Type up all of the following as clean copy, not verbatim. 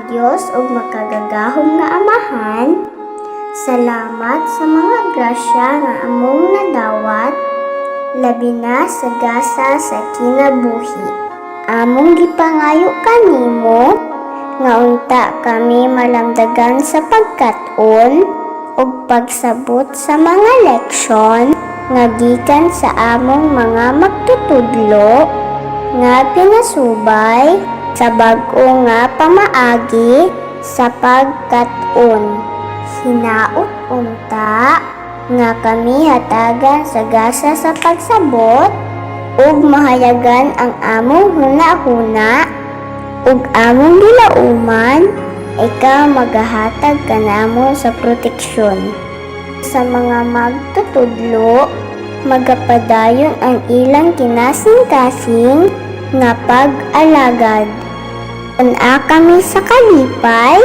Diyos ug makagagahom nga Amahan, salamat sa mga grasya nga among nadawat, labi na sa gasa sa kinabuhi. Among gipangayo kanimo nga unta kami malamdagan sa pagkat-on ug pagsabot sa mga leksyon nga gikan sa among mga magtutudlo nga pinasubay sa bag-o nga pamaagi sa pagkat-on. Hinaot unta nga kami hatagan sa gasa sa pagsabot ug mahayagan ang among huna-huna ug among gilauman, ikaw magahatag kanamo sa proteksyon. Sa mga magtutudlo, magapadayon ang ilang kinasing-kasing nga pag-alagad. Una kami sa kalipay,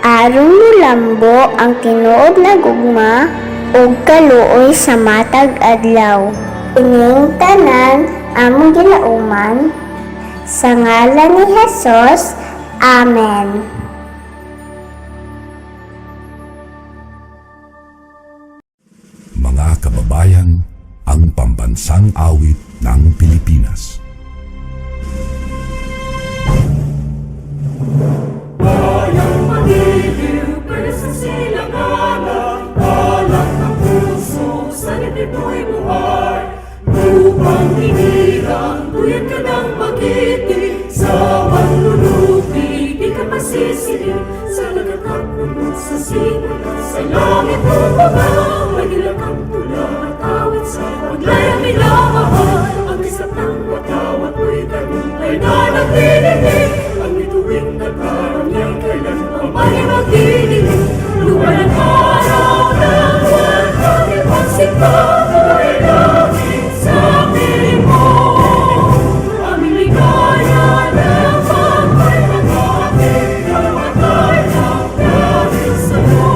aron mulambo ang tinuod nga gugma ug kaluoy sa matag adlaw. Ining tanan among gilauman, sa ngalan ni Jesus, Amen. Mga kababayan, ang pambansang awit ng Pilipinas. Bayang magiliw, pero sa silanganan, alak ng puso, sa nitito'y buhay. Lupang hinirang, tuyan ka ng magiti, sa manlulupi, di ka masisiling, sa lagatang puno sa simula, sa langit mo baba, magilang ang tula at awit sa paglayang minamahal. Ang isang ng watawat mo'y tagumpay na nagdidinig, ang bituing nagkaranyay kailan ang may magdidinig. Luwa ng araw ng walang ipagsikap, ay langit sa piling mo. Aming ligaya ng pagkay ng ating kamatay ng dahil sa'yo.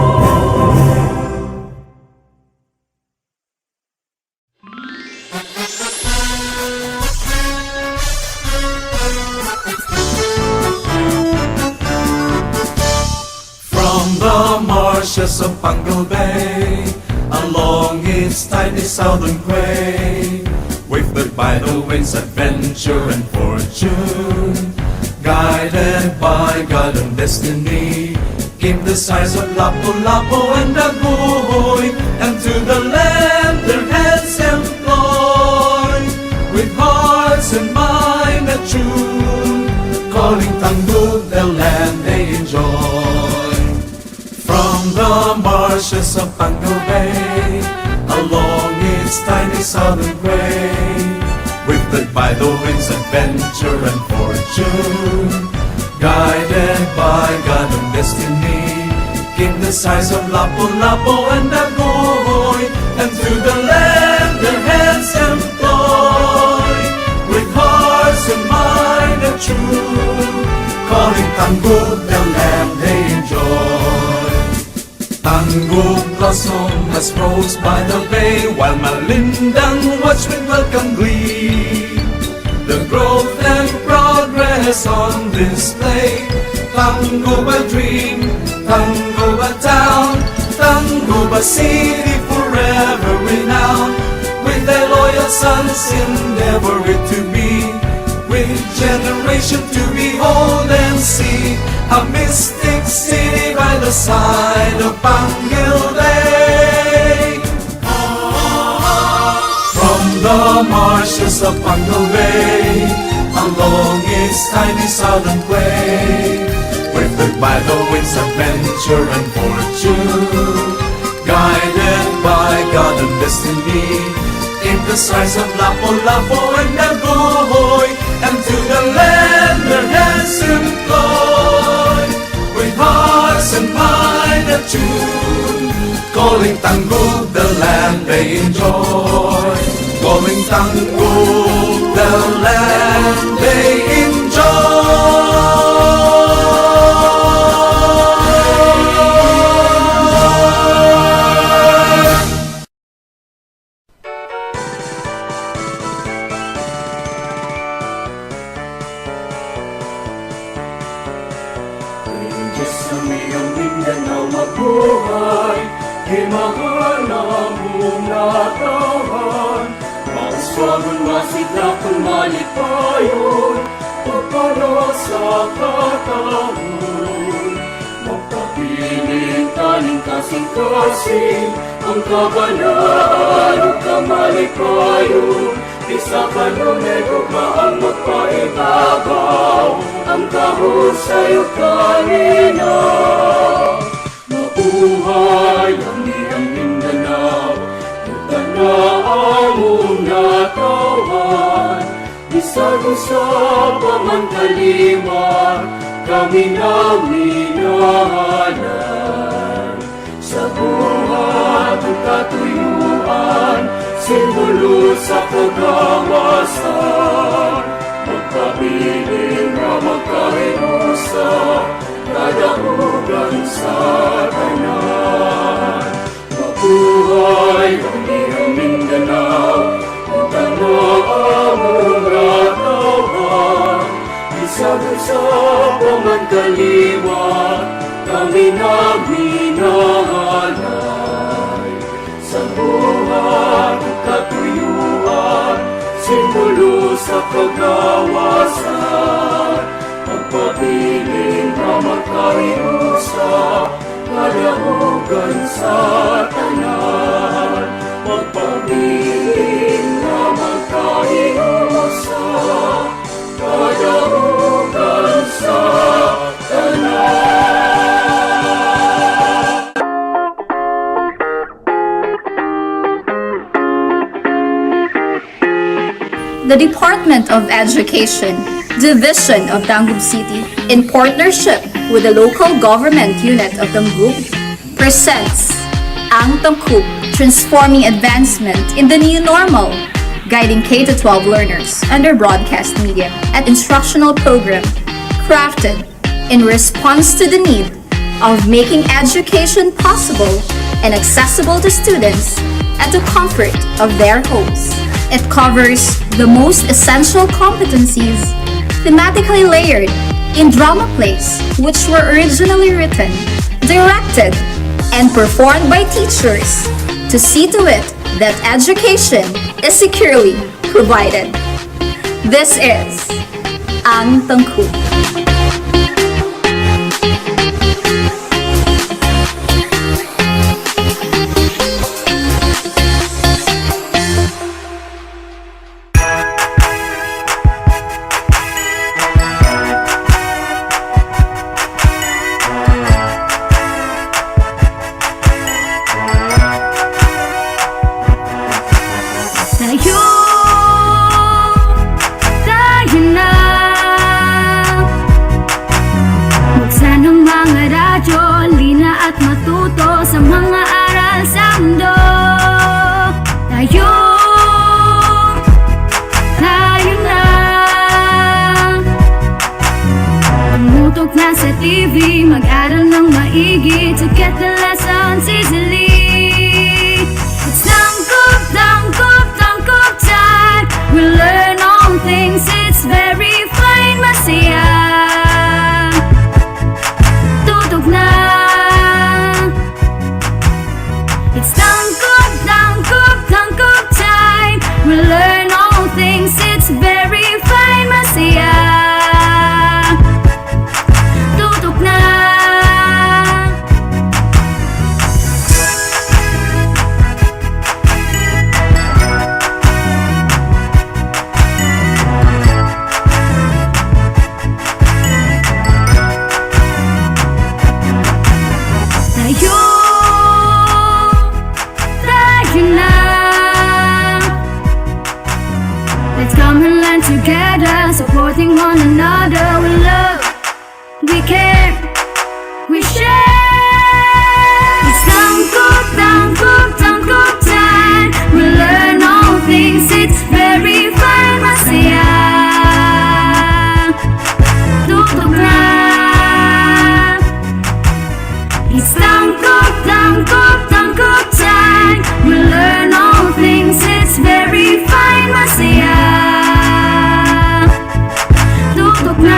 From the marshes of Bengal Bay, along its tiny southern quay, wafted by the winds, adventure and fortune, guided by God and destiny, came the sighs of Lapu-Lapu and Daguhoy, and to the land their hands employed, with hearts and mind attuned, calling Tanggol the land they enjoy. From the marshes of Bengal Bay, along its tiny southern quay, wafted by the winds, adventure and fortune, guided by God and destiny, came the sighs of Lapu-Lapu and Daguhoy, and to the land their hands employed, with hearts and mind attuned, calling Tanggol the land they enjoy. Tanggol blossom as rose by the bay, while Malindang watched with welcome glee the growth and progress on display. Tanggol a dream, Tanggol a town, Tanggol a city forever renowned, with their loyal sons endeavor it to be, with generation to behold and see, a mystic city by the side of Bengal Bay. From the marshes of Bengal Bay, along its tiny southern quay, wafted by the winds, adventure and fortune, guided by God and destiny, came the sighs of Lapu-Lapu and Daguhoy, and to the land their hands employed, with hearts and mind attuned, calling Tanggol the land they enjoy, calling Tanggol the land they enjoy. sa miyang Mindanao mabuhay. Himahal na mong natawan, mauswagon masiglakon malipayon, pagpano sa katahon. Magpapiling taning kasing-kasing, ang kabanaan o kamalipayon. Isa ka nunay gugmaan magpaibabaw, ang kahusay o kanina. Mabuhay ang iyang Mindanao, ang natawan. Isag-usap ang kalimar, kami na minahalan. Sa buhat ang katuyuan, simbolo sa kagawasan. Magpabiling na magkahinusa, kadahugan sa tanan. Mabuhay ang iyong Mindanao, ang among natawan. Isag-usap ang kaliwat, kami na minahalay. Sa buhat at katuyuan, simbolo sa kagawasan. Magpabiling na magkahinusa, kadahugan sa tanan. Magpabiling na magkahinusa, kadahugan sa tanan. The Department of Education, Division of Tangub City, in partnership with the local government unit of Tangub, presents Ang Tangkub, Transforming Advancement in the New Normal, guiding K-12 learners under broadcast media and instructional program crafted in response to the need of making education possible and accessible to students at the comfort of their homes. It covers the most essential competencies, thematically layered in drama plays which were originally written, directed, and performed by teachers to see to it that education is securely provided. This is Ang Tangkub. TV, mag-aral ng maigi to get the lessons easily. It's tangkub, tangkub, tangkub time. We learn all things, it's very fine, masaya. Tutok na. It's tangkub, tangkub, tangkub time. We learn all things, it's very fine, masaya. Let's come and learn together, supporting one another. We love, we care, we share. It's tangkub, tangkub, tangkub time. We learn all things, it's very fine, masaya. Tutok na. It's tangkub, tangkub, tangkub time. We learn all things, it's very fine, masaya. Tutok na.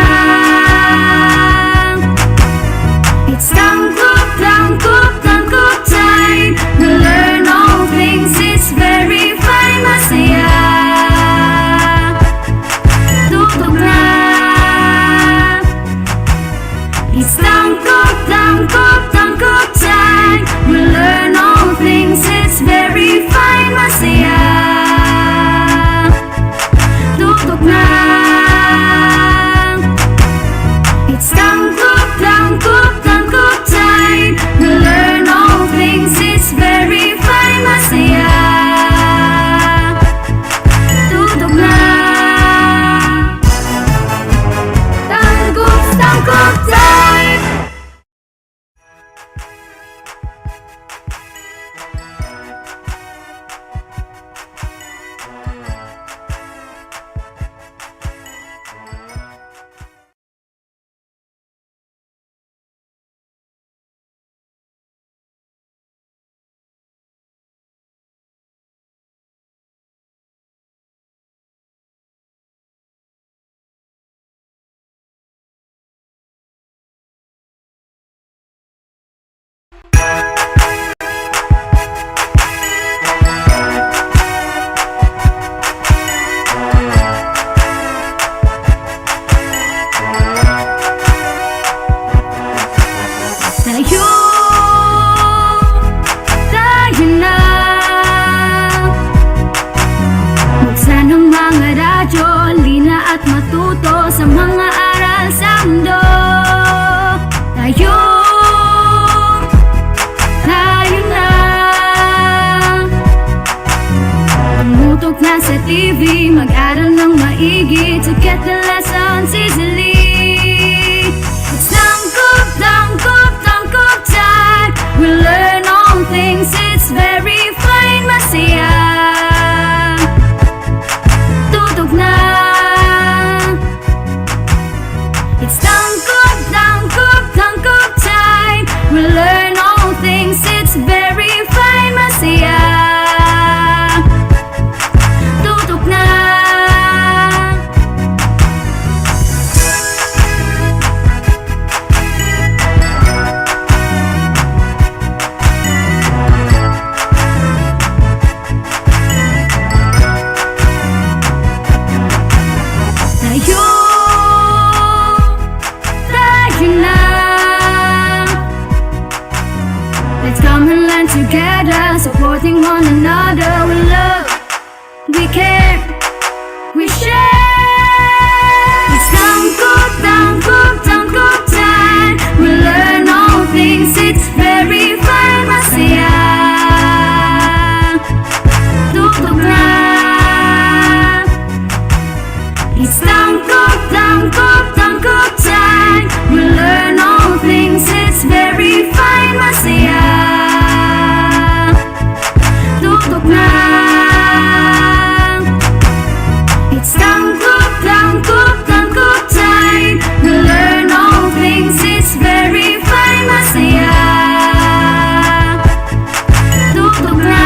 tayo na. Let's come and learn together, supporting one another. We love, we care, we share. It's tangkop time. We learn all things, it's very fun. Masaya, tutok na. It's tangkop time. We learn all things, it's very fine. Masaya, tutok na. It's tangkop time. We learn all things, it's very fine. Masaya, tutok na.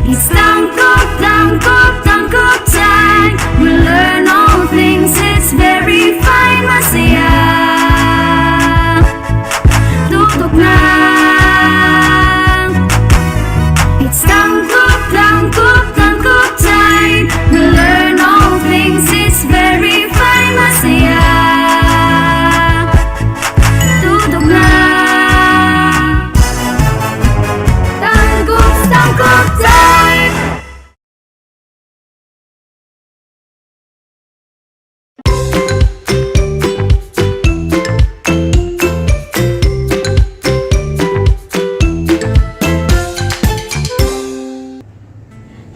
It's tangkop time. We learn all things, it's very fine. Masaya, tutok na. It's tangkop time. We learn all things, it's very fine. Masaya, tutok na. Tangkop time.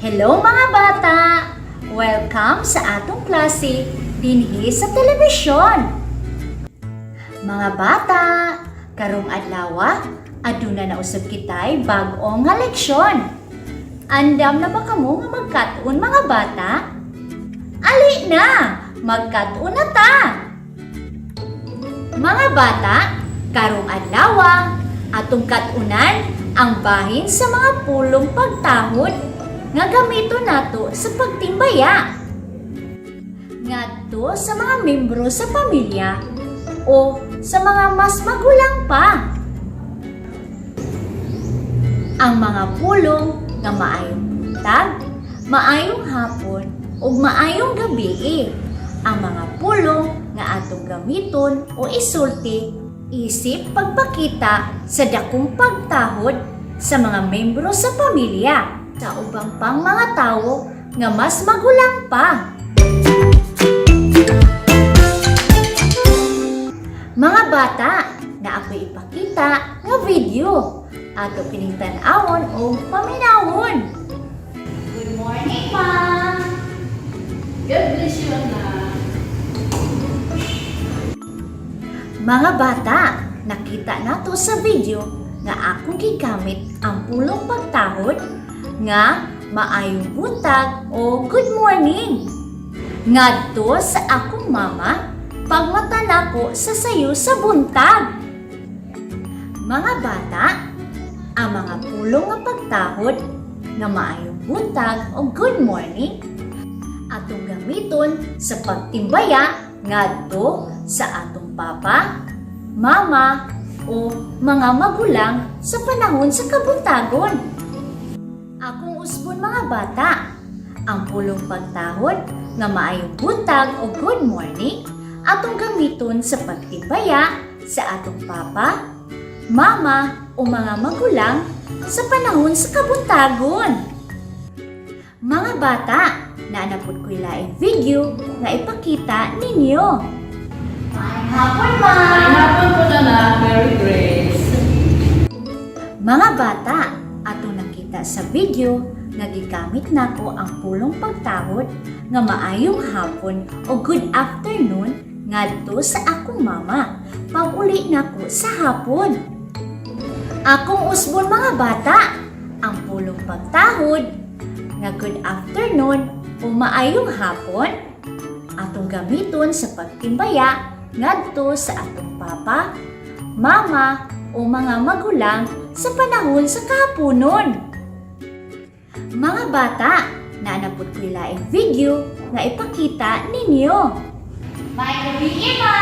Hello mga bata! Welcome sa atong klase dinhi sa telebisyon. Mga bata, karong adlaw aduna na usab kitay bag-o nga leksyon. Andam na ba kamo nga magkat-on mga bata? Ali na, magkat-on na ta. Mga bata, karong adlaw atong kat-unan ang bahin sa mga pulong pagtahod nga gamito nato sa pagtimbaya. Ngadto sa mga membro sa pamilya o sa mga mas magulang pa. Ang mga pulong nga maayong buntag, maayong hapon o maayong gabi. Ang mga pulong nga atong gamiton o isulti isip pagpakita sa dakong pagtahod sa mga membro sa pamilya, sa ubang pang mga tao nga mas magulang pa. Mga bata, na ako ipakita nga video ato kining tan-awon o paminawon. Good morning, Ma! God bless you, anak. Mga bata, nakita nato sa video nga akong gigamit ang pulong pagtahod nga maayong buntag o good morning. Ngadto sa akong mama pagmata nako sa sayo sa buntag. Mga bata, ang mga pulong nga pagtahod nga maayong buntag o good morning atong gamiton sa pagtimbaya ngadto sa atong papa, mama o mga magulang sa panahon sa kabuntagon. Akong usbon mga bata, ang pulong pagtahod nga maayong buntag o good morning atong gamiton sa pagtimbaya sa atong papa, mama o mga magulang sa panahon sa kabuntagon. Mga bata, naanapod ko ilaing video nga ipakita ninyo. Maayong hapon, Ma! Maayong hapon po na, Mary Grace. Mga bata, atong nakita sa video nga gigamit nako ang pulong pagtahod nga maayong hapon o good afternoon ngadto sa akong mama pag uli nako sa hapon. Akong usbon mga bata, ang pulong pagtahod nga good afternoon o maayong hapon atong gamiton sa pagtimbaya ngadto sa atong papa, mama o mga magulang sa panahon sa kahaponon. Mga bata, naanapod ko ilaing video nga ipakita ninyo. May gabi, Ma!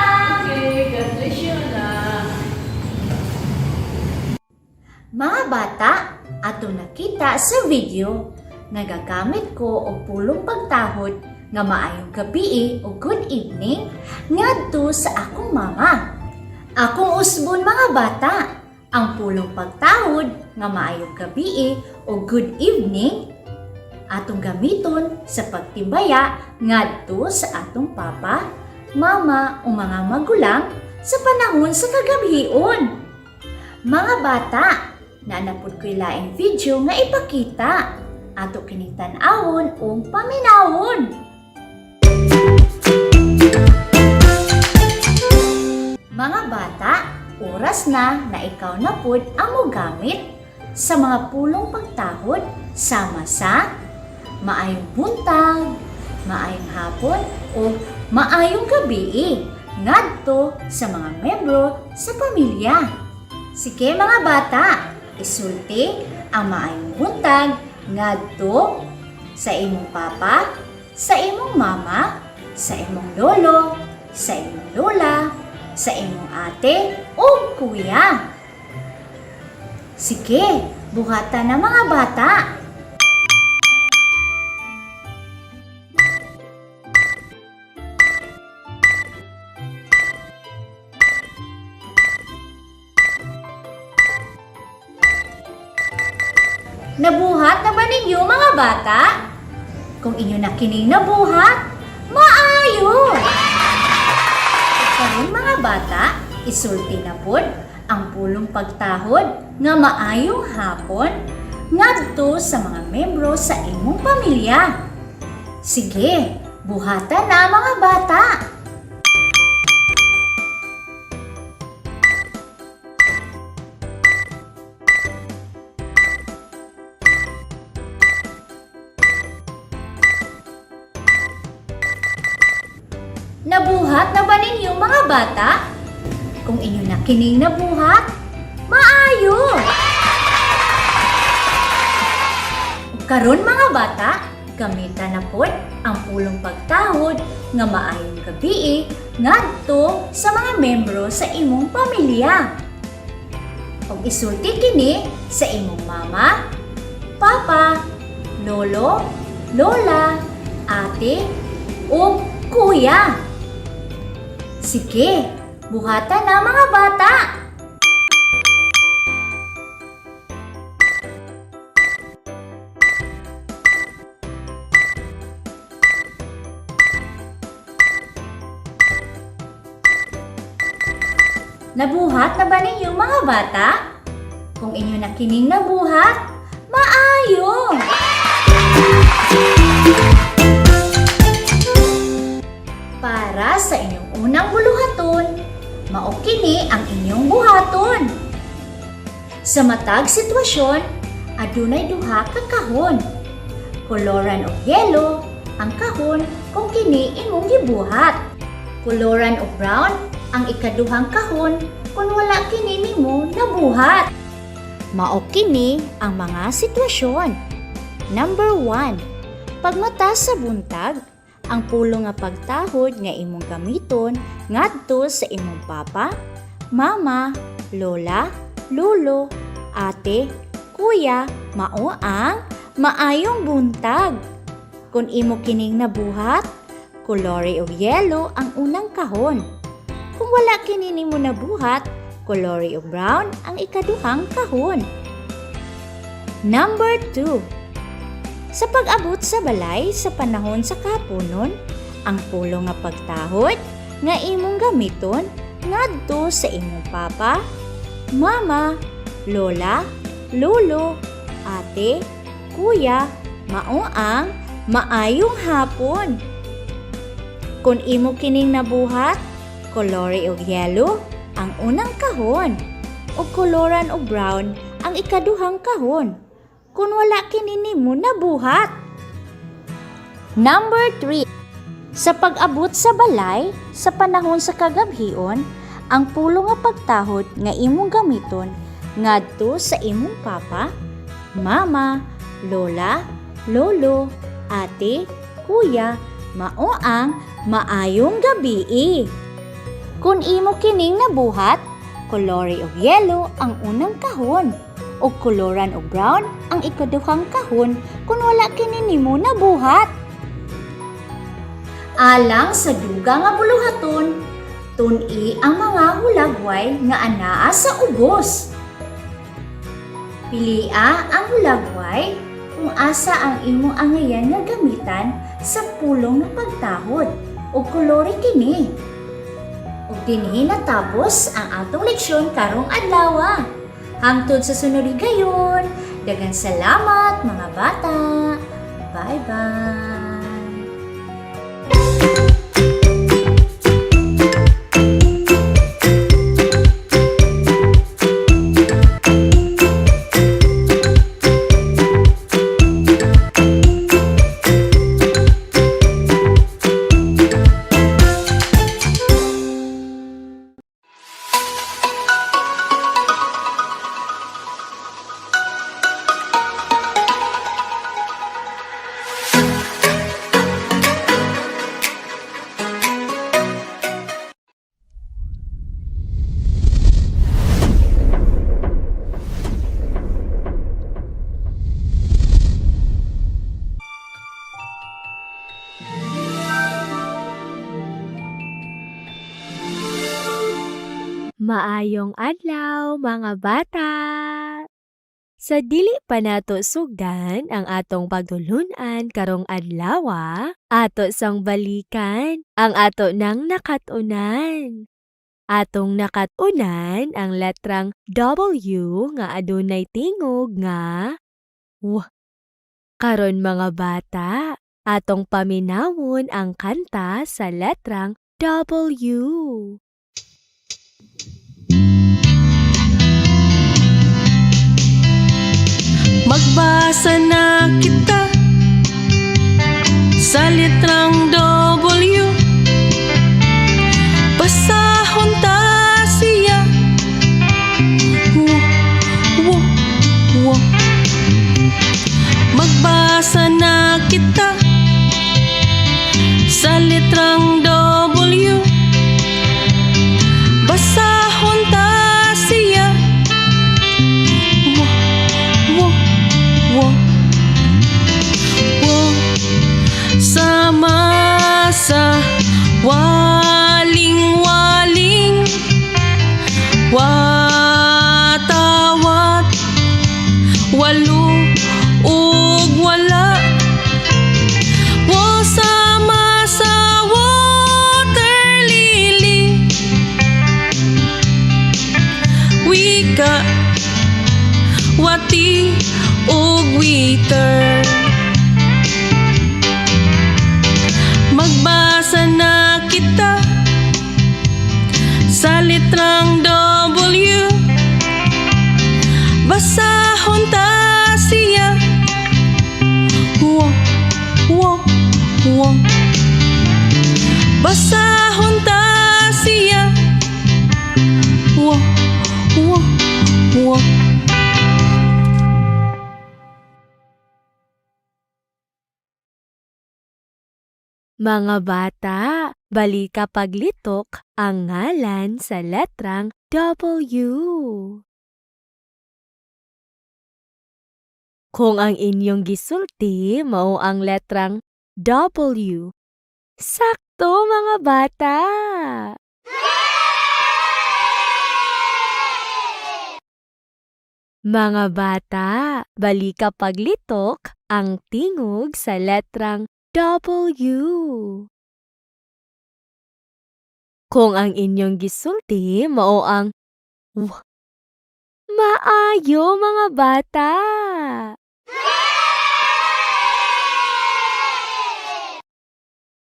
Okay, God bless you, anak. Mga bata, ato nakita sa video nagagamit ko og pulong pagtahod nga maayong gabi o good evening ngadto sa akong mama. Akong usbon mga bata, ang pulong pagtahod nga maayong gabi o good evening atong gamiton sa pagtimbaya ngadto sa atong papa, mama o mga magulang sa panahon sa kagabion. Mga bata, nanapod ko laing video nga ipakita ato kining tan-awon o paminawon. Mga bata, oras na ikaw na pud ang mogamit sa mga pulong pagtahod sama sa maayong buntag, maayong hapon o maayong gabi ngadto sa mga membro sa pamilya. Sige mga bata, isulti ang maayong buntag ngadto sa imong papa, sa imong mama, sa imong lolo, sa imong lola, sa imong ate o kuya. Sige, buhatan na mga bata. Nabuhat na ba ninyo mga bata? Kung inyo na kining nabuhat, maayo! Karon mga bata, isulti na pod ang pulong pagtahod nga maayong hapon ngadto sa mga membro sa imong pamilya. Sige, buhatan na mga bata! Nabuhat na ba ninyo mga bata? Kung inyo na kining nabuhat, maayo! Karon mga bata, gamitan na pod ang pulong pagtahod nga maayong gabi ngadto sa mga membro sa imong pamilya. Og isulti kini sa imong mama, papa, lolo, lola, ate, o kuya. Sige, buhatan na mga bata! Nabuhat na ba ninyo mga bata? Kung inyo na kining nabuhat, maayo! Para sa inyong unang buluhaton, mao kini ang inyong buhaton. Sa matag sitwasyon, adunay duha ka kahon. Koloran og yelo ang kahon kung kini imong gibuhat. Koloran og brown ang ikaduhang kahon kung wala kini nimo nabuhat. Mao kini ang mga sitwasyon. Number 1, pagmata sa buntag, ang pulong nga pagtahod nga imong gamiton ngadto sa imong papa, mama, lola, lolo, ate, kuya, mao ang maayong buntag. Kung imo kining nabuhat, kolore og yelo ang unang kahon. Kung wala kini nimo nabuhat, kolore og brown ang ikaduhang kahon. Number 2, sa pag-abot sa balay sa panahon sa kahaponon, ang pulong nga pagtahod nga imong gamiton ngadto sa imong papa, mama, lola, lolo, ate, kuya, mao ang maayong hapon. Kung imo kining nabuhat, kolore og yellow ang unang kahon ug koloran og brown ang ikaduhang kahon. Kung wala kini nimo nabuhat. Number 3, sa pag-abot sa balay sa panahon sa kagabhion, ang pulong nga pagtahod nga imong gamiton ngadto sa imong papa, mama, lola, lolo, ate, kuya, mao ang maayong gabi. Kung imo kining nabuhat, kolore og yellow ang unang kahon o koloran o brown ang ikaduhang kahon kung wala kini nimo nabuhat. Alang sa duga nga buluhaton, tun-i ang mga hulagway nga anaa sa ubos. Pilia ang hulagway kung asa ang imong angayan nga gamitan sa pulong ng pagtahod o kolore kini. Ug dinhi natapos ang atong leksyon karong adlaw. Hangtod sa sunod gayon, daghang salamat mga bata. Bye-bye. Maayong adlaw mga bata! Sa dili pa nato sugdan ang atong pagtulunan karong adlaw, ato sang balikan ang ato nang nakatunan. Atong nakatunan ang letrang W nga adunay tingog nga W. Karon mga bata, atong paminawon ang kanta sa letrang W. Magbasa na kita sa letrang W. Basahon ta siya. Wo. Magbasa na kita sa letrang W. Basahon ta siya. Wo. Sama sa waling-waling, watawat, walo ug wala. Wo sama sa water lily, wika, wati ug witer. Magbasa na kita sa letrang W. Basahon ta siya. Wo. Basahon ta siya. Wo. Mga bata, bali ka paglitok ang ngalan sa letrang W. Kung ang inyong gisulti mao ang letrang W, sakto mga bata! Mga bata, bali ka paglitok ang tingog sa letrang W. Kung ang inyong gisulti mao ang W, maayo mga bata!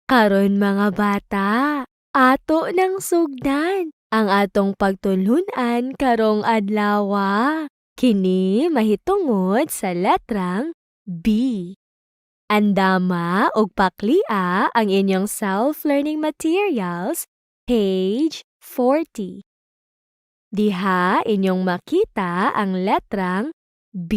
Karon mga bata, ato nang sugdan ang atong pagtulunan karong adlaw. Kini mahitungod sa letrang B. Andama og paklia ang inyong self-learning materials, page 40. Diha inyong makita ang letrang B.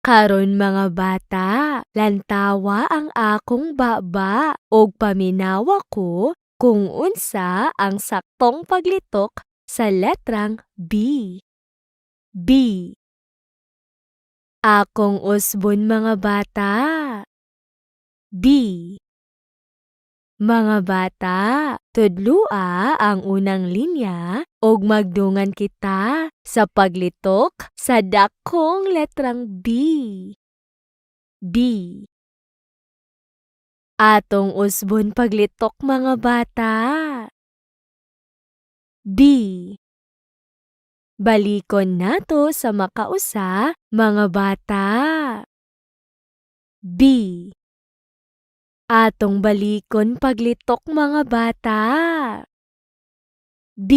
Karon mga bata, lantawa ang akong baba og paminawa ko kung unsa ang saktong paglitok sa letrang B. B. Akong usbon mga bata. B. Mga bata, tudlua ang unang linya ug magdungan kita sa paglitok sa dakong letrang B. B. Atong usbon paglitok mga bata. B. Balikon nato sa makausa mga bata. B. Atong balikon paglitok mga bata. B.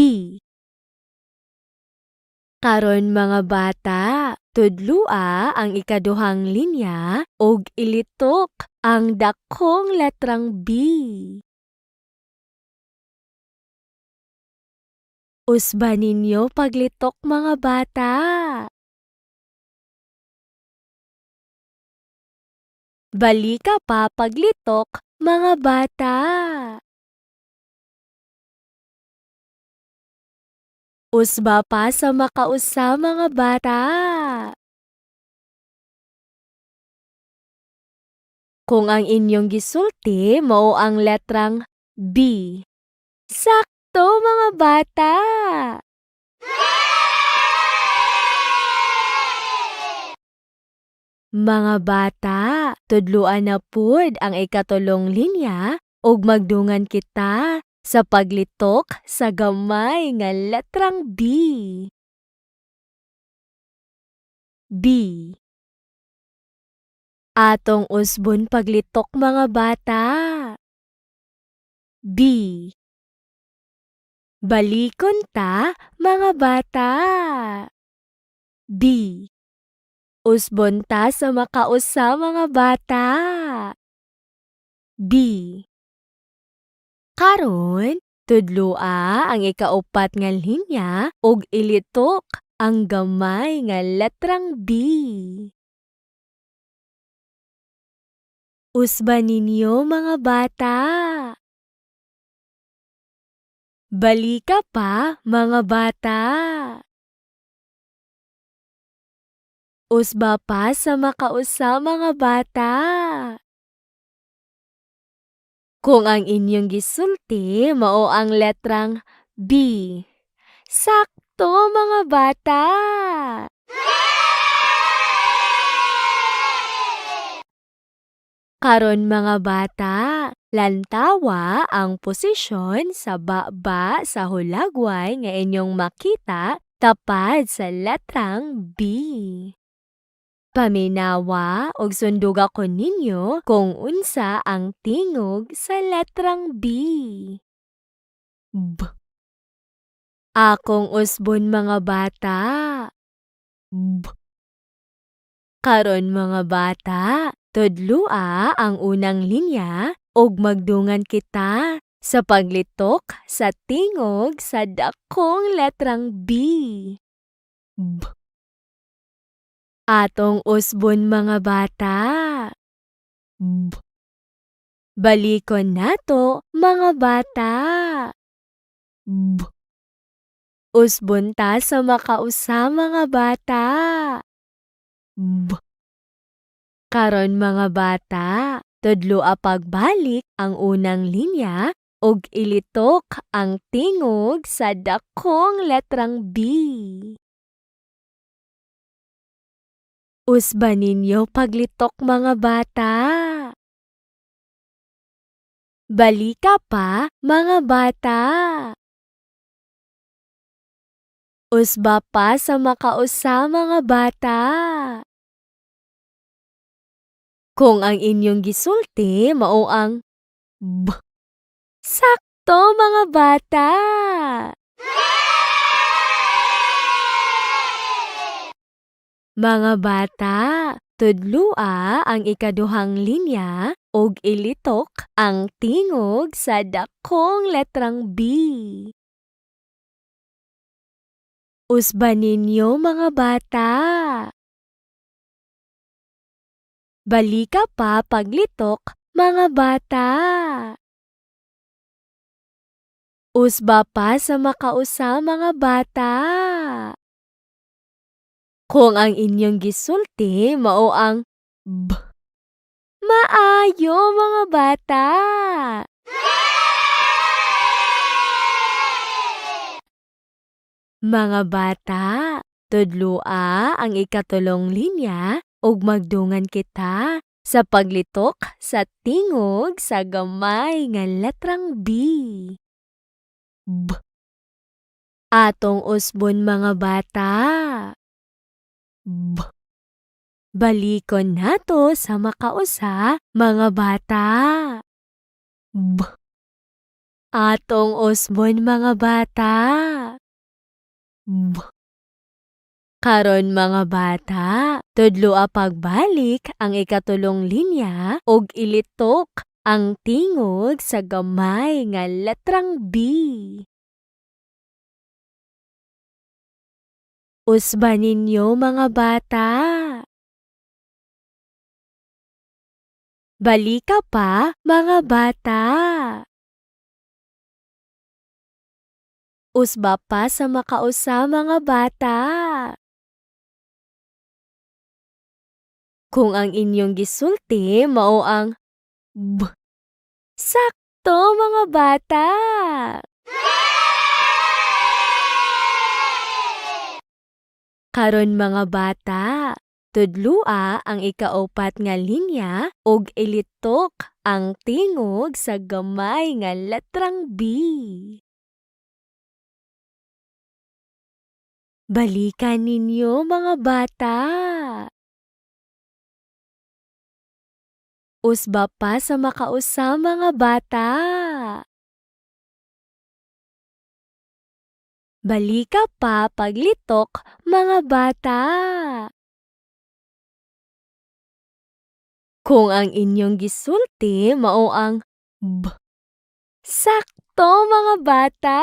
Karon mga bata, tudlua ang ikaduhang linya ug ilitok ang dakong letrang B. Usba ninyo paglitok mga bata. Balika pa paglitok mga bata. Usba pa sa makausa mga bata. Kung ang inyong gisulti mao ang letrang B. Sakto mga bata. Mga bata, tudluan na pud ang ikatulong linya ug magdungan kita sa paglitok sa gamay nga letrang B. B. Atong usbon paglitok mga bata. B. Balikon ta mga bata. B. Usbon ta sa makausa mga bata. B. Karon, tudlua ang ikaupat nga linya ug ilitok ang gamay nga letrang B. Usba ninyo mga bata. Balika pa mga bata. Usba pa sa makausa mga bata. Kung ang inyong gisulti mao ang letrang B. Sakto mga bata. Karon mga bata, lantawa ang posisyon sa baba sa hulagway nga inyong makita tapad sa letrang B. Paminawa og sundog ako ninyo kung unsa ang tingog sa letrang B. B. Akong usbon mga bata. B. Karon mga bata, tudlua ang unang linya ug magdungan kita sa paglitok sa tingog sa dakong letrang B. B. Atong usbon mga bata. B. Balikon nato mga bata. B. Usbon ta sa makausa mga bata. B. Karon mga bata, tudloa pagbalik ang unang linya ug ilitok ang tingog sa dakong letrang B. Usba ninyo paglitok mga bata. Balika pa mga bata. Usba pa sa makausa mga bata. Kung ang inyong gisulti mao ang B. Sakto mga bata. Mga bata, tudlua ang ikaduhang linya ug ilitok ang tingog sa dakong letrang B. Usba ninyo mga bata. Balika pa paglitok mga bata. Usba pa sa makausa mga bata. Kung ang inyong gisulti mao ang b. Maayo mga bata. Mga bata, tudloa ang ikatulong linya ug magdungan kita sa paglitok sa tingog sa gamay nga letrang B. B. Atong usbon mga bata. B. Balikon nato sa makausa mga bata. B. Atong usbon mga bata. B. Karon mga bata, tudloa pagbalik ang ikatulong linya ug ilitok ang tingog sa gamay nga letrang B. Usba ninyo mga bata. Balika pa mga bata. Usba pa sa makausa mga bata. Kung ang inyong gisulti mao ang B. Sakto mga bata. Karon mga bata, tudloa ang ikaupat nga linya ug ilitok ang tingog sa gamay nga letrang B. Balikan ninyo mga bata. Usba pa sa makausa mga bata. Balika pa paglitok mga bata. Kung ang inyong gisulti mao ang B. Sakto mga bata.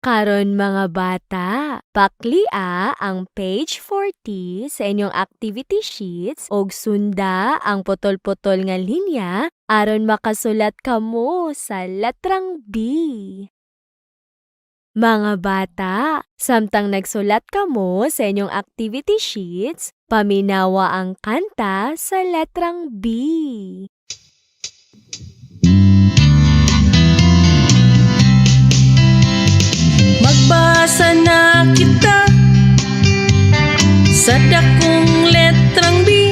Karon mga bata, paklia ang page 40 sa inyong activity sheets ug sunda ang putol-putol nga linya aron makasulat kamo sa letrang B. Mga bata, samtang nagsulat kamo sa inyong activity sheets, paminawa ang kanta sa letrang B. Magbasa na kita sa dakong letrang B.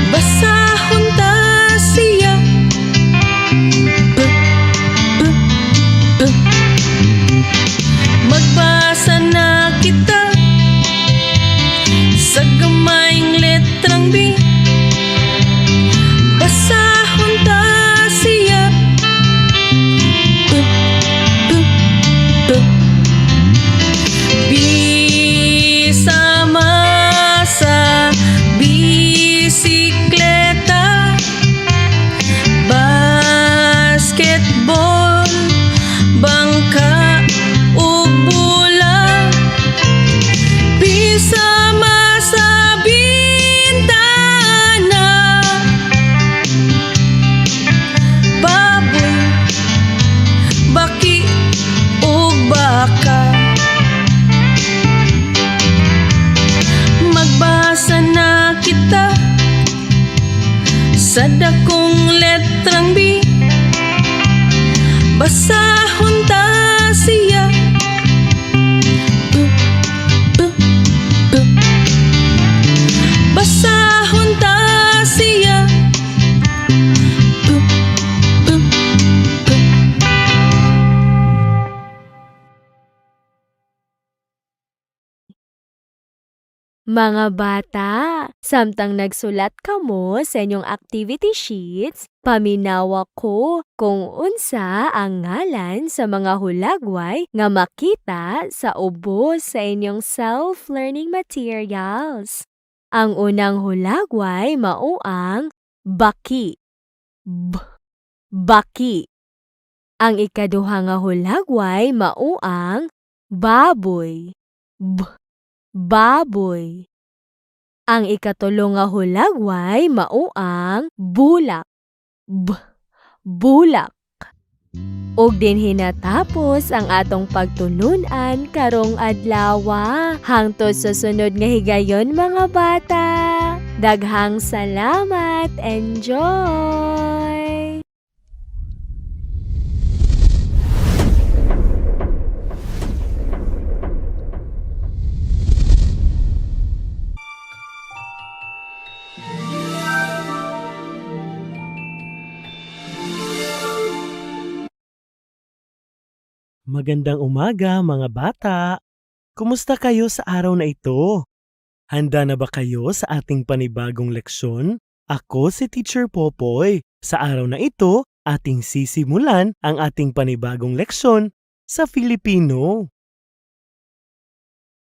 Basahon ta siya. B, b, b. Magbasa na kita sa gamayng letrang B. Basahon ta siya. B, b, b. Bisama sa bisikleta, basketball, bangka ug bola. Bisama sa bintana, baboy, baki ug baka. Magbasa na kita sa dakong letrang B. Basahon ta siya. B, b, b. Basahon ta siya. B, b, b. Mga bata, samtang nagsulat kamo sa inyong activity sheets, paminawa ko kung unsa ang ngalan sa mga hulagway nga makita sa ubos sa inyong self-learning materials. Ang unang hulagway mao ang baki. B. Baki. Ang ikaduha nga hulagway mao ang baboy. B. Baboy. Ang ikatulo nga hulagway mao ang bulak. B. Bulak. ug din hinatapos ang atong pagtulunan karong adlaw. Hangtod sa sunod nga higayon mga bata. Daghang salamat. Enjoy! Magandang umaga mga bata! Kumusta kayo sa araw na ito? Handa na ba kayo sa ating panibagong leksyon? Ako si Teacher Popoy. Sa araw na ito, ating sisimulan ang ating panibagong leksyon sa Filipino.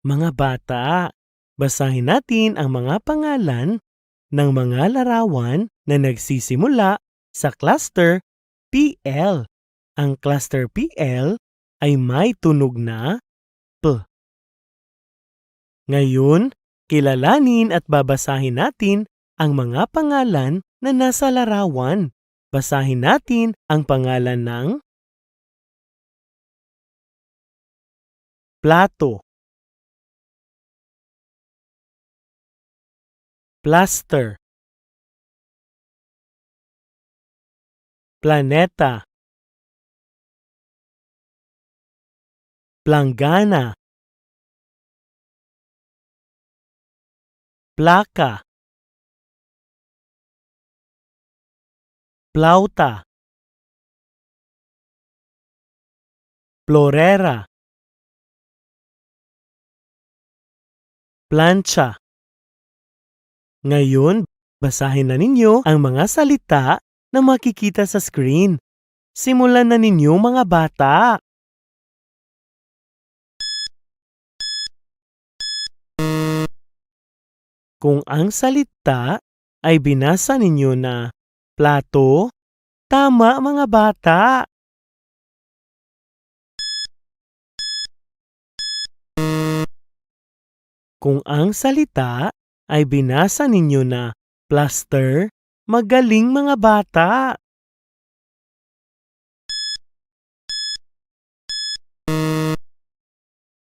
Mga bata, basahin natin ang mga pangalan ng mga larawan na nagsisimula sa cluster PL. Ang cluster PL ay may tunog na P. Ngayon, kilalanin at babasahin natin ang mga pangalan na nasa larawan. Basahin natin ang pangalan ng plato, plaster, planeta, planggana, plaka, plauta, florera, plancha. Ngayon, basahin na ninyo ang mga salita na makikita sa screen. Simulan na ninyo mga bata. Kung ang salita ay binasa ninyo na plato, tama mga bata. Kung ang salita ay binasa ninyo na plaster, magaling mga bata.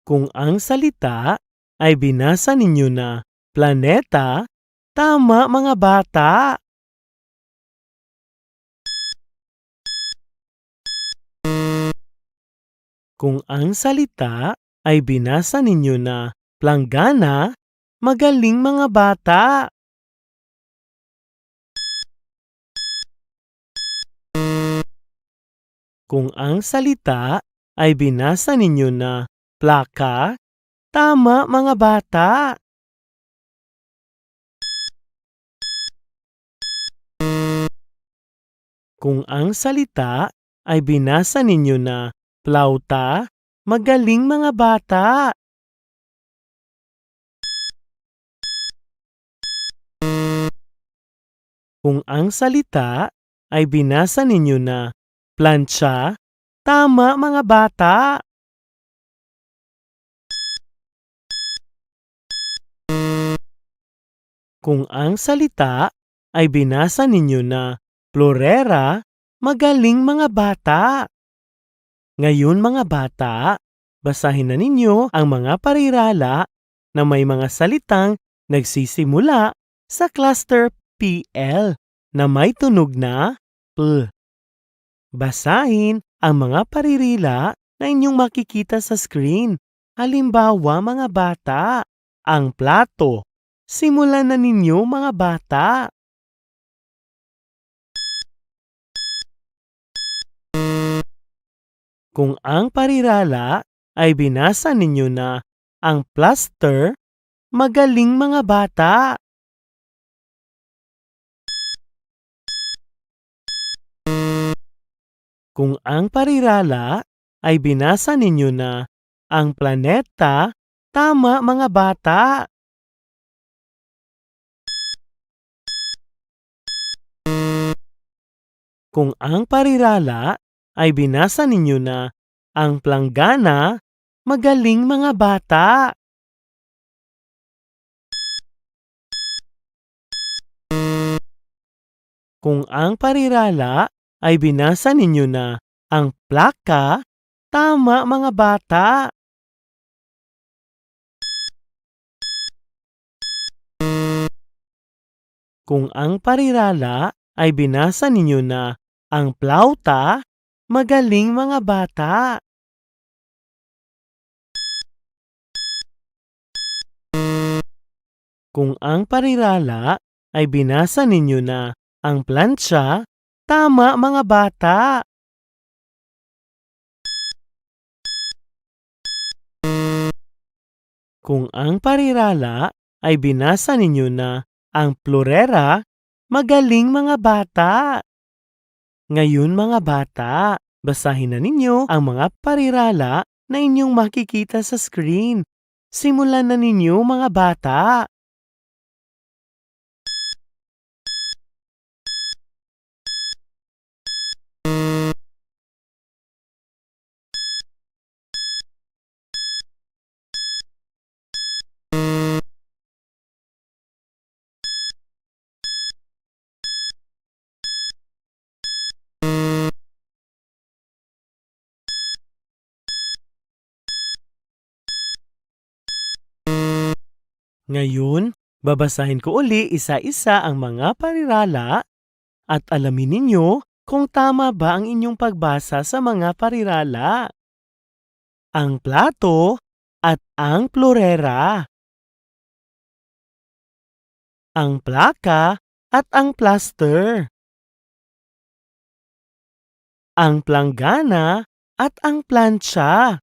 Kung ang salita ay binasa ninyo na planeta, tama mga bata. Kung ang salita ay binasa ninyo na planggana, magaling mga bata. Kung ang salita ay binasa ninyo na plaka, tama mga bata. Kung ang salita ay binasa ninyo na plauta, magaling mga bata. Kung ang salita ay binasa ninyo na plancha, tama mga bata. Kung ang salita ay binasa ninyo na florera, magaling mga bata. Ngayon mga bata, basahin na ninyo ang mga parirala na may mga salitang nagsisimula sa cluster PL na may tunog na P. Basahin ang mga paririla na inyong makikita sa screen. Halimbawa mga bata, ang plato. Simulan na ninyo mga bata. Kung ang parirala ay binasa ninyo na ang plaster, magaling mga bata. Kung ang parirala ay binasa ninyo na ang planeta, tama mga bata. Kung ang parirala ay binasa ninyo na ang planggana, magaling mga bata. Kung ang parirala ay binasa ninyo na Ang plaka, tama mga bata. Kung ang parirala ay binasa ninyo na ang plauta, magaling mga bata. Kung ang parirala ay binasa ninyo na ang plancha, tama mga bata. Kung ang parirala ay binasa ninyo na ang plurera, magaling mga bata. Ngayon mga bata, basahin na ninyo ang mga parirala na inyong makikita sa screen. Simulan na ninyo mga bata. Ngayon, babasahin ko uli isa-isa ang mga parirala at alamin ninyo kung tama ba ang inyong pagbasa sa mga parirala. Ang plato at ang plurera. Ang plaka at ang plaster. Ang planggana at ang plancha.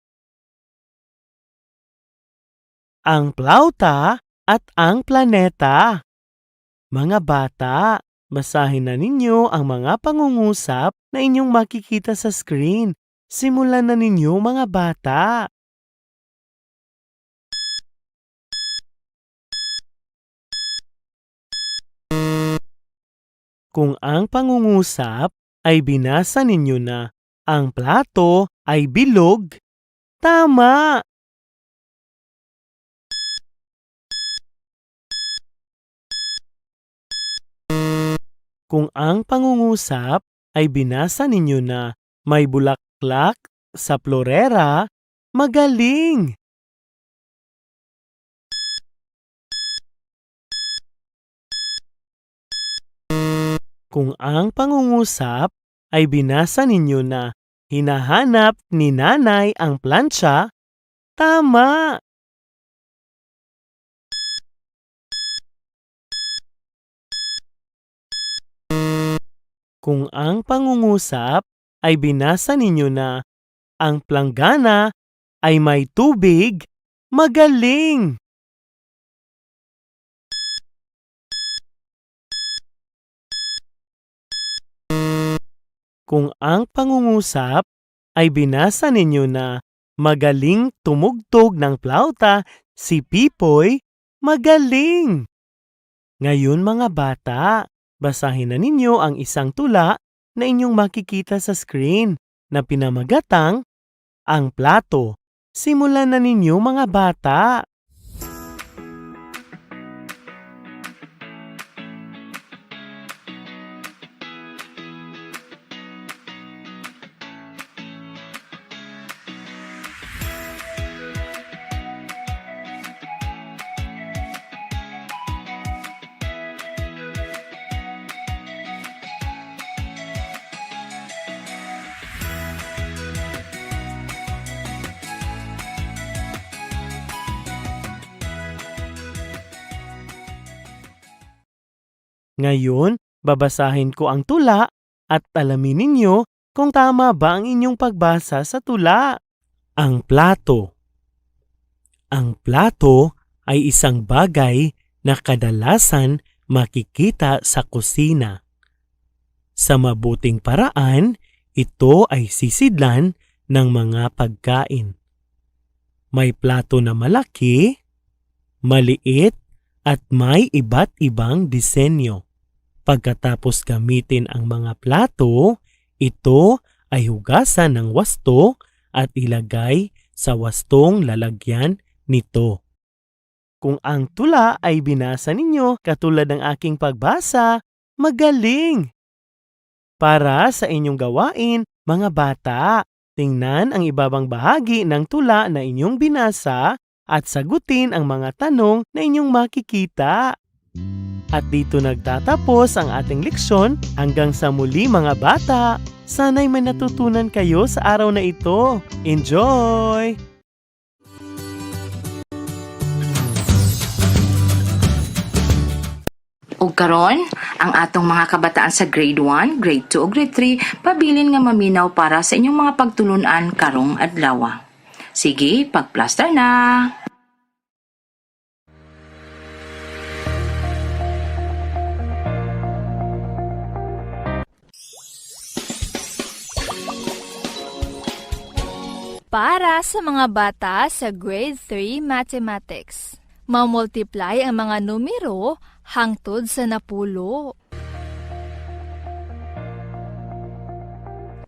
Ang plauta at ang planeta. Mga bata, basahin na ninyo ang mga pangungusap na inyong makikita sa screen. Simulan na ninyo mga bata. Kung ang pangungusap ay binasa ninyo na ang plato ay bilog, tama! Kung ang pangungusap ay binasa ninyo na may bulaklak sa plorera, magaling! Kung ang pangungusap ay binasa ninyo na hinahanap ni nanay ang plancha, tama! Kung ang pangungusap ay binasa ninyo na ang planggana ay may tubig, magaling! Kung ang pangungusap ay binasa ninyo na magaling tumugtog ng plauta si Pipoy, magaling! Ngayon mga bata, basahin na ninyo ang isang tula na inyong makikita sa screen na pinamagatang ang plato. Simulan na ninyo mga bata. Ngayon, babasahin ko ang tula at alamin ninyo kung tama ba ang inyong pagbasa sa tula. Ang plato. Ang plato ay isang bagay na kadalasan makikita sa kusina. Sa mabuting paraan, ito ay sisidlan ng mga pagkain. May plato na malaki, maliit, at may iba't ibang disenyo. Pagkatapos gamitin ang mga plato, ito ay hugasan ng wasto at ilagay sa wastong lalagyan nito. Kung ang tula ay binasa ninyo katulad ng aking pagbasa, magaling! Para sa inyong gawain, Mga bata, tingnan ang ibabang bahagi ng tula na inyong binasa at sagutin ang mga tanong na inyong makikita. At dito nagtatapos ang ating leksyon. Hanggang sa muli mga bata. Sana'y may natutunan kayo sa araw na ito. Enjoy! Ug karon, ang atong mga kabataan sa grade 1, grade 2 ug grade 3 pabilin nga maminaw para sa inyong mga pagtulunan karong adlaw. Sige, pagplaster na. Para sa mga bata sa grade 3 mathematics, mamultiply ang mga numero hangtod sa 10.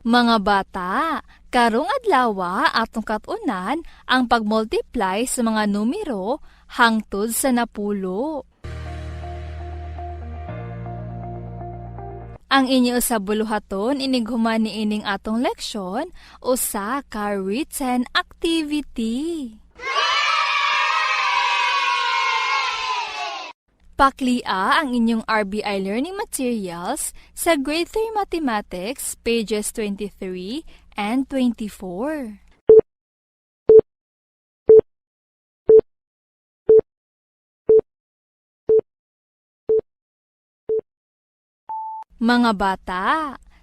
Mga bata, karong adlaw atong katunan ang pagmultiply sa mga numero hangtod sa 10. Ang inyo sa buluhaton inighuman ni ining atong leksyon usa ka written activity. Paklia ang inyong RBI learning materials sa grade 3 mathematics pages 23 and 24. Mga bata,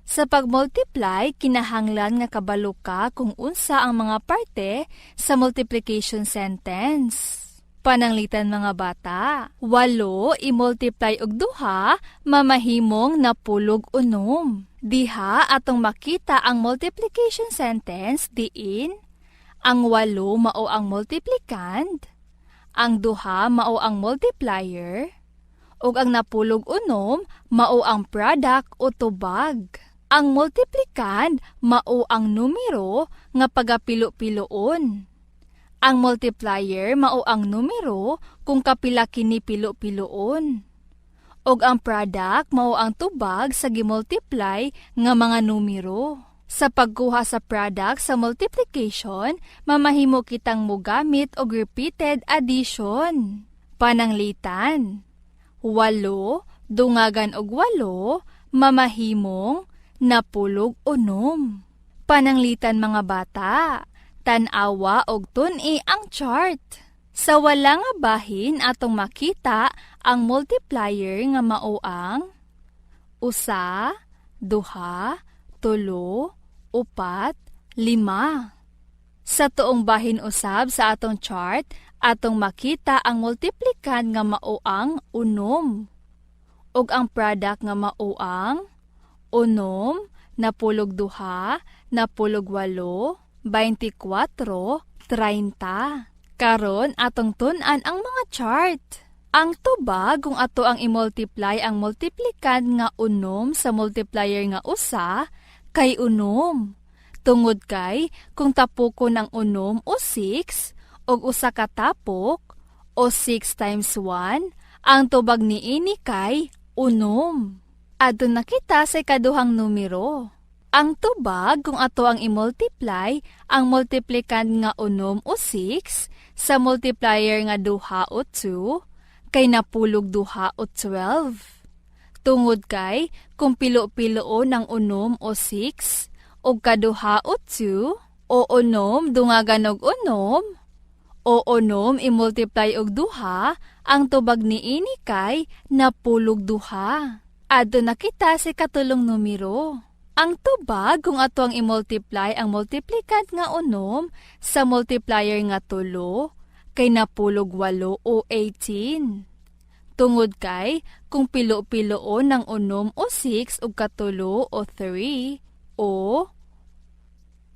sa pagmultiply, kinahanglan nga kabalo ka kung unsa ang mga parte sa multiplication sentence. Pananglitan mga bata, 8 i-multiply og 2, mamahimong 16. Diha atong makita ang multiplication sentence diin, ang 8 mao ang multiplicand, ang 2 mao ang multiplier, ug ang 16 mao ang product o tubag. Ang multiplicand mao ang numero nga pagapilo-piloon. Ang multiplier mao ang numero kung kapila kini pilo-piloon. Ug ang product mao ang tubag sa gimultiply nga mga numero. Sa pagkuha sa product sa multiplication, mamahimo kitang mogamit og repeated addition. Pananglitan, 8 dungagan og 8 mamahimong 16. Pananglitan mga bata, tan-awa og tun-i ang chart. Sa wala nga bahin atong makita ang multiplier nga mao ang 1, 2, 3, 4, 5. Sa tuong bahin usab sa atong chart, atong makita ang multiplicand nga mao ang 6. Ug ang product nga mao ang 6, 12, 18, 24, 30. Karon atong tun-an ang mga chart. Ang tubag kung ato ang i-multiply ang multiplicand nga 6 sa multiplier nga 1 kay 6. Tungod kay kung tapokon ang 6 o 6 og usa ka tapok o 6 times 1, ang tubag niini kay 6. Adto na kita sa ikaduhang numero. Ang tubag kung ato ang i-multiply ang multiplicand nga 6 o 6 sa multiplier nga 2 o 2 kay napulog 2 o 12. Tungod kay kung pilo-piloon ang 6 o 6 og kaduha o 2 o 6 dungagan og 6 o 6 i-multiply og 2, ang tubag niini kay napulog 2. Adto na kita sa katulong numero. Ang tubag kung ato ang i-multiply ang multiplicand nga 6 sa multiplier nga 3 kay napulog 8 o 18. Tungod kay kung pilo-piloon ng 6 o 6 ug katulo o 3 o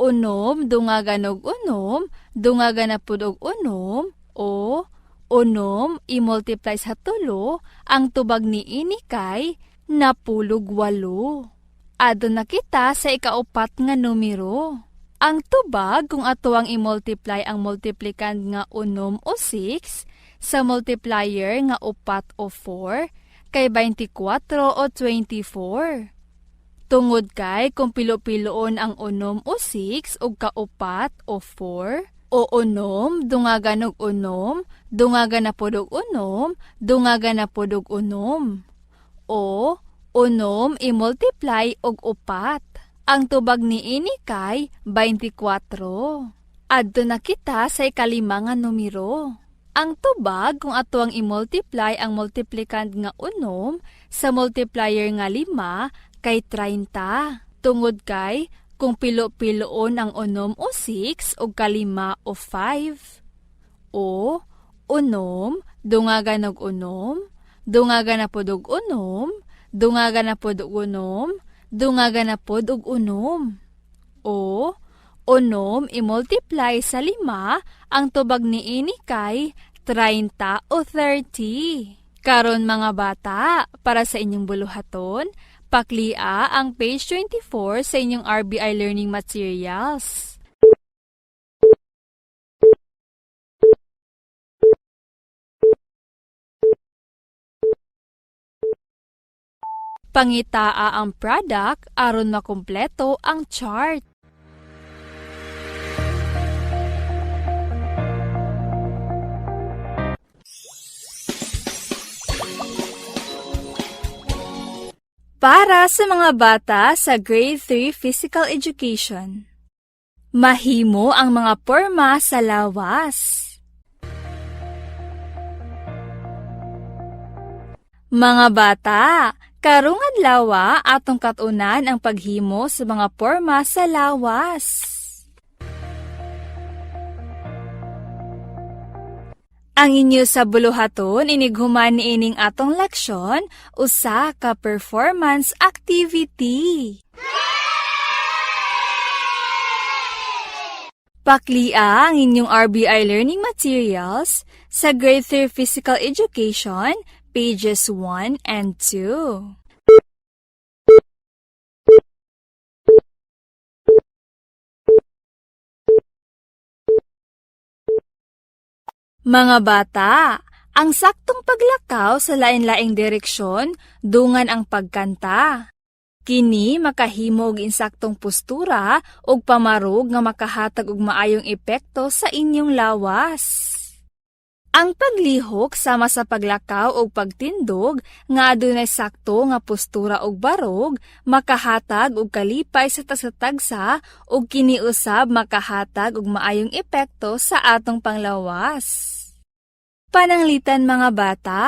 6 dungagan og 6 dungagan na pud og 6 o 6 i-multiply sa 3, ang tubag niini kay napulog 8. Adto na kita sa ikaupat nga numero. Ang tubag kung ato ang i-multiply ang multiplicand nga 6 o 6 sa multiplier nga 4 o 4 kay 24 o 24. Tungod kay kung pilo-piloon ang unom o 6 ug kaupat o 4, o unom, dungagan og unom, dungagan na pod og unom, dungagan na pod og unom. O unom i-multiply og upat. Ang tubag niini kay 24. Adto na kita sa ikalima nga numero. Ang tubag kung ato ang i-multiply ang multiplicand nga unom sa multiplier nga 5 kay 30. Tungod kay kung pilo-piloon ang unom o 6 o kalima o 5. O unom, dungagan og unom, dungagan na pod og unom, dungagan na pod og unom, dungagan na pod og unom. O unom i-multiply sa 5 ang tubag niini kay 30 o 30. Karon mga bata, para sa inyong buluhaton, paklia ang page 24 sa inyong RBI Learning Materials. Pangitaa ang product aron makumpleto ang chart. Para sa mga bata sa Grade 3 Physical Education, mahimo ang mga porma sa lawas. Mga bata, karong adlaw atong katunan ang paghimo sa mga porma sa lawas. Ang inyo sa buluhaton inighuman niining atong leksyon usa ka performance activity. Paklia ang inyong RBI Learning Materials sa Grade 3 Physical Education, pages 1 and 2. Mga bata, ang saktong paglakaw sa lain-laing direksyon dungan ang pagkanta. Kini makahimo og insaktong postura ug pamarog nga makahatag og maayong epekto sa inyong lawas. Ang paglihok sama sa paglakaw ug pagtindog nga adunay sakto nga postura ug barog makahatag og kalipay sa tagsa ug kini usab makahatag og maayong epekto sa atong panglawas. Pananglitan mga bata,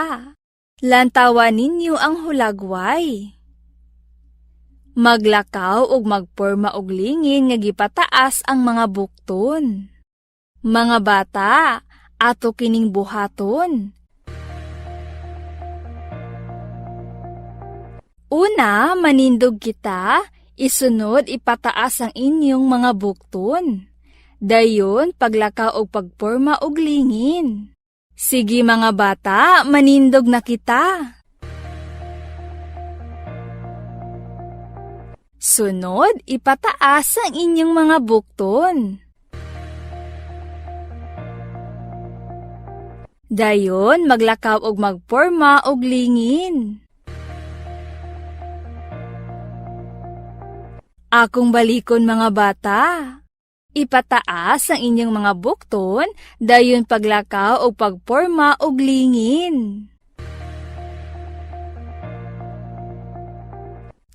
lantawan ninyo ang hulagway. Maglakaw ug magporma og lingin nga gipataas ang mga bukton. Mga bata, ato kining buhaton. Una, manindog kita, isunod ipataas ang inyong mga bukton. Dayon, paglakaw og pagporma og lingin. Sige mga bata, manindog na kita. Sunod, ipataas ang inyong mga bukton. Dayon, maglakaw og magporma og lingin. Akong balikon mga bata. Ipataas ang inyong mga bukton, dayon paglakaw o pagporma og lingin.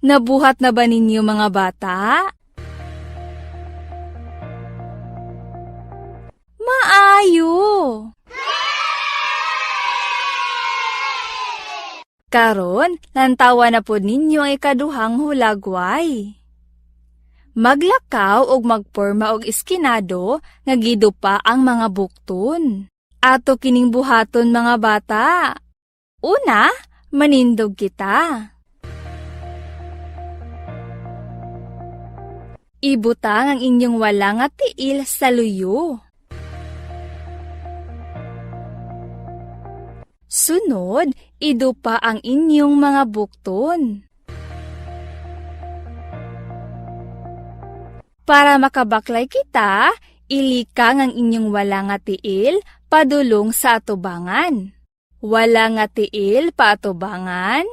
Nabuhat na ba ninyo mga bata? Maayo! Karon, lantawa na po ninyo ang ikaduhang hulagway. Maglakaw og magporma og iskinado nga gidupa ang mga bukton. Ato kining buhaton mga bata. Una, manindog kita. Ibutang ang inyong wala nga tiil sa luyo. Sunod, idupa ang inyong mga bukton. Para makabaklay kita, ilikang ang inyong wala nga tiil padulong sa atubangan. Wala nga tiil pa atubangan.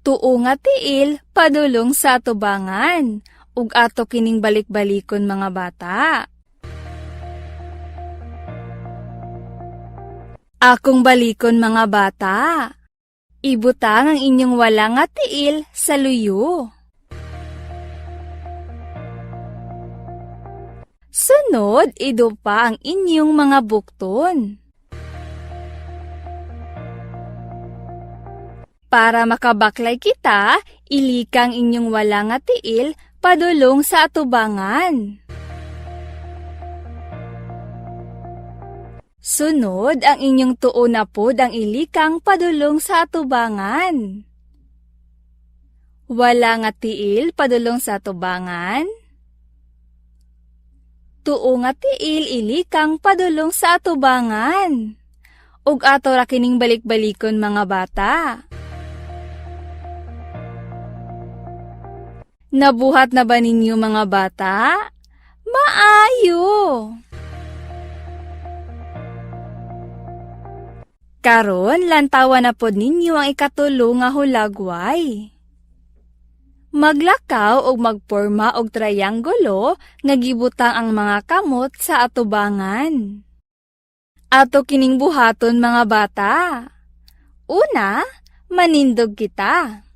Tuo nga tiil padulong sa atubangan, ug ato kining balik-balikon mga bata. Akong balikon mga bata, ibutang ang inyong wala nga tiil sa luyo. Sunod, idupa ang inyong mga bukton. Para makabaklay kita, ilikang inyong wala nga tiil padulong sa atubangan. Sunod, ang inyong tuo na pod ang ilikang padulong sa atubangan. Wala nga tiil padulong sa atubangan. Tuo nga tiil ilikang padulong sa atubangan. Ug ato ra kining balik-balikon mga bata. Nabuhat na ba ninyo mga bata? Maayo! Karon, lantawan na pod ninyo ang ikatulo nga hulagway. Maglakaw og magporma og trianggulo nga gibutang ang mga kamot sa atubangan. Ato kining buhaton mga bata. Una, manindog kita.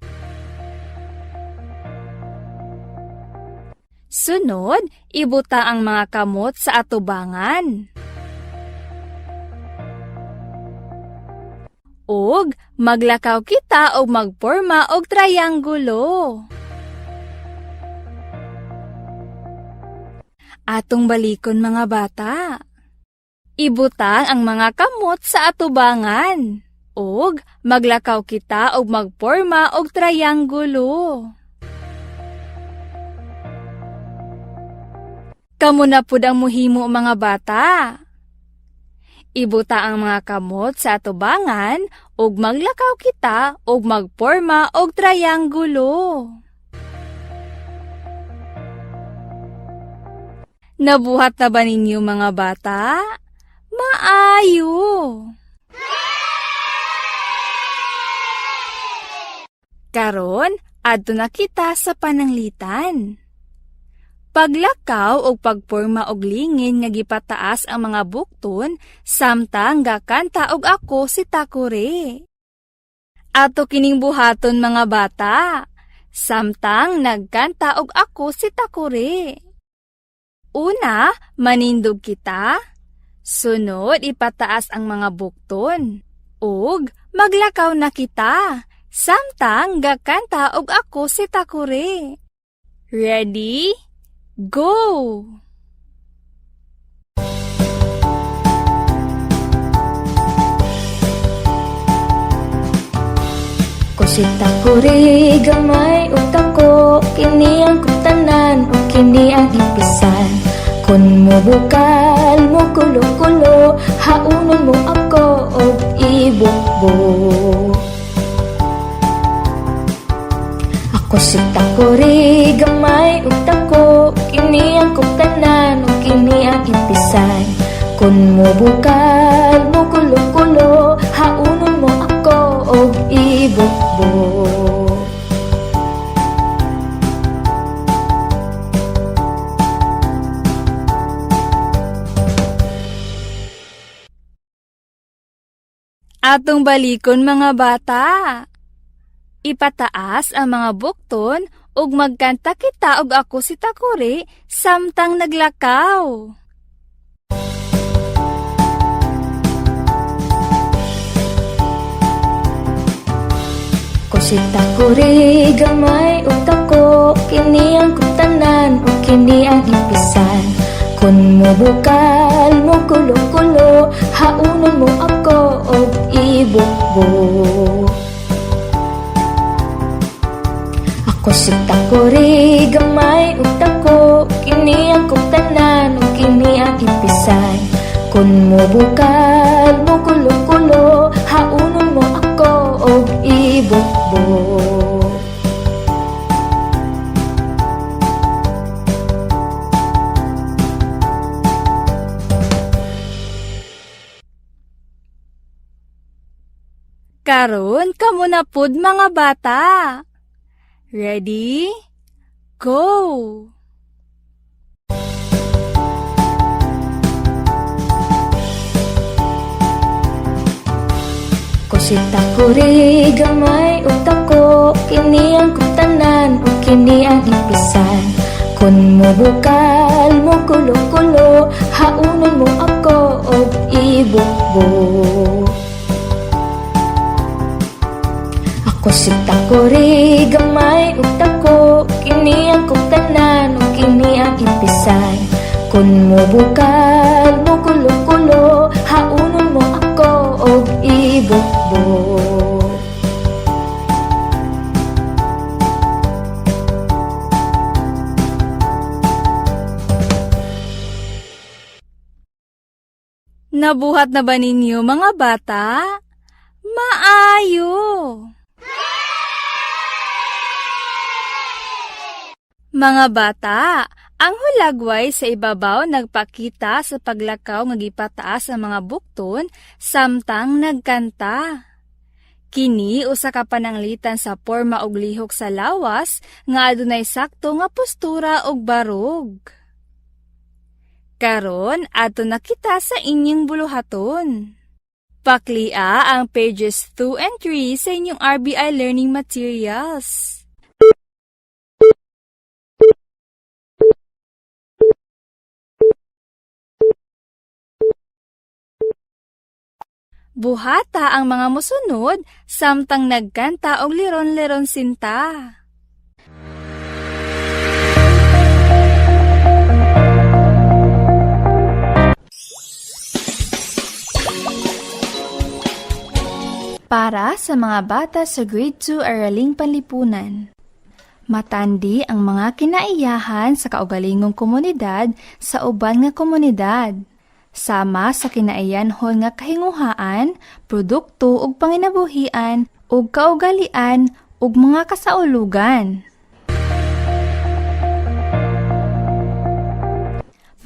Sunod, ibuta ang mga kamot sa atubangan. Og maglakaw kita og magporma og trianggulo. Atong balikon mga bata. Ibutang ang mga kamot sa atubangan. Og maglakaw kita og magporma og trianggulo. Kamo na pud ang muhimo mga bata. Ibuta ang mga kamot sa atubangan ug maglakaw kita ug magporma og trianggulo. Nabuhat na ba ninyo mga bata? Maayo! Karon, adto na kita sa pananglitan. Paglakaw o pagporma og lingin nga gipataas ang mga bukton, samtang gakanta og ako si Takure. Ato kining buhaton mga bata, samtang nagkanta og ako si Takure. Una, manindog kita. Sunod, ipataas ang mga bukton. Ug maglakaw na kita, samtang gakanta og ako si Takure. Ready? Go! Kusita kuri gamay utang ko, kini ang kutanan o kini ang ipisan. Kun mo bukal mo kulo-kulo, haunon mo ako og ibukbuk. Ako si Takuri, gamay utang ko, kini ang kutanan o kini ang impisan. Kun mo bukal mo kulo-kulo, haunon mo ako og ibukbuk. Atong balikon mga bata. Ipataas ang mga bukton ug magkanta kita og ako si Takuri samtang naglakaw. Ko si Takuri, gamay utang ko, kini ang kutanan o kini ang impisan. Kun mo bukal mo kulo-kulo, haunon mo ako og ibukbuk. Ako si Takuri, gamay utang ko, kini ang kutanan o kini ang impisan. Kun mo bukal mo kulo-kulo, haunon mo ako og ibukbuk. Karon kamo na pud mga bata. Ready? Go! Kusita kuri gamay utak ko, kini ang kutanan o kini ang ipisan. Kun mo bukal mo kulo-kulo, haunon mo ako og ibukbuk. Ako sita kuri gamay utak ko, kini ang kutanan o kini ang ipisan. Kun mo bukal mo kulo-kulo, haunon mo ako og ibukbuk. Nabuhat na ba ninyo mga bata? Maayo! Mga bata, ang hulagway sa ibabaw nagpakita sa paglakaw nga gipataas sa mga bukton samtang nagkanta. Kini usa ka pananglitan sa porma og lihok sa lawas nga adunay sakto nga postura og barog. Karon adto na kita sa inyong buluhaton. Paklia ang pages 2 and 3 sa inyong RBI learning materials. Buhata ang mga musunod samtang nagkanta og liron-liron sinta. Para sa mga bata sa grade 2 Araling Panlipunan. Matandi ang mga kinaiyahan sa kaugalingong komunidad sa uban nga komunidad. Sama sa kinaiyanhon nga kahinguhaan, produkto ug panginabuhian ug kaugalian ug mga kasaulugan.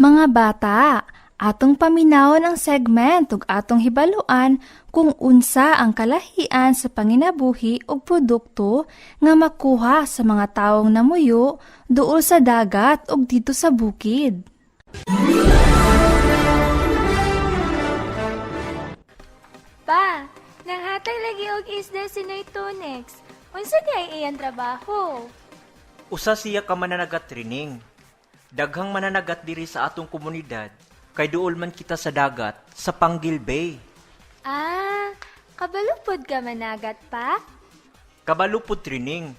Mga bata, atong paminawon ang segment ug atong hibaluan kung unsa ang kalahian sa panginabuhi ug produkto nga makuha sa mga tawong namuyo duol sa dagat ug dito sa bukid. Pa, nanghatag lagi og isda si Noy Tunex. Unsa kay iyang trabaho? Usa siya ka mananagat training. Daghang mananagat diri sa atong komunidad kay duol man kita sa dagat sa Panggil Bay. Ah, kabalupod ka managat pa? Kabalo pud training.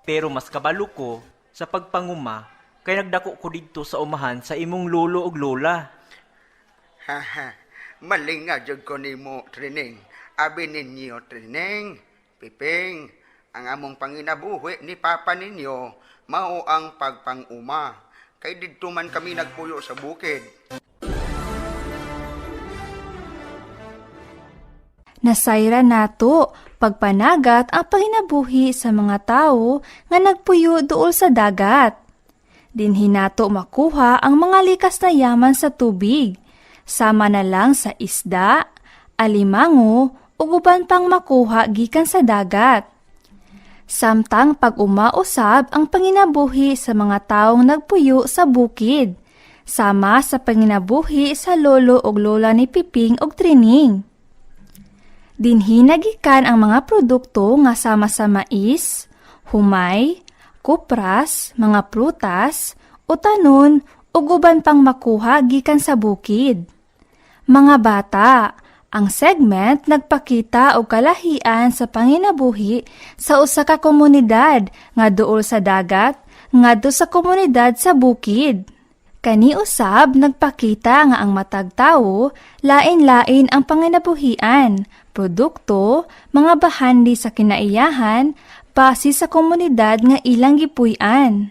Pero mas kabalo ko sa pagpanguma kay nagdako ko didto sa umahan sa imong lolo ug lola. Haha. Maling nga jud ko nimo training. Abi ninyo training, Piping, ang among panginabuhi ni papa ninyo mao ang pagpanguma. Kay didto man kami nagpuyo sa bukid. Nasayra nato pagpanagat ang panginabuhi sa mga tao nga nagpuyo duol sa dagat. Dinhi nato makuha ang mga likas na yaman sa tubig. Sama na lang sa isda, alimango, ug uban pang makuha gikan sa dagat. Samtang pag umausab ang panginabuhi sa mga taong nagpuyo sa bukid, sama sa panginabuhi sa lolo ug lola ni Piping ug Trining. Dinhi nagikan ang mga produkto nga sama sa mais, humay, kupras, mga prutas, utanon ug uban pang makuha gikan sa bukid. Mga bata, ang segment nagpakita og kalahian sa panginabuhi sa usa ka komunidad nga duol sa dagat ngadto sa komunidad sa bukid. Kani usab nagpakita nga ang matag tawo lain-lain ang panginabuhian, produkto, mga bahandi sa kinaiyahan base sa komunidad nga ilang gipuy-an.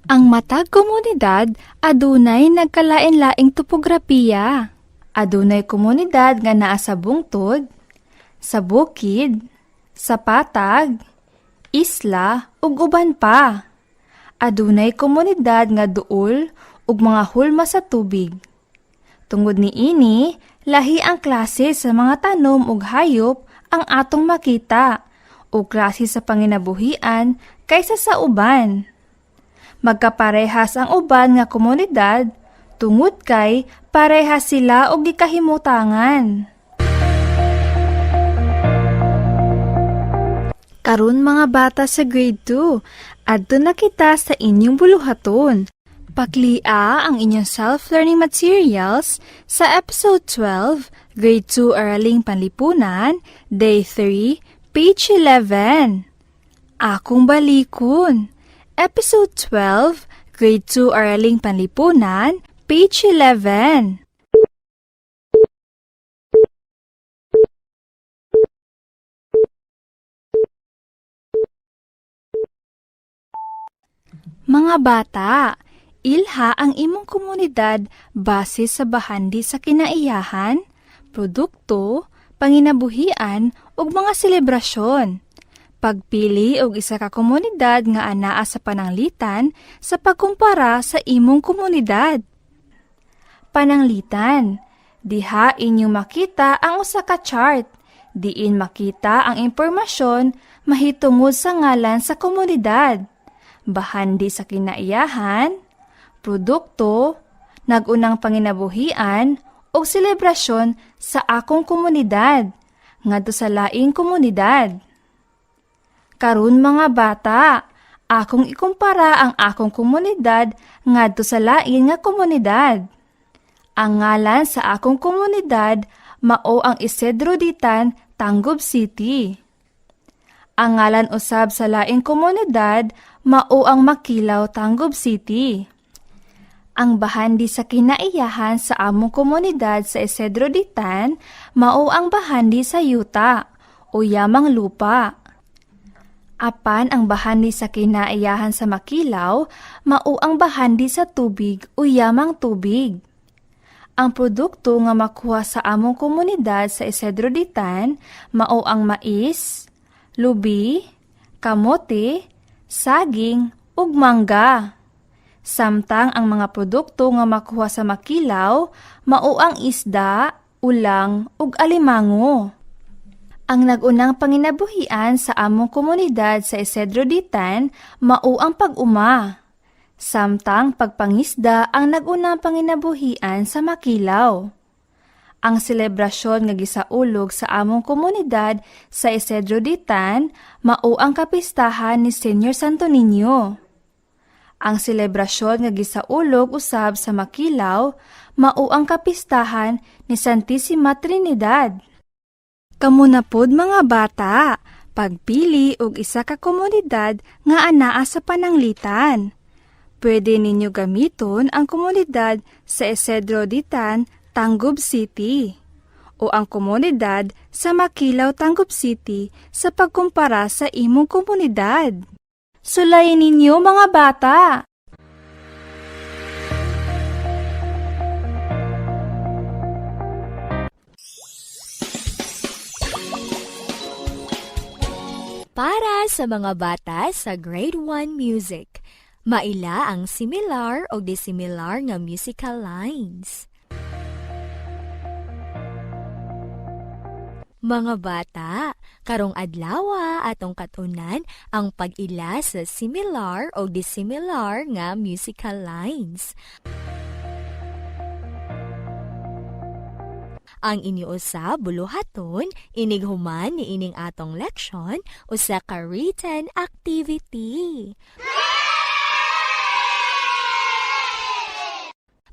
Ang matag komunidad adunay nagkalain-laing topografiya. Adunay komunidad nga naa sa bungtod, sa bukid, sa patag, isla ug uban pa. Adunay komunidad nga duol ug mga hulma sa tubig. Tungod niini, lahi ang klase sa mga tanom ug hayop ang atong makita o klase sa panginabuhian kaysa sa uban. Magkaparehas ang uban nga komunidad tungod kay parehas sila og gikahimutangan. Karon mga bata sa grade 2, adto na kita sa inyong buluhaton. Paklia ang inyong self-learning materials sa episode 12, grade 2 Araling Panlipunan, day 3, page 11. Akong balikon. Episode 12, grade 2 Araling Panlipunan, page 11. Mga bata, ilha ang imong komunidad base sa bahandi sa kinaiyahan, produkto, panginabuhian ug mga selebrasyon. Pagpili og isa ka komunidad nga anaa sa pananglitan sa pagkumpara sa imong komunidad. Pananglitan, diha inyong makita ang usa ka chart. Diin makita ang impormasyon mahitungod sa ngalan sa komunidad, bahandi sa kinaiyahan, produkto, nagunang panginabuhian o selebrasyon sa akong komunidad, ngadto sa laing komunidad. Karon mga bata, akong ikumpara ang akong komunidad ngadto sa lain nga komunidad. Ang ngalan sa akong komunidad mao ang Isidro Ditan, Tangub City. Ang ngalan usab sa laing komunidad mao ang Makilaw, Tangub City. Ang bahandi sa kinaiyahan sa among komunidad sa Isidro Ditan mao ang bahandi sa yuta o yamang lupa. Apan ang bahandi sa kinaiyahan sa Makilaw mao ang bahandi sa tubig o yamang tubig. Ang produkto nga makuha sa among komunidad sa Isidro Ditan mao ang mais, lubi, kamote, saging ug mangga. Samtang ang mga produkto nga makuha sa Makilaw mao ang isda, ulang ug alimango. Ang nagunang panginabuhian sa among komunidad sa Isidro Ditan mao ang pag-uma. Samtang pagpangisda ang nagunang panginabuhian sa Makilaw. Ang selebrasyon nga gisaulog sa among komunidad sa Isidro Ditan mao ang kapistahan ni Senior Santo Niño. Ang selebrasyon nga gisaulog usab sa Makilaw mao ang kapistahan ni Santissima Trinidad. Kamuna pod mga bata, pagpili og isa ka komunidad nga anaa sa pananglitan. Pwede ninyo gamiton ang komunidad sa Isidro Ditan, Tangub City o ang komunidad sa Makilaw, Tangub City sa pagkumpara sa imong komunidad. Sulayin ninyo mga bata! Para sa mga bata sa Grade 1 Music, maila ang similar o dissimilar nga musical lines. Mga bata, karong adlaw atong katunan ang pag-ila sa similar o dissimilar nga musical lines. Ang iniusa buluhaton inighuman ni ining atong leksyon usa ka written activity.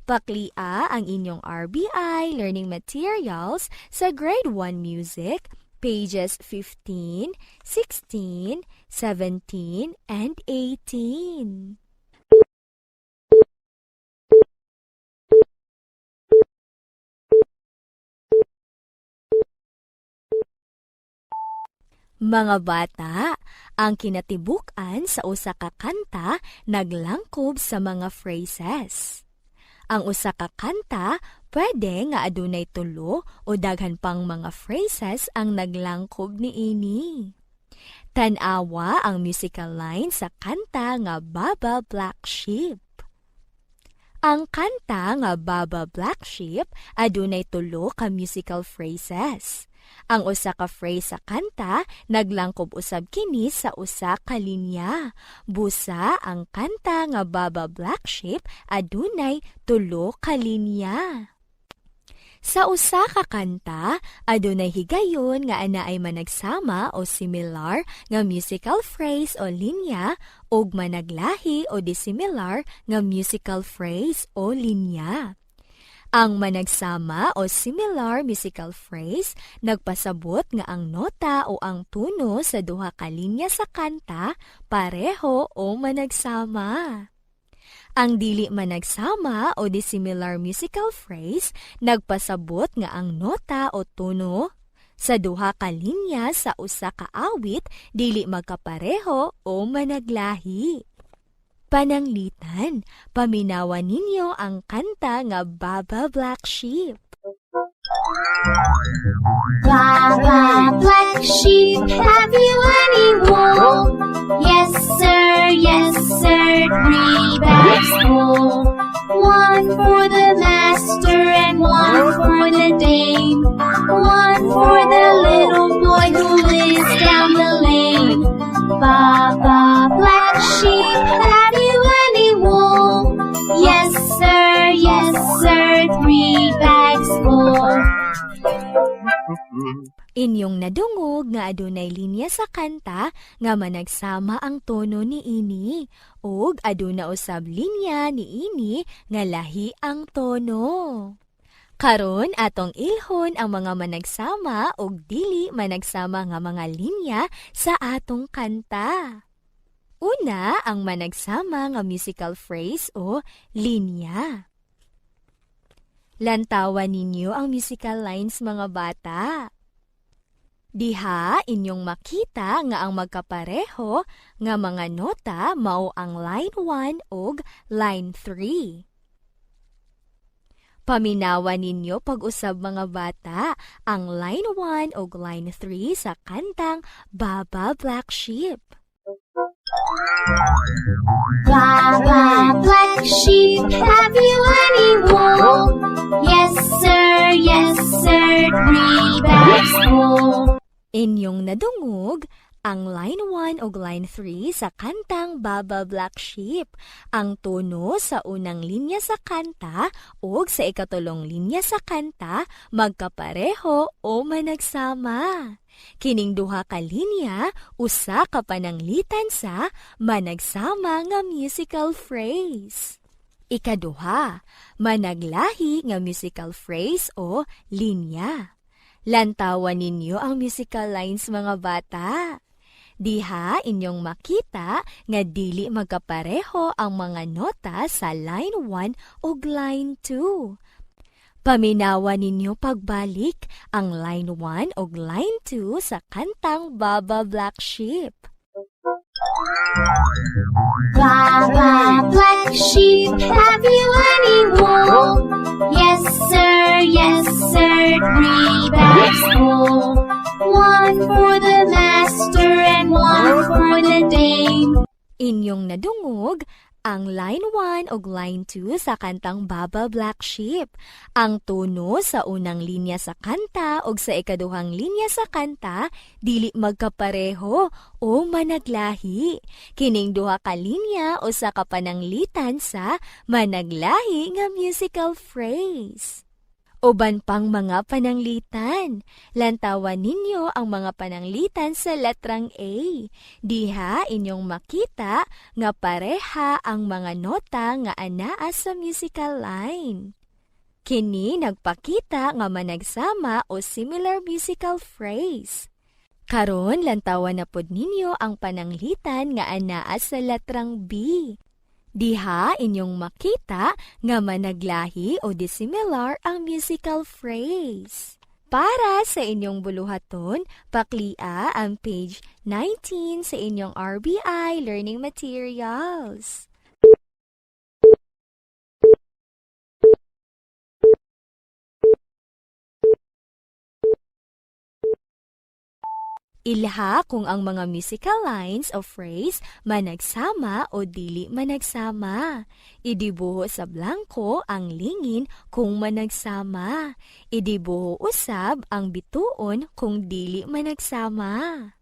Paklia ang inyong RBI learning materials sa Grade 1 Music, pages 15, 16, 17, and 18. Mga bata, ang kinatibuk-an sa usa ka kanta naglangkob sa mga phrases. Ang usa ka kanta pwede nga adunay tulo o daghan pang mga phrases ang naglangkob niini. Tan-awa ang musical line sa kanta nga Baba Black Sheep. Ang kanta nga Baba Black Sheep adunay tulo ka musical phrases. Ang usa ka phrase sa kanta naglangkob usab kini sa usa ka linya. Busa ang kanta nga Baba Black Sheep adunay 3 ka linya. Sa usa ka kanta, adunay higayon nga ana ay managsama o similar nga musical phrase o linya ug managlahi o dissimilar nga musical phrase o linya. Ang managsama o similar musical phrase nagpasabot nga ang nota o ang tuno sa duha ka linya sa kanta pareho o managsama. Ang dili managsama o dissimilar musical phrase nagpasabot nga ang nota o tono sa duha ka linya sa usa ka awit dili magkapareho o managlahi. Pananglitan, paminawan ninyo ang kanta nga Baba Black Sheep. Baba Black Sheep, have you any wool? Yes sir, 3 bags full. 1 for the master and 1 for the dame. 1 for the little boy who lives down the lane. Baba Black Sheep, have you any wool? Yes sir, 3 bags full. Inyong nadungog nga adunay linya sa kanta nga managsama ang tono ni ini ug aduna usab linya ni ini nga lahi ang tono. Karon atong ilhon ang mga managsama ug dili managsama nga mga linya sa atong kanta. Una, ang managsama nga musical phrase o linya. Lantawan ninyo ang musical lines mga bata. Diha inyong makita nga ang magkapareho nga mga nota mao ang line 1 ug line 3. Paminawan ninyo pag-usab mga bata ang line 1 ug line 3 sa kantang Baba Black Sheep. Baba Black Sheep, have you any wool? Yes sir, 3 bags full. Inyong nadungog ang line 1 ug line 3 sa kantang Baba Black Sheep. Ang tono sa unang linya sa kanta ug sa ikatulong linya sa kanta magkapareho o managsama. Kining duha ka linya usa ka pananglitan sa managsama nga musical phrase. Ikaduha, managlahi nga musical phrase o linya. Lantawan ninyo ang musical lines mga bata. Diha inyong makita nga dili magkapareho ang mga nota sa line 1 ug line 2. Paminawan ninyo pagbalik ang line 1 ug line 2 sa kantang Baba Black Sheep. Baba Black Sheep, have you any wool? Yes sir, 3 bags full. 1 for the master and 1 for the dame. Inyong nadungog ang line 1 ug line 2 sa kantang Baba Black Sheep. Ang tono sa unang linya sa kanta ug sa ikaduhang linya sa kanta dili magkapareho o managlahi. Kining duha ka linya usa ka pananglitan sa managlahi nga musical phrase. Uban pang mga pananglitan. Lantawan ninyo ang mga pananglitan sa letrang A. Diha inyong makita nga pareha ang mga nota nga anaa sa musical line. Kini nagpakita nga managsama o similar musical phrase. Karon lantawan na pod ninyo ang pananglitan nga anaa sa letrang B. Diha inyong makita nga managlahi o dissimilar ang musical phrase. Para sa inyong buluhaton, paklia ang page 19 sa inyong RBI Learning Materials. Ilha kung ang mga musical lines o phrase managsama o dili managsama. Idibuho sa blanko ang lingin kung managsama. Idibuho usab ang bituon kung dili managsama.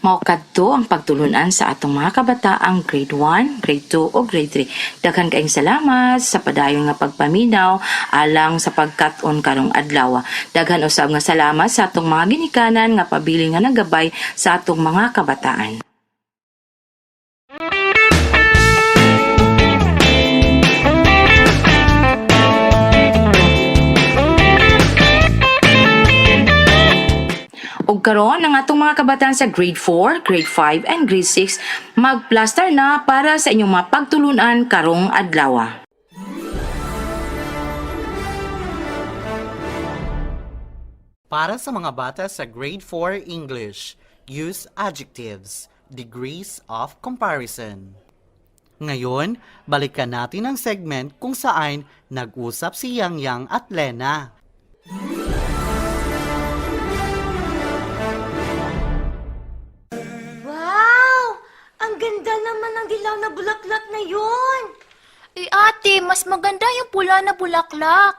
Mao kadto ang pagtulunan sa atong mga kabataang grade 1, grade 2 o grade 3. Daghan kaayong salamat sa padayon nga pagpaminaw alang sa pagkat-on karong adlaw. Daghan usab nga salamat sa atong mga ginikanan nga pabilin nga nagabay sa atong mga kabataan. Ug karon ang atong mga kabataan sa grade 4, grade 5 and grade 6 magplaster na para sa inyong mga pagtulunan karong adlaw. Para sa mga bata sa grade 4 English, use adjectives, degrees of comparison. Ngayon, balikan natin ang segment kung saan nag-usap si Yang Yang at Lena. Ang ganda naman ng dilaw na bulaklak na yun. Ate, mas maganda yung pula na bulaklak.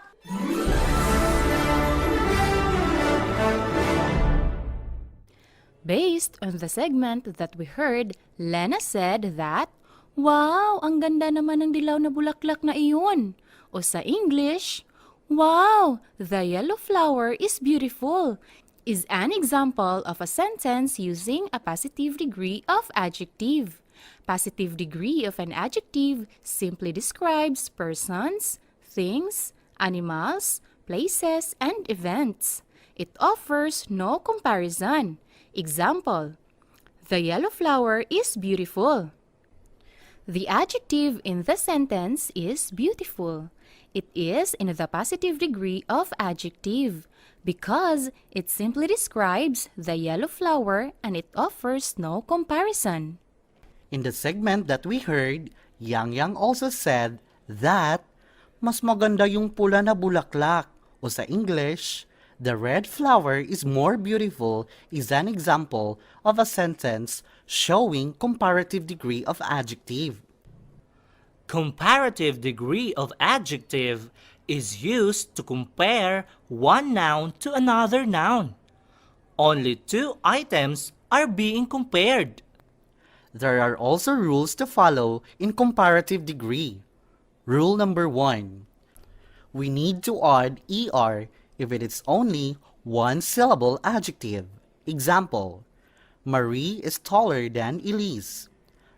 Based on the segment that we heard, Lena said that, "Wow, ang ganda naman ng dilaw na bulaklak na iyon." O sa English, "Wow, the yellow flower is beautiful," is an example of a sentence using a positive degree of adjective. Positive degree of an adjective simply describes persons, things, animals, places, and events. It offers no comparison. Example, the yellow flower is beautiful. The adjective in the sentence is beautiful. It is in the positive degree of adjective because it simply describes the yellow flower and it offers no comparison. In the segment that we heard, Yang Yang also said that mas maganda yung pula na bulaklak. O sa English, the red flower is more beautiful is an example of a sentence showing comparative degree of adjective. Comparative degree of adjective is used to compare one noun to another noun. Only two items are being compared. There are also rules to follow in comparative degree. Rule number 1. We need to add ER if it is only one syllable adjective. Example, Marie is taller than Elise.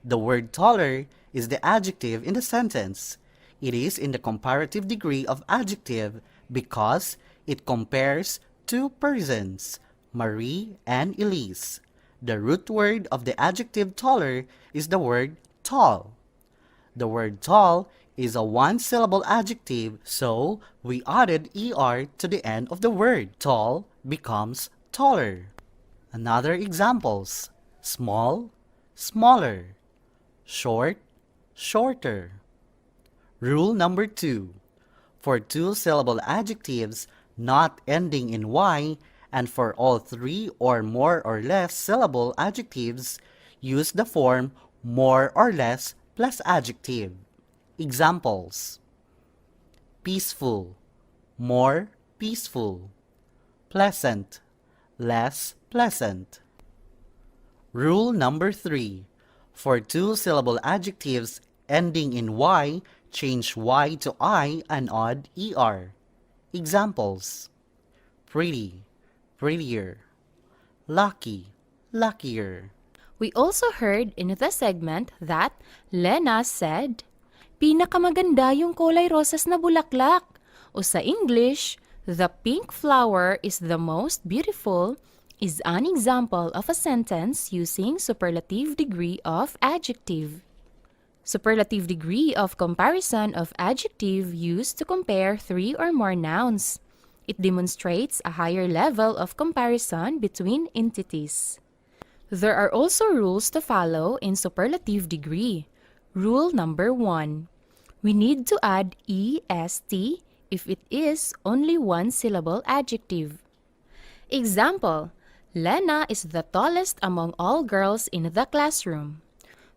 The word taller is the adjective in the sentence. It is in the comparative degree of adjective because it compares two persons, Marie and Elise. The root word of the adjective taller is the word tall. The word tall is a one-syllable adjective, so we added ER to the end of the word. Tall becomes taller. Another examples, small, smaller, short, shorter. Rule number 2. For two-syllable adjectives not ending in Y and for all three or more or less syllable adjectives, use the form more or less plus adjective. Examples, peaceful, more peaceful, pleasant, less pleasant. Rule number 3. For two-syllable adjectives ending in Y, change Y to I and add ER. Examples, pretty, prettier, lucky, luckier. We also heard in the segment that Lena said, "Pinakamaganda yung kulay rosas na bulaklak." O sa English, "The pink flower is the most beautiful," is an example of a sentence using superlative degree of adjective. Superlative degree of comparison of adjective used to compare three or more nouns. It demonstrates a higher level of comparison between entities. There are also rules to follow in superlative degree. Rule number 1. We need to add est if it is only one-syllable adjective. Example, Lena is the tallest among all girls in the classroom.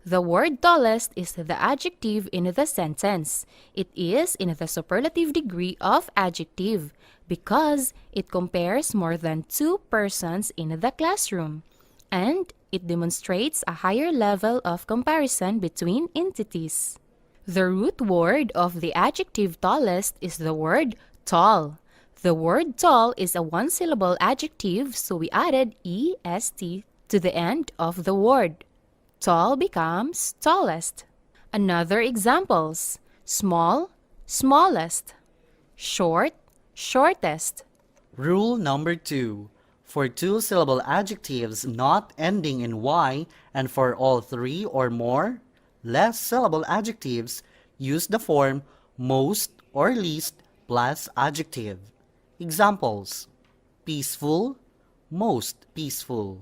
The word tallest is the adjective in the sentence. It is in the superlative degree of adjective because it compares more than two persons in the classroom, and it demonstrates a higher level of comparison between entities. The root word of the adjective tallest is the word tall. The word tall is a one-syllable adjective, so we added est to the end of the word. Tall becomes tallest. Another examples: small, smallest; short, shortest. Rule number 2. For two-syllable adjectives not ending in y and for all three or more less syllable adjectives, use the form most or least plus adjective. Examples: peaceful, most peaceful;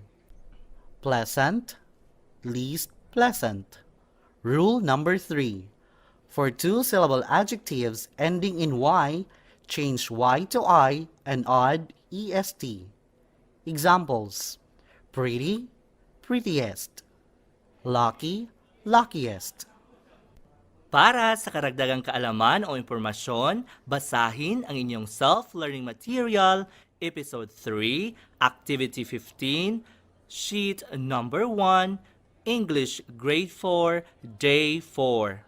pleasant, least pleasant. Rule number 3. For two-syllable adjectives ending in y, change y to I and add est. Examples: pretty, prettiest; lucky, luckiest. Para sa karagdagang kaalaman o impormasyon, basahin ang inyong self-learning material, Episode 3, Activity 15, Sheet number 1, English Grade 4, Day 4.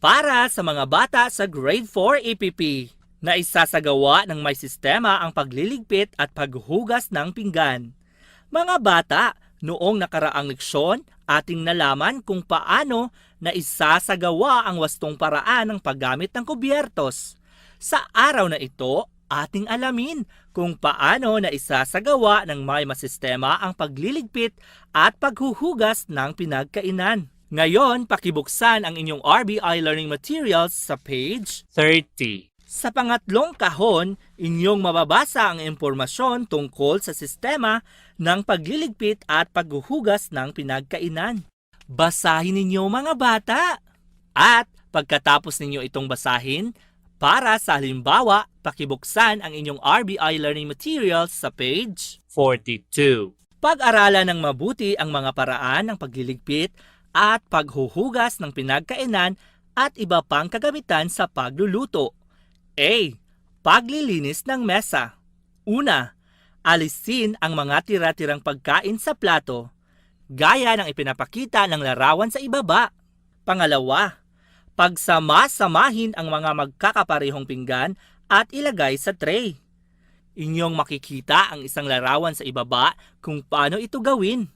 Para sa mga bata sa Grade 4 EPP, na isasagawa ng may sistema ang pagliligpit at paghuhugas ng pinggan. Mga bata, noong nakaraang leksyon, ating nalaman kung paano na isasagawa ang wastong paraan ng paggamit ng kubyertos. Sa araw na ito, ating alamin kung paano na isasagawa ng may masistema ang pagliligpit at paghuhugas ng pinagkainan. Ngayon, pakibuksan ang inyong RBI Learning Materials sa page 30. Sa pangatlong kahon, inyong mababasa ang impormasyon tungkol sa sistema ng pagliligpit at paghuhugas ng pinagkainan. Basahin ninyo mga bata! At pagkatapos ninyo itong basahin, para sa halimbawa, pakibuksan ang inyong RBI Learning Materials sa page 42. Pag-aralan ng mabuti ang mga paraan ng pagliligpit at paghuhugas ng pinagkainan at iba pang kagamitan sa pagluluto. A. Paglilinis ng mesa. Una, alisin ang mga tira-tirang pagkain sa plato, gaya ng ipinapakita ng larawan sa ibaba. Pangalawa, pagsama-samahin ang mga magkakaparehong pinggan at ilagay sa tray. Inyong makikita ang isang larawan sa ibaba kung paano ito gawin.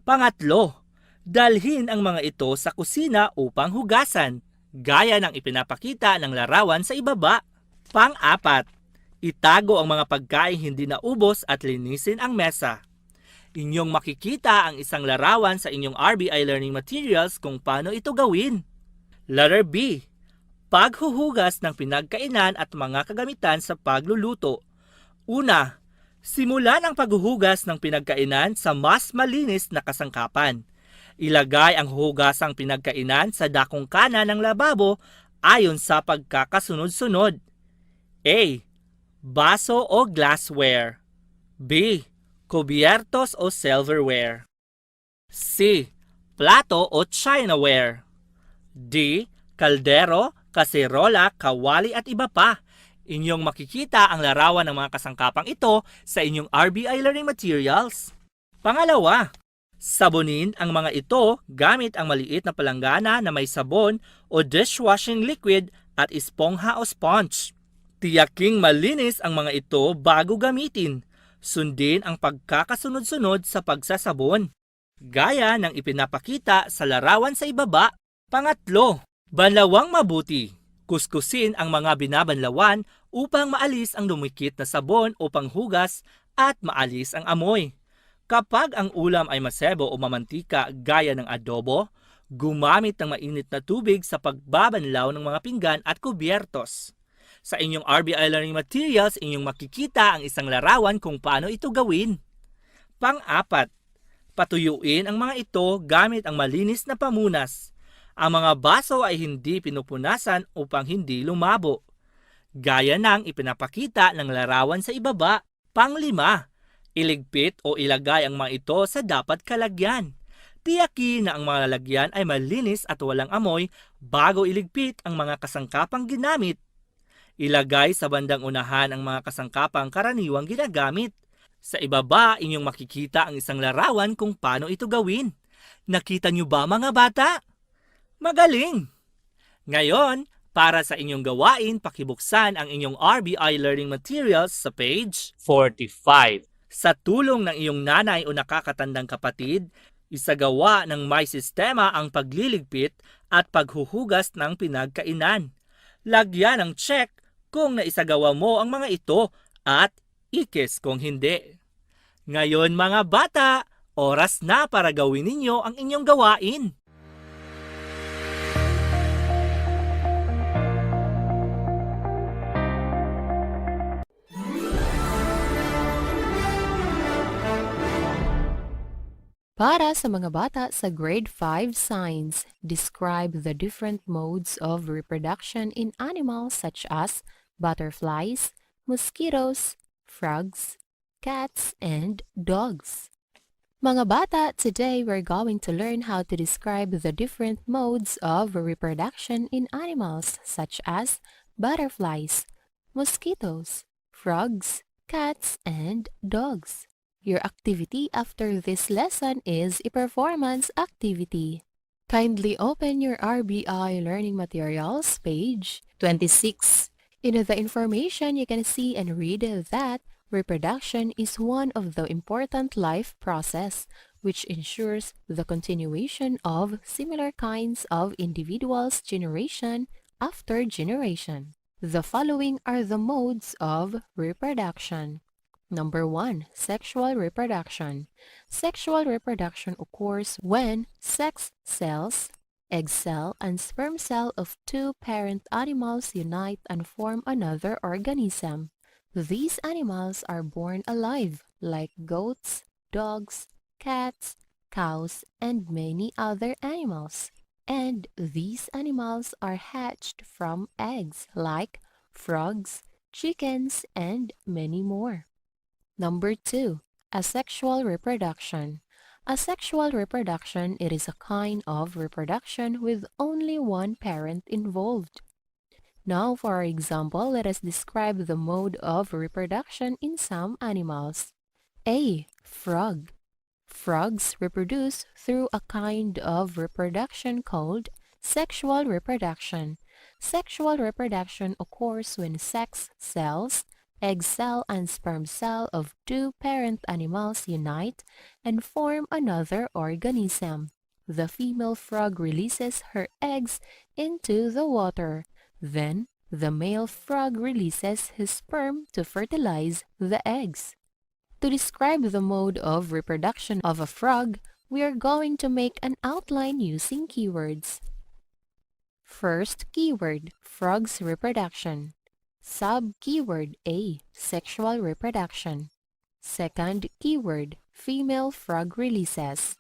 Pangatlo, dalhin ang mga ito sa kusina upang hugasan, gaya ng ipinapakita ng larawan sa ibaba. Pang-apat, itago ang mga pagkain hindi naubos at linisin ang mesa. Inyong makikita ang isang larawan sa inyong RBI Learning Materials kung paano ito gawin. Letter B, paghuhugas ng pinagkainan at mga kagamitan sa pagluluto. Una, simulan ang paghuhugas ng pinagkainan sa mas malinis na kasangkapan. Ilagay ang huhugasang pinagkainan sa dakong kanan ng lababo ayon sa pagkakasunod-sunod. A. Baso o glassware. B. Kubyertos o silverware. C. Plato o chinaware. D. Kaldero, kaserola, kawali at iba pa. Inyong makikita ang larawan ng mga kasangkapang ito sa inyong RBI Learning Materials. Pangalawa, sabunin ang mga ito gamit ang maliit na palanggana na may sabon o dishwashing liquid at espongha o sponge. Tiyaking malinis ang mga ito bago gamitin. Sundin ang pagkakasunod-sunod sa pagsasabon, gaya ng ipinapakita sa larawan sa ibaba. Pangatlo, banlawang mabuti. Kuskusin ang mga binabanlawan upang maalis ang dumikit na sabon o panghugas at maalis ang amoy. Kapag ang ulam ay masebo o mamantika gaya ng adobo, gumamit ng mainit na tubig sa pagbabanlaw ng mga pinggan at kubyertos. Sa inyong RBI Learning Materials, inyong makikita ang isang larawan kung paano ito gawin. Pang-apat, patuyuin ang mga ito gamit ang malinis na pamunas. Ang mga baso ay hindi pinupunasan upang hindi lumabo. Gaya ng ipinapakita ng larawan sa ibaba. Pang-lima, iligpit o ilagay ang mga ito sa dapat kalagyan. Tiyakin na ang mga lalagyan ay malinis at walang amoy bago iligpit ang mga kasangkapang ginamit. Ilagay sa bandang unahan ang mga kasangkapang karaniwang ginagamit. Sa ibaba, inyong makikita ang isang larawan kung paano ito gawin. Nakita niyo ba mga bata? Magaling! Ngayon, para sa inyong gawain, pakibuksan ang inyong RBI Learning Materials sa page 45. Sa tulong ng iyong nanay o nakakatandang kapatid, isagawa ng may sistema ang pagliligpit at paghuhugas ng pinagkainan. Lagyan ng check kung naisagawa mo ang mga ito at ikis kung hindi. Ngayon mga bata, oras na para gawin ninyo ang inyong gawain. Para sa mga bata sa grade 5 science, describe the different modes of reproduction in animals such as butterflies, mosquitoes, frogs, cats, and dogs. Mga bata, today we're going to learn how to describe the different modes of reproduction in animals such as butterflies, mosquitoes, frogs, cats, and dogs. Your activity after this lesson is a performance activity. Kindly open your RBI Learning Materials, page 26. In the information, you can see and read that reproduction is one of the important life process which ensures the continuation of similar kinds of individuals generation after generation. The following are the modes of reproduction. Number 1. Sexual reproduction. Sexual reproduction occurs when sex cells, egg cell, and sperm cell of two parent animals unite and form another organism. These animals are born alive, like goats, dogs, cats, cows, and many other animals. And these animals are hatched from eggs, like frogs, chickens, and many more. Number 2. Asexual reproduction. Asexual reproduction, it is a kind of reproduction with only one parent involved. Now, for our example, let us describe the mode of reproduction in some animals. A. Frog. Frogs reproduce through a kind of reproduction called sexual reproduction. Sexual reproduction occurs when sex cells, egg cell and sperm cell of two parent animals unite and form another organism. The female frog releases her eggs into the water. Then, the male frog releases his sperm to fertilize the eggs. To describe the mode of reproduction of a frog, we are going to make an outline using keywords. First keyword, frogs reproduction. Sub-keyword A, sexual reproduction. Second keyword, female frog releases.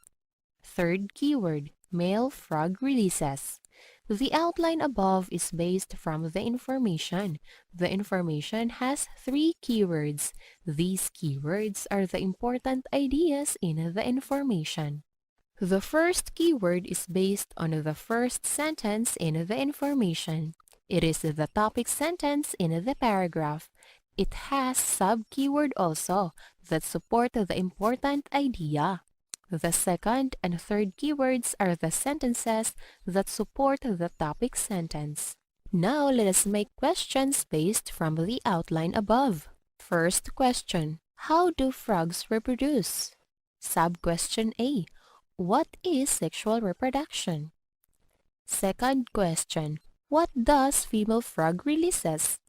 Third keyword, male frog releases. The outline above is based from the information. The information has 3 keywords. These keywords are the important ideas in the information. The first keyword is based on the first sentence in the information. It is the topic sentence in the paragraph. It has sub-keyword also that support the important idea. The second and third keywords are the sentences that support the topic sentence. Now let us make questions based from the outline above. First question, how do frogs reproduce? Sub-question A, what is sexual reproduction? Second question, what does female frog releases?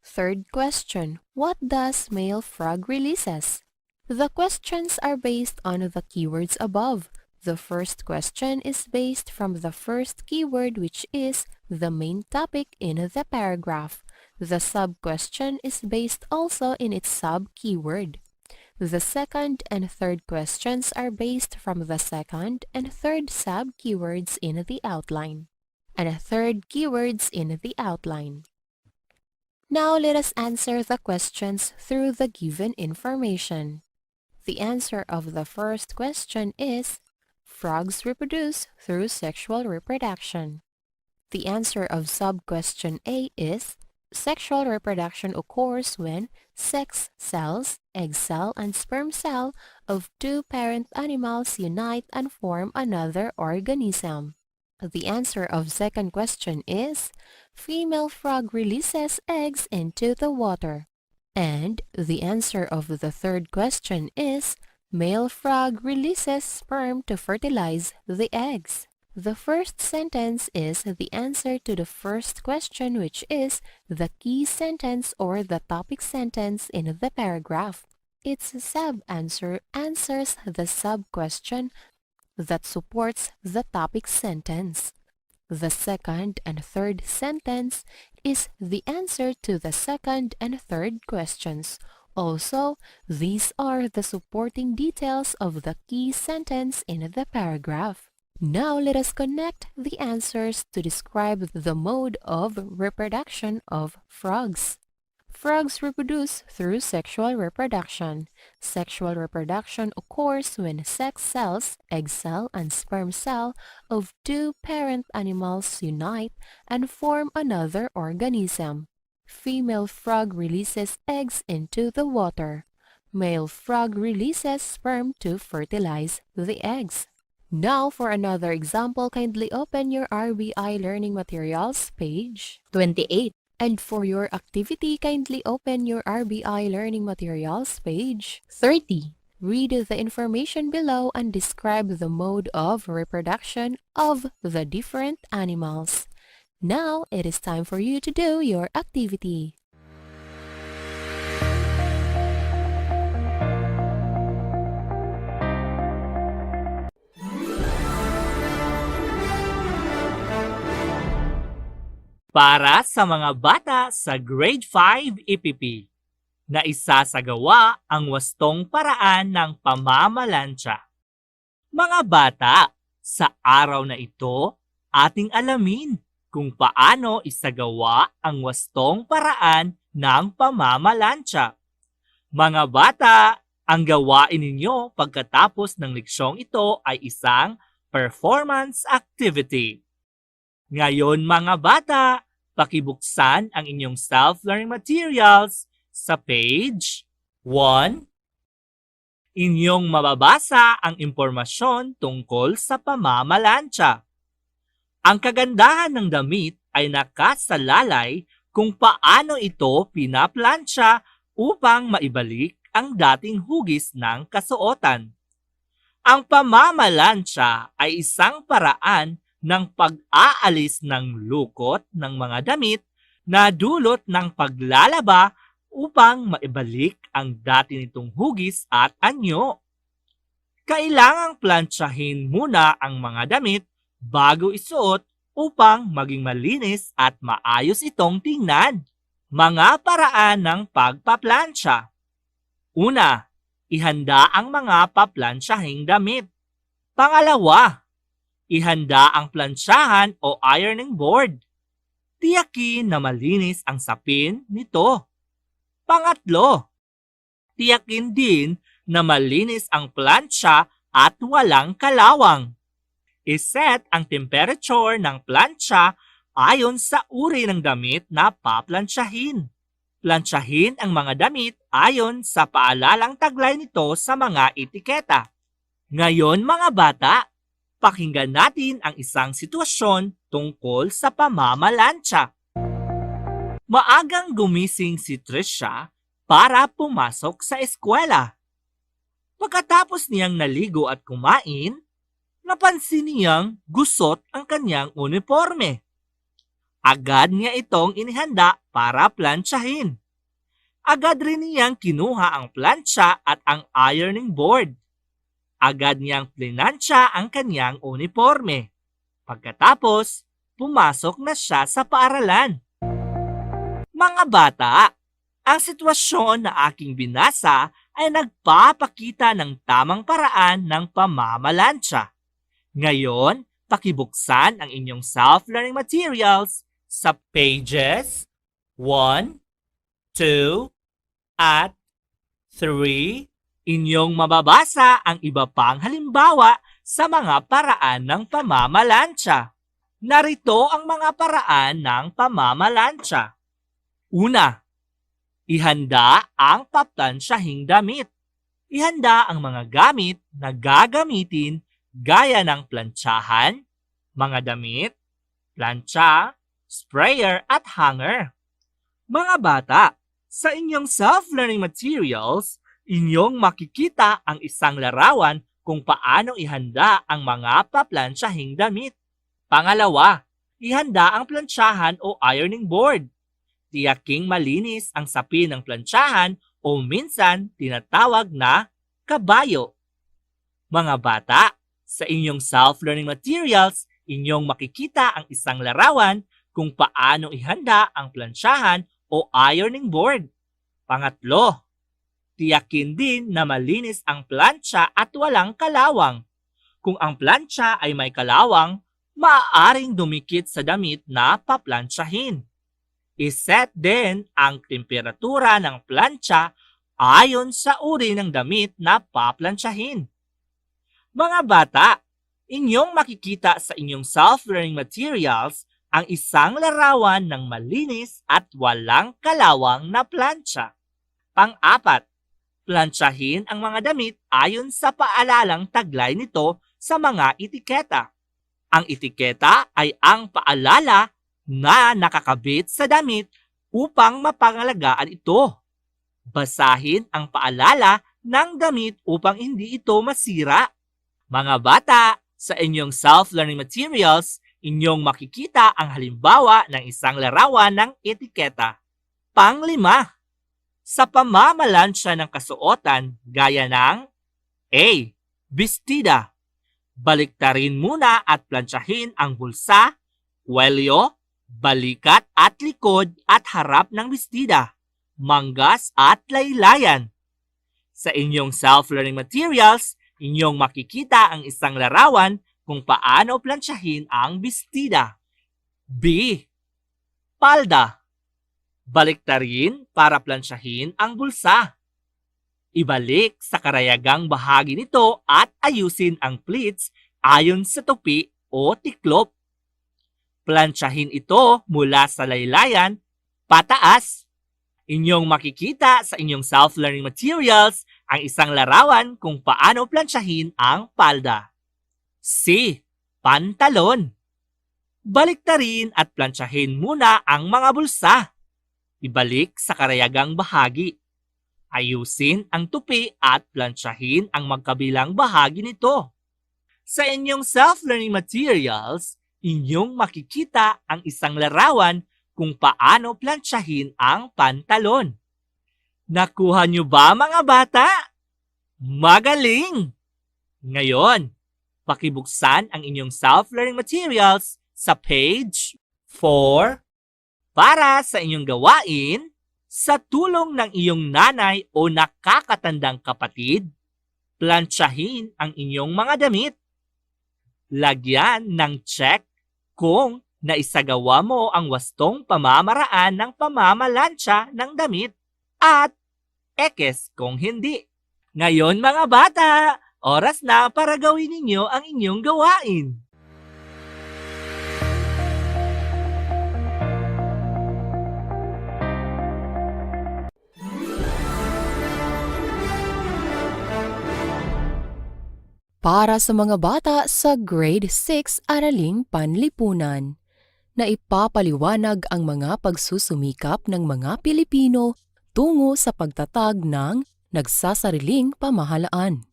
Third question, what does male frog releases? The questions are based on the keywords above. The first question is based from the first keyword, which is the main topic in the paragraph. The sub-question is based also in its sub-keyword. The second and third questions are based from the second and third sub-keywords in the outline, and third keywords in the outline. Now let us answer the questions through the given information. The answer of the first question is, frogs reproduce through sexual reproduction. The answer of sub-question A is, sexual reproduction occurs when sex cells, egg cell, and sperm cell of two parent animals unite and form another organism. The answer of second question is, female frog releases eggs into the water. And the answer of the third question is, male frog releases sperm to fertilize the eggs. The first sentence is the answer to the first question, which is the key sentence or the topic sentence in the paragraph. Its sub-answer answers the sub-question that supports the topic sentence. The second and third sentence is the answer to the second and third questions. Also, these are the supporting details of the key sentence in the paragraph. Now let us connect the answers to describe the mode of reproduction of frogs. Frogs reproduce through sexual reproduction. Sexual reproduction occurs when sex cells, egg cell, and sperm cell of two parent animals unite and form another organism. Female frog releases eggs into the water. Male frog releases sperm to fertilize the eggs. Now for another example, kindly open your RBI Learning Materials page 28. And for your activity, kindly open your RBI Learning Materials page 30. Read the information below and describe the mode of reproduction of the different animals. Now it is time for you to do your activity. Para sa mga bata sa Grade 5 EPP, na isasagawa ang wastong paraan ng pamamalansya. Mga bata, sa araw na ito, ating alamin kung paano isagawa ang wastong paraan ng pamamalansya. Mga bata, ang gawain ninyo pagkatapos ng leksyong ito ay isang performance activity. Ngayon mga bata, pakibuksan ang inyong self-learning materials sa page 1. Inyong mababasa ang impormasyon tungkol sa pamamalansya. Ang kagandahan ng damit ay nakasalalay kung paano ito pinaplansya upang maibalik ang dating hugis ng kasuotan. Ang pamamalansya ay isang paraan ng pag-aalis ng lukot ng mga damit na dulot ng paglalaba upang maibalik ang dati nitong hugis at anyo. Kailangang plansyahin muna ang mga damit bago isuot upang maging malinis at maayos itong tingnan. Mga paraan ng pagpaplansya. Una, ihanda ang mga paplansyahing damit. Pangalawa, ihanda ang plansyahan o ironing board. Tiyakin na malinis ang sapin nito. Pangatlo, tiyakin din na malinis ang plansya at walang kalawang. Iset ang temperature ng plansya ayon sa uri ng damit na paplansyahin. Plansyahin ang mga damit ayon sa paalalang taglay nito sa mga etiketa. Ngayon mga bata, pakinggan natin ang isang sitwasyon tungkol sa pamamalansya. Maagang gumising si Trisha para pumasok sa eskwela. Pagkatapos niyang naligo at kumain, napansin niyang gusot ang kanyang uniforme. Agad niya itong inihanda para plansyahin. Agad rin niyang kinuha ang plansya at ang ironing board. Agad niyang plinansya ang kanyang uniforme. Pagkatapos, pumasok na siya sa paaralan. Mga bata, ang sitwasyon na aking binasa ay nagpapakita ng tamang paraan ng pamamalansya. Ngayon, pakibuksan ang inyong self-learning materials sa pages 1, 2, at 3. Inyong mababasa ang iba pang halimbawa sa mga paraan ng pamamalansya. Narito ang mga paraan ng pamamalansya. Una, ihanda ang paplansyahing damit. Ihanda ang mga gamit na gagamitin gaya ng plantsahan, mga damit, plantsa, sprayer at hanger. Mga bata, sa inyong self-learning materials, inyong makikita ang isang larawan kung paano ihanda ang mga paplansyahing damit. Pangalawa, ihanda ang plantsahan o ironing board. Tiyaking malinis ang sapin ng plantsahan o minsan tinatawag na kabayo. Mga bata, sa inyong self-learning materials, inyong makikita ang isang larawan kung paano ihanda ang plantsahan o ironing board. Pangatlo, tiyakin din na malinis ang plantsa at walang kalawang. Kung ang plantsa ay may kalawang, maaaring dumikit sa damit na paplantsahin. Iset din ang temperatura ng plantsa ayon sa uri ng damit na paplantsahin. Mga bata, inyong makikita sa inyong self-learning materials ang isang larawan ng malinis at walang kalawang na plantsa. Pang-apat, plantsahin ang mga damit ayon sa paalalang taglay nito sa mga etiketa. Ang etiketa ay ang paalala na nakakabit sa damit upang mapangalagaan ito. Basahin ang paalala ng damit upang hindi ito masira. Mga bata, sa inyong self-learning materials, inyong makikita ang halimbawa ng isang larawan ng etiketa. Pang-5, sa pamamalansya ng kasuotan gaya ng A. Bestida. Baliktarin muna at plantsahin ang bulsa, kwelyo, balikat at likod at harap ng bestida, manggas at laylayan. Sa inyong self-learning materials, inyong makikita ang isang larawan kung paano plantsahin ang bestida. B. Palda. Baliktarin para plantsahin ang bulsa. Ibalik sa karayagang bahagi nito at ayusin ang pleats ayon sa tupi o tiklop. Plantsahin ito mula sa laylayan pataas. Inyong makikita sa inyong self-learning materials ang isang larawan kung paano plantsahin ang palda. C. Pantalon. Baliktarin at plantsahin muna ang mga bulsa. Ibalik sa karayagang bahagi. Ayusin ang tupi at plantsahin ang magkabilang bahagi nito. Sa inyong self-learning materials, inyong makikita ang isang larawan kung paano plantsahin ang pantalon. Nakuha niyo ba mga bata? Magaling! Ngayon, pakibuksan ang inyong self-learning materials sa page 4 para sa inyong gawain sa tulong ng iyong nanay o nakakatandang kapatid. Plantsahin ang inyong mga damit. Lagyan ng check kung naisagawa mo ang wastong pamamaraan ng pamamalansya ng damit at X kung hindi. Ngayon mga bata, oras na para gawin ninyo ang inyong gawain. Para sa mga bata sa Grade 6 Araling Panlipunan, na ipapaliwanag ang mga pagsusumikap ng mga Pilipino tungo sa pagtatag ng nagsasariling pamahalaan.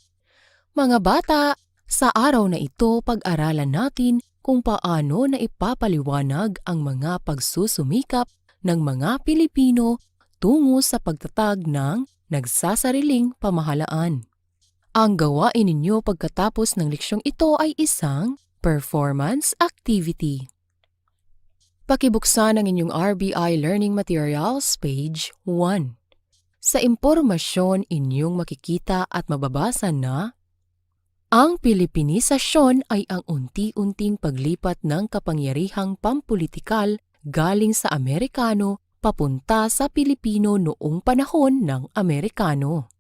Mga bata, sa araw na ito pag-aralan natin kung paano na ipapaliwanag ang mga pagsusumikap ng mga Pilipino tungo sa pagtatag ng nagsasariling pamahalaan. Ang gawain ninyo pagkatapos ng leksyong ito ay isang performance activity. Pakibuksan ang inyong RBI Learning Materials, page 1. Sa impormasyon inyong makikita at mababasa na ang Pilipinisasyon ay ang unti-unting paglipat ng kapangyarihang pampulitikal galing sa Amerikano papunta sa Pilipino noong panahon ng Amerikano.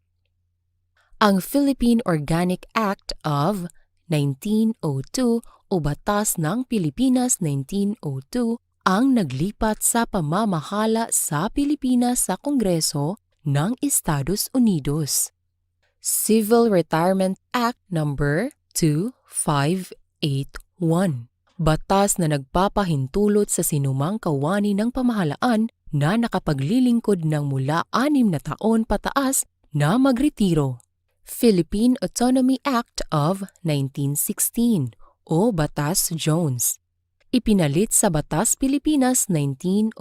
Ang Philippine Organic Act of 1902 o Batas ng Pilipinas 1902 ang naglipat sa pamamahala sa Pilipinas sa Kongreso ng Estados Unidos. Civil Retirement Act No. 2581, batas na nagpapahintulot sa sinumang kawani ng pamahalaan na nakapaglilingkod ng mula 6 na taon pataas na magretiro. Philippine Autonomy Act of 1916 o Batas Jones. Ipinalit sa Batas Pilipinas 1902,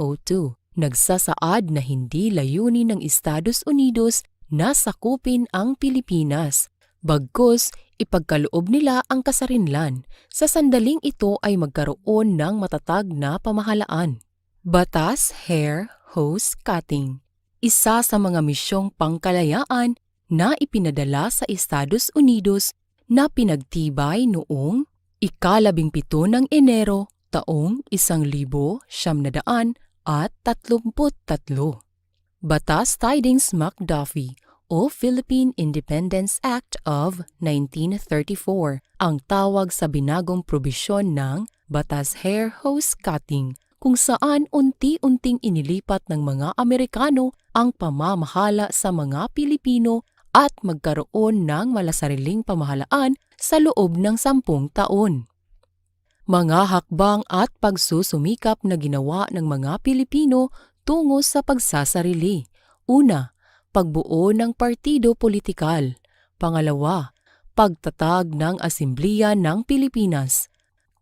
nagsasaad na hindi layunin ng Estados Unidos na sakupin ang Pilipinas, bagkus ipagkaloob nila ang kasarinlan. Sa sandaling ito ay magkaroon ng matatag na pamahalaan. Batas Hair Hose Cutting, isa sa mga misyong pangkalayaan na ipinadala sa Estados Unidos na pinagtibay noong 17 ng Enero taong 1933. Batas Tidings McDuffie o Philippine Independence Act of 1934, ang tawag sa binagong probisyon ng Batas Hair Hose Cutting, kung saan unti-unting inilipat ng mga Amerikano ang pamamahala sa mga Pilipino at magkaroon ng malasariling pamahalaan sa loob ng 10 taon. Mga hakbang at pagsusumikap na ginawa ng mga Pilipino tungo sa pagsasarili. Una, pagbuo ng partido politikal. Pangalawa, pagtatag ng Asamblea ng Pilipinas.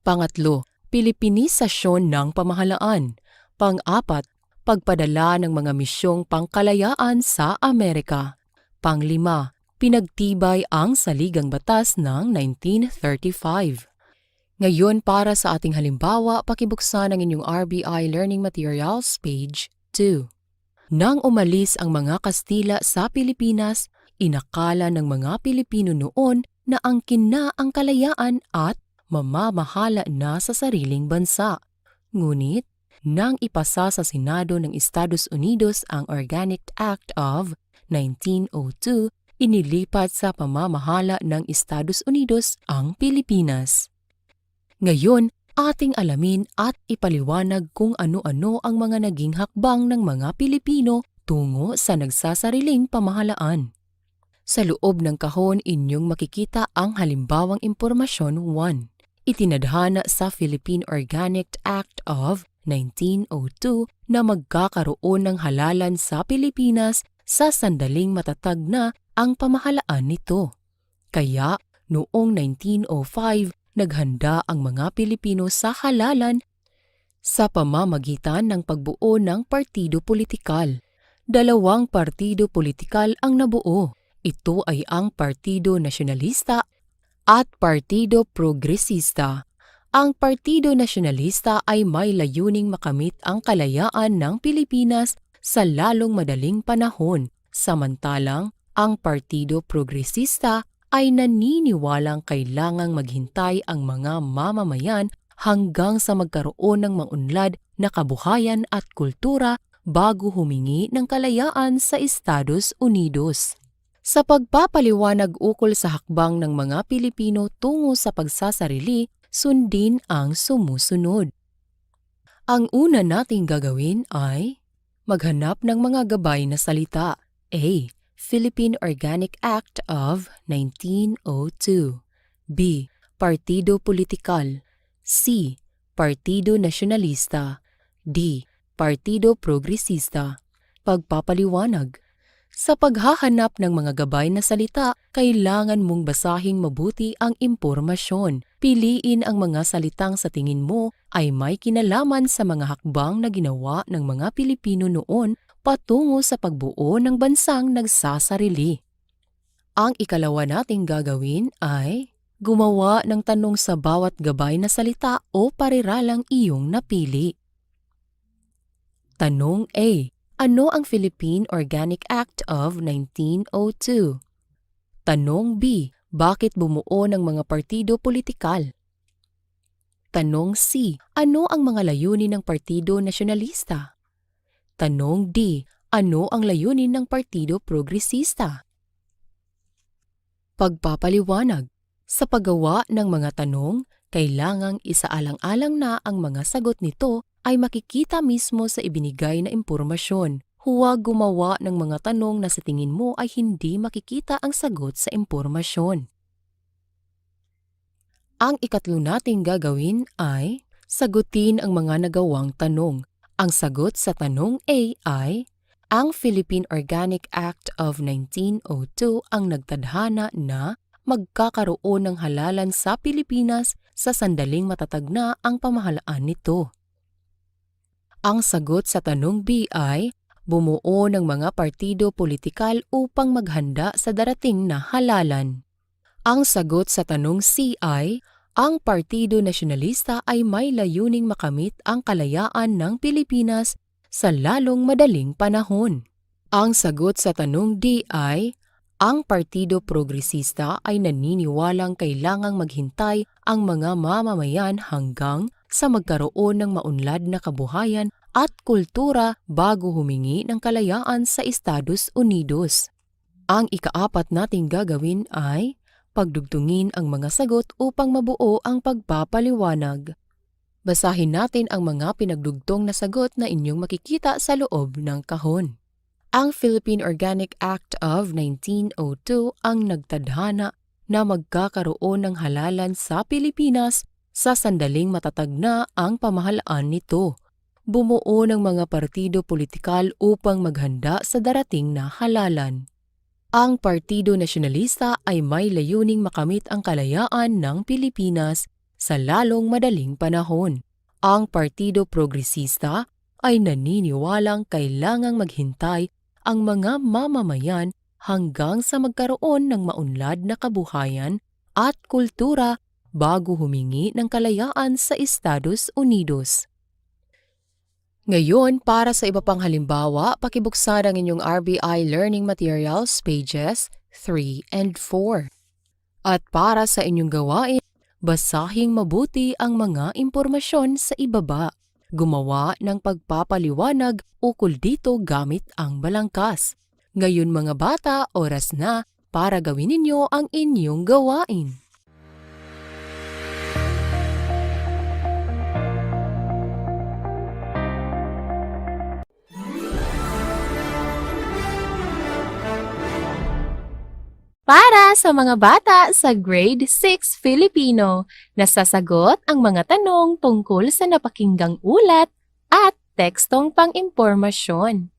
Pangatlo, Pilipinisasyon ng pamahalaan. Pang-apat, pagpadala ng mga misyong pangkalayaan sa Amerika. Panglima, pinagtibay ang Saligang Batas ng 1935. Ngayon para sa ating halimbawa, pakibuksan ang inyong RBI Learning Materials, page 2. Nang umalis ang mga Kastila sa Pilipinas, inakala ng mga Pilipino noon na angkin na ang kalayaan at mamamahala na sa sariling bansa. Ngunit, nang ipasa sa Senado ng Estados Unidos ang Organic Act of 1902, inilipat sa pamamahala ng Estados Unidos ang Pilipinas. Ngayon, ating alamin at ipaliwanag kung ano-ano ang mga naging hakbang ng mga Pilipino tungo sa nagsasariling pamahalaan. Sa loob ng kahon inyong makikita ang halimbawang impormasyon 1. Itinadhana sa Philippine Organic Act of 1902 na magkakaroon ng halalan sa Pilipinas sa sandaling matatag na ang pamahalaan nito. Kaya, noong 1905, naghanda ang mga Pilipino sa halalan sa pamamagitan ng pagbuo ng partido politikal. 2 partido politikal ang nabuo. Ito ay ang Partido Nasyonalista at Partido Progresista. Ang Partido Nasyonalista ay may layuning makamit ang kalayaan ng Pilipinas sa lalong madaling panahon, samantalang ang Partido Progresista ay naniniwalang kailangang maghintay ang mga mamamayan hanggang sa magkaroon ng maunlad na kabuhayan at kultura bago humingi ng kalayaan sa Estados Unidos. Sa pagpapaliwanag ukol sa hakbang ng mga Pilipino tungo sa pagsasarili, sundin ang sumusunod. Ang una nating gagawin ay maghanap ng mga gabay na salita. A. Philippine Organic Act of 1902. B. Partido Politikal. C. Partido Nasyonalista. D. Partido Progresista. Pagpapaliwanag. Sa paghahanap ng mga gabay na salita, kailangan mong basahing mabuti ang impormasyon. Piliin ang mga salitang sa tingin mo ay may kinalaman sa mga hakbang na ginawa ng mga Pilipino noon patungo sa pagbuo ng bansang nagsasarili. Ang ikalawa nating gagawin ay gumawa ng tanong sa bawat gabay na salita o pariralang iyong napili. Tanong A. Ano ang Philippine Organic Act of 1902? Tanong B. Bakit bumuo ng mga partido politikal? Tanong C. Ano ang mga layunin ng Partido Nasyonalista? Tanong D. Ano ang layunin ng Partido Progresista? Pagpapaliwanag. Sa paggawa ng mga tanong, kailangang isaalang-alang na ang mga sagot nito ay makikita mismo sa ibinigay na impormasyon. Huwag gumawa ng mga tanong na sa tingin mo ay hindi makikita ang sagot sa impormasyon. Ang ikatlo nating gagawin ay sagutin ang mga nagawang tanong. Ang sagot sa tanong A ay, ang Philippine Organic Act of 1902 ang nagtadhana na magkakaroon ng halalan sa Pilipinas sa sandaling matatag na ang pamahalaan nito. Ang sagot sa tanong B ay, bumuo ng mga partido politikal upang maghanda sa darating na halalan. Ang sagot sa tanong C ay, ang Partido Nasyonalista ay may layuning makamit ang kalayaan ng Pilipinas sa lalong madaling panahon. Ang sagot sa tanong D ay, ang Partido Progresista ay naniniwalang kailangang maghintay ang mga mamamayan hanggang sa magkaroon ng maunlad na kabuhayan at kultura bago humingi ng kalayaan sa Estados Unidos. Ang ikaapat nating gagawin ay pagdugtungin ang mga sagot upang mabuo ang pagpapaliwanag. Basahin natin ang mga pinagdugtong na sagot na inyong makikita sa loob ng kahon. Ang Philippine Organic Act of 1902 ang nagtadhana na magkakaroon ng halalan sa Pilipinas sa sandaling matatag na ang pamahalaan nito. Bumuo ng mga partido politikal upang maghanda sa darating na halalan. Ang Partido Nasyonalista ay may layuning makamit ang kalayaan ng Pilipinas sa lalong madaling panahon. Ang Partido Progresista ay naniniwalang kailangang maghintay ang mga mamamayan hanggang sa magkaroon ng maunlad na kabuhayan at kultura bago humingi ng kalayaan sa Estados Unidos. Ngayon, para sa iba pang halimbawa, pakibuksan ang inyong RBI Learning Materials pages 3 and 4. At para sa inyong gawain, basahing mabuti ang mga impormasyon sa ibaba. Gumawa ng pagpapaliwanag ukol dito gamit ang balangkas. Ngayon mga bata, oras na para gawin ninyo ang inyong gawain. Para sa mga bata sa Grade 6 Filipino, nasasagot ang mga tanong tungkol sa napakinggang ulat at tekstong pang-impormasyon.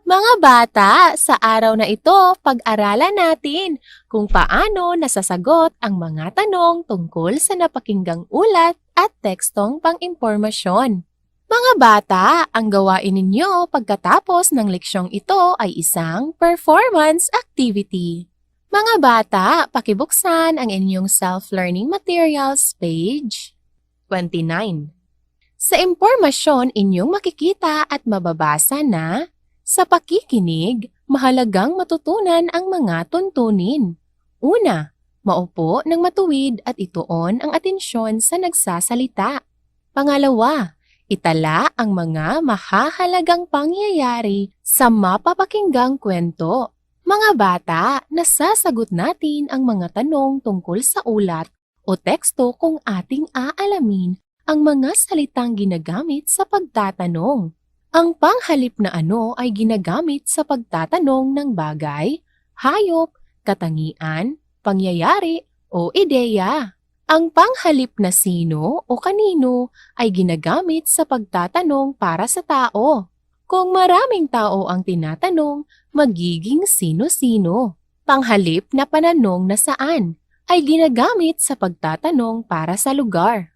Mga bata, sa araw na ito, pag-aralan natin kung paano nasasagot ang mga tanong tungkol sa napakinggang ulat at tekstong pang-impormasyon. Mga bata, ang gawain ninyo pagkatapos ng leksyong ito ay isang performance activity. Mga bata, pakibuksan ang inyong self-learning materials page 29. Sa impormasyon, inyong makikita at mababasa na sa pakikinig, mahalagang matutunan ang mga tuntunin. Una, maupo ng matuwid at ituon ang atensyon sa nagsasalita. Pangalawa, itala ang mga mahahalagang pangyayari sa mapapakinggang kwento. Mga bata, nasasagot natin ang mga tanong tungkol sa ulat o teksto kung ating aalamin ang mga salitang ginagamit sa pagtatanong. Ang panghalip na ano ay ginagamit sa pagtatanong ng bagay, hayop, katangian, pangyayari o ideya. Ang panghalip na sino o kanino ay ginagamit sa pagtatanong para sa tao. Kung maraming tao ang tinatanong, magiging sino-sino. Panghalip na pananong na saan ay ginagamit sa pagtatanong para sa lugar.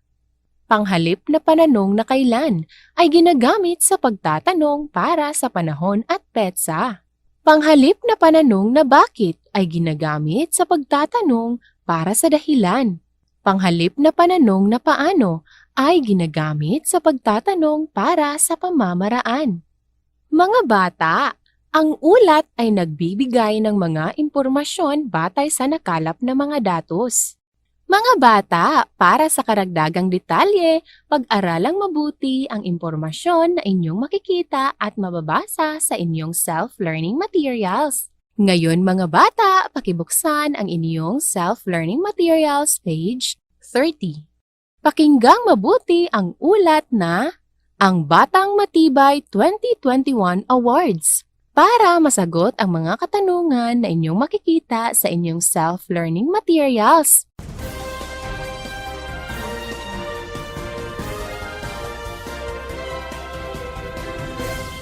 Panghalip na pananong na kailan ay ginagamit sa pagtatanong para sa panahon at petsa. Panghalip na pananong na bakit ay ginagamit sa pagtatanong para sa dahilan. Panghalip na pananong na paano ay ginagamit sa pagtatanong para sa pamamaraan. Mga bata, ang ulat ay nagbibigay ng mga impormasyon batay sa nakalap na mga datos. Mga bata, para sa karagdagang detalye, pag-aralang mabuti ang impormasyon na inyong makikita at mababasa sa inyong self-learning materials. Ngayon mga bata, pakibuksan ang inyong self-learning materials page 30. Pakinggang mabuti ang ulat na Ang Batang Matibay 2021 Awards para masagot ang mga katanungan na inyong makikita sa inyong self-learning materials.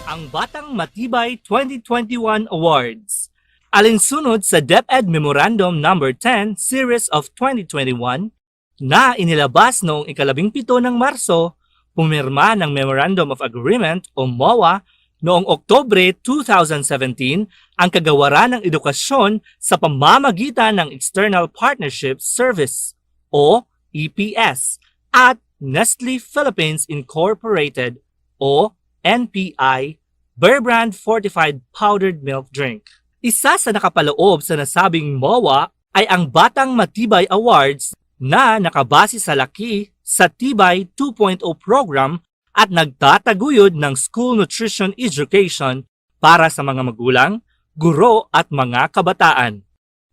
Ang Batang Matibay 2021 Awards. Alinsunod sa DepEd Memorandum No. 10 Series of 2021 na inilabas noong 17 ng Marso, pumirma ng Memorandum of Agreement o MOA noong Oktubre 2017 ang kagawaran ng edukasyon sa pamamagitan ng External Partnership Service o EPS at Nestle Philippines Incorporated o NPI Bear Brand Fortified Powdered Milk Drink. Isa sa nakapaloob sa nasabing MOA ay ang Batang Matibay Awards na nakabase sa laki sa Tibay 2.0 program at nagtataguyod ng school nutrition education para sa mga magulang, guro at mga kabataan.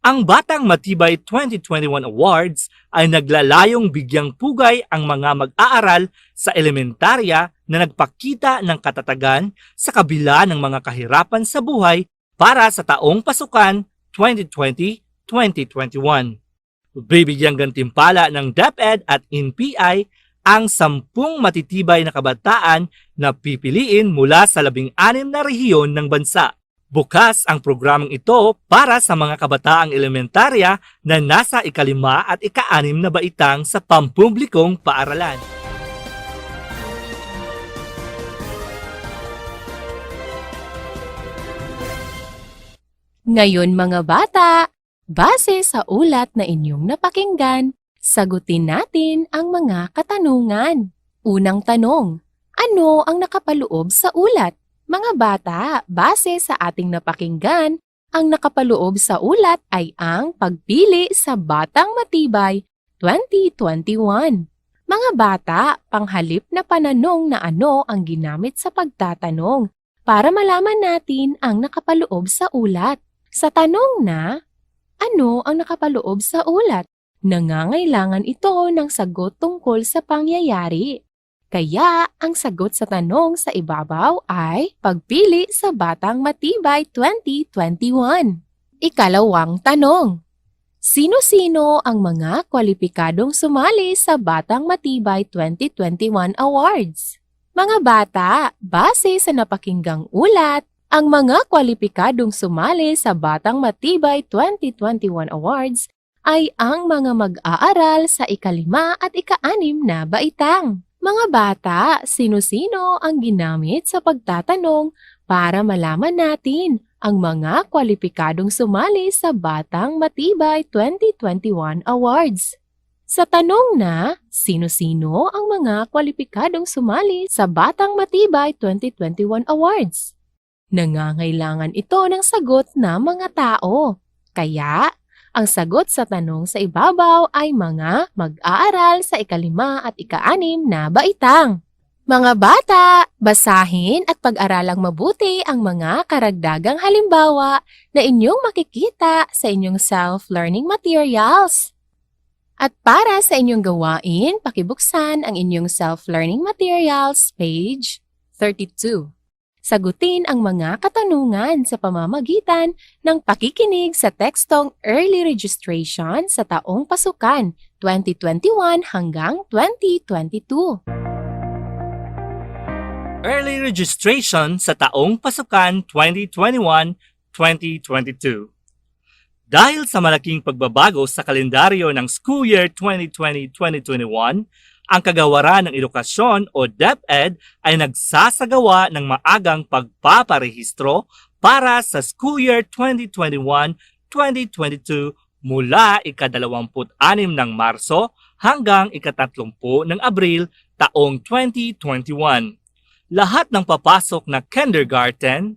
Ang Batang Matibay 2021 Awards ay naglalayong bigyang pugay ang mga mag-aaral sa elementarya na nagpakita ng katatagan sa kabila ng mga kahirapan sa buhay para sa taong pasukan 2020-2021. Bibigyang gantimpala ng DepEd at NPI ang 10 matitibay na kabataan na pipiliin mula sa 16 na rehiyon ng bansa. Bukas ang programang ito para sa mga kabataang elementarya na nasa ika-5 at ika-6 na baitang sa pampublikong paaralan. Ngayon mga bata, base sa ulat na inyong napakinggan, sagutin natin ang mga katanungan. Unang tanong, ano ang nakapaloob sa ulat? Mga bata, base sa ating napakinggan, ang nakapaloob sa ulat ay ang pagpili sa Batang Matibay 2021. Mga bata, panghalip na pananong na ano ang ginamit sa pagtatanong para malaman natin ang nakapaloob sa ulat. Sa tanong na, ano ang nakapaloob sa ulat? Nangangailangan ito ng sagot tungkol sa pangyayari. Kaya, ang sagot sa tanong sa ibabaw ay pagpili sa Batang Matibay 2021. Ikalawang tanong. Sino-sino ang mga kwalipikadong sumali sa Batang Matibay 2021 Awards? Mga bata, base sa napakinggang ulat, ang mga kwalipikadong sumali sa Batang Matibay 2021 Awards ay ang mga mag-aaral sa ika-5 at ika-6 na baitang. Mga bata, sino-sino ang ginamit sa pagtatanong para malaman natin ang mga kwalipikadong sumali sa Batang Matibay 2021 Awards? Sa tanong na, sino-sino ang mga kwalipikadong sumali sa Batang Matibay 2021 Awards? Nangangailangan ito ng sagot na mga tao. Kaya, ang sagot sa tanong sa ibabaw ay mga mag-aaral sa ika-5 at ika-6 na baitang. Mga bata, basahin at pag-aralang mabuti ang mga karagdagang halimbawa na inyong makikita sa inyong self-learning materials. At para sa inyong gawain, pakibuksan ang inyong self-learning materials page 32. Sagutin ang mga katanungan sa pamamagitan ng pakikinig sa tekstong Early Registration sa taong pasukan 2021 hanggang 2022. Early registration sa taong pasukan 2021-2022. Dahil sa malaking pagbabago sa kalendaryo ng school year 2020-2021, ang Kagawaran ng Edukasyon o DepEd ay nagsasagawa ng maagang pagpaparehistro para sa school year 2021-2022 mula ika-26 ng Marso hanggang ika-30 ng Abril taong 2021. lahat ng papasok na kindergarten,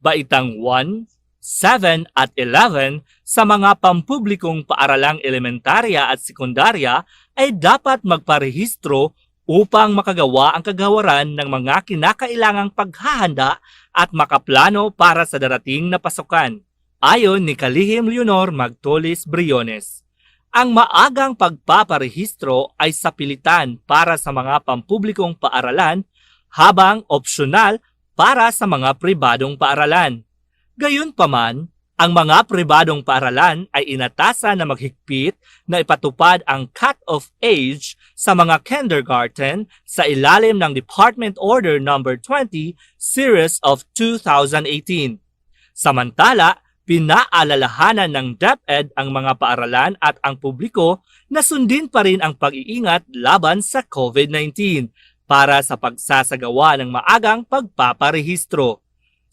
baitang 1, 7 at 11 sa mga pampublikong paaralang elementarya at sekundarya ay dapat magparehistro upang makagawa ang kagawaran ng mga kinakailangang paghahanda at makaplano para sa darating na pasukan. Ayon ni Kalihim Leonor Magtolis Briones, ang maagang pagpaparehistro ay sapilitan para sa mga pampublikong paaralan habang opsyonal para sa mga pribadong paaralan. Gayunpaman, ang mga pribadong paaralan ay inatasan na maghigpit na ipatupad ang cut-off age sa mga kindergarten sa ilalim ng Department Order No. 20, Series of 2018. Samantala, pinaalalahanan ng DepEd ang mga paaralan at ang publiko na sundin pa rin ang pag-iingat laban sa COVID-19 para sa pagsasagawa ng maagang pagpaparehistro.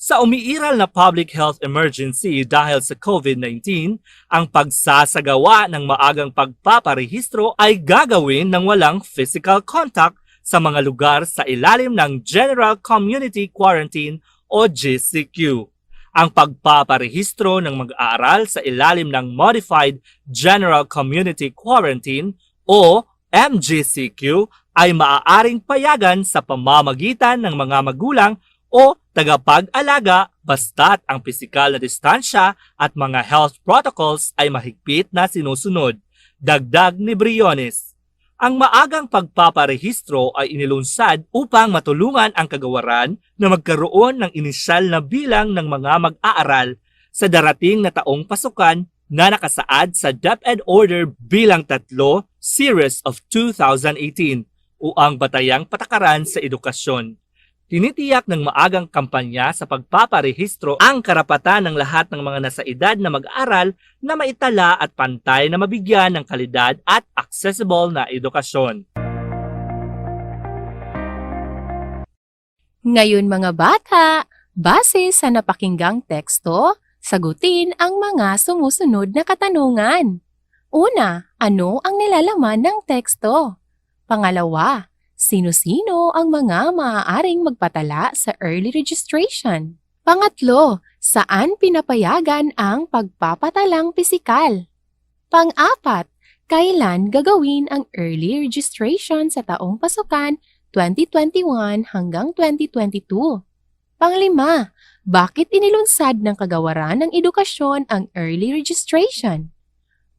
Sa umiiral na public health emergency dahil sa COVID-19, ang pagsasagawa ng maagang pagpaparehistro ay gagawin ng walang physical contact sa mga lugar sa ilalim ng General Community Quarantine o GCQ. Ang pagpaparehistro ng mag-aaral sa ilalim ng Modified General Community Quarantine o MGCQ ay maaaring payagan sa pamamagitan ng mga magulang o tagapag-alaga basta't ang pisikal na distansya at mga health protocols ay mahigpit na sinusunod. Dagdag ni Briones. Ang maagang pagpaparehistro ay inilunsad upang matulungan ang kagawaran na magkaroon ng inisyal na bilang ng mga mag-aaral sa darating na taong pasukan na nakasaad sa DepEd Order bilang 3, Series of 2018 o ang Batayang Patakaran sa Edukasyon. Tinitiyak ng maagang kampanya sa pagpaparehistro ang karapatan ng lahat ng mga nasa edad na mag-aral na maitala at pantay na mabigyan ng kalidad at accessible na edukasyon. Ngayon mga bata, base sa napakinggang teksto, sagutin ang mga sumusunod na katanungan. Una, ano ang nilalaman ng teksto? Pangalawa, sino-sino ang mga maaaring magpatala sa early registration? Pangatlo, saan pinapayagan ang pagpapatalang pisikal? Pang-apat, kailan gagawin ang early registration sa taong pasukan 2021 hanggang 2022? Panglima, bakit inilunsad ng Kagawaran ng Edukasyon ang early registration?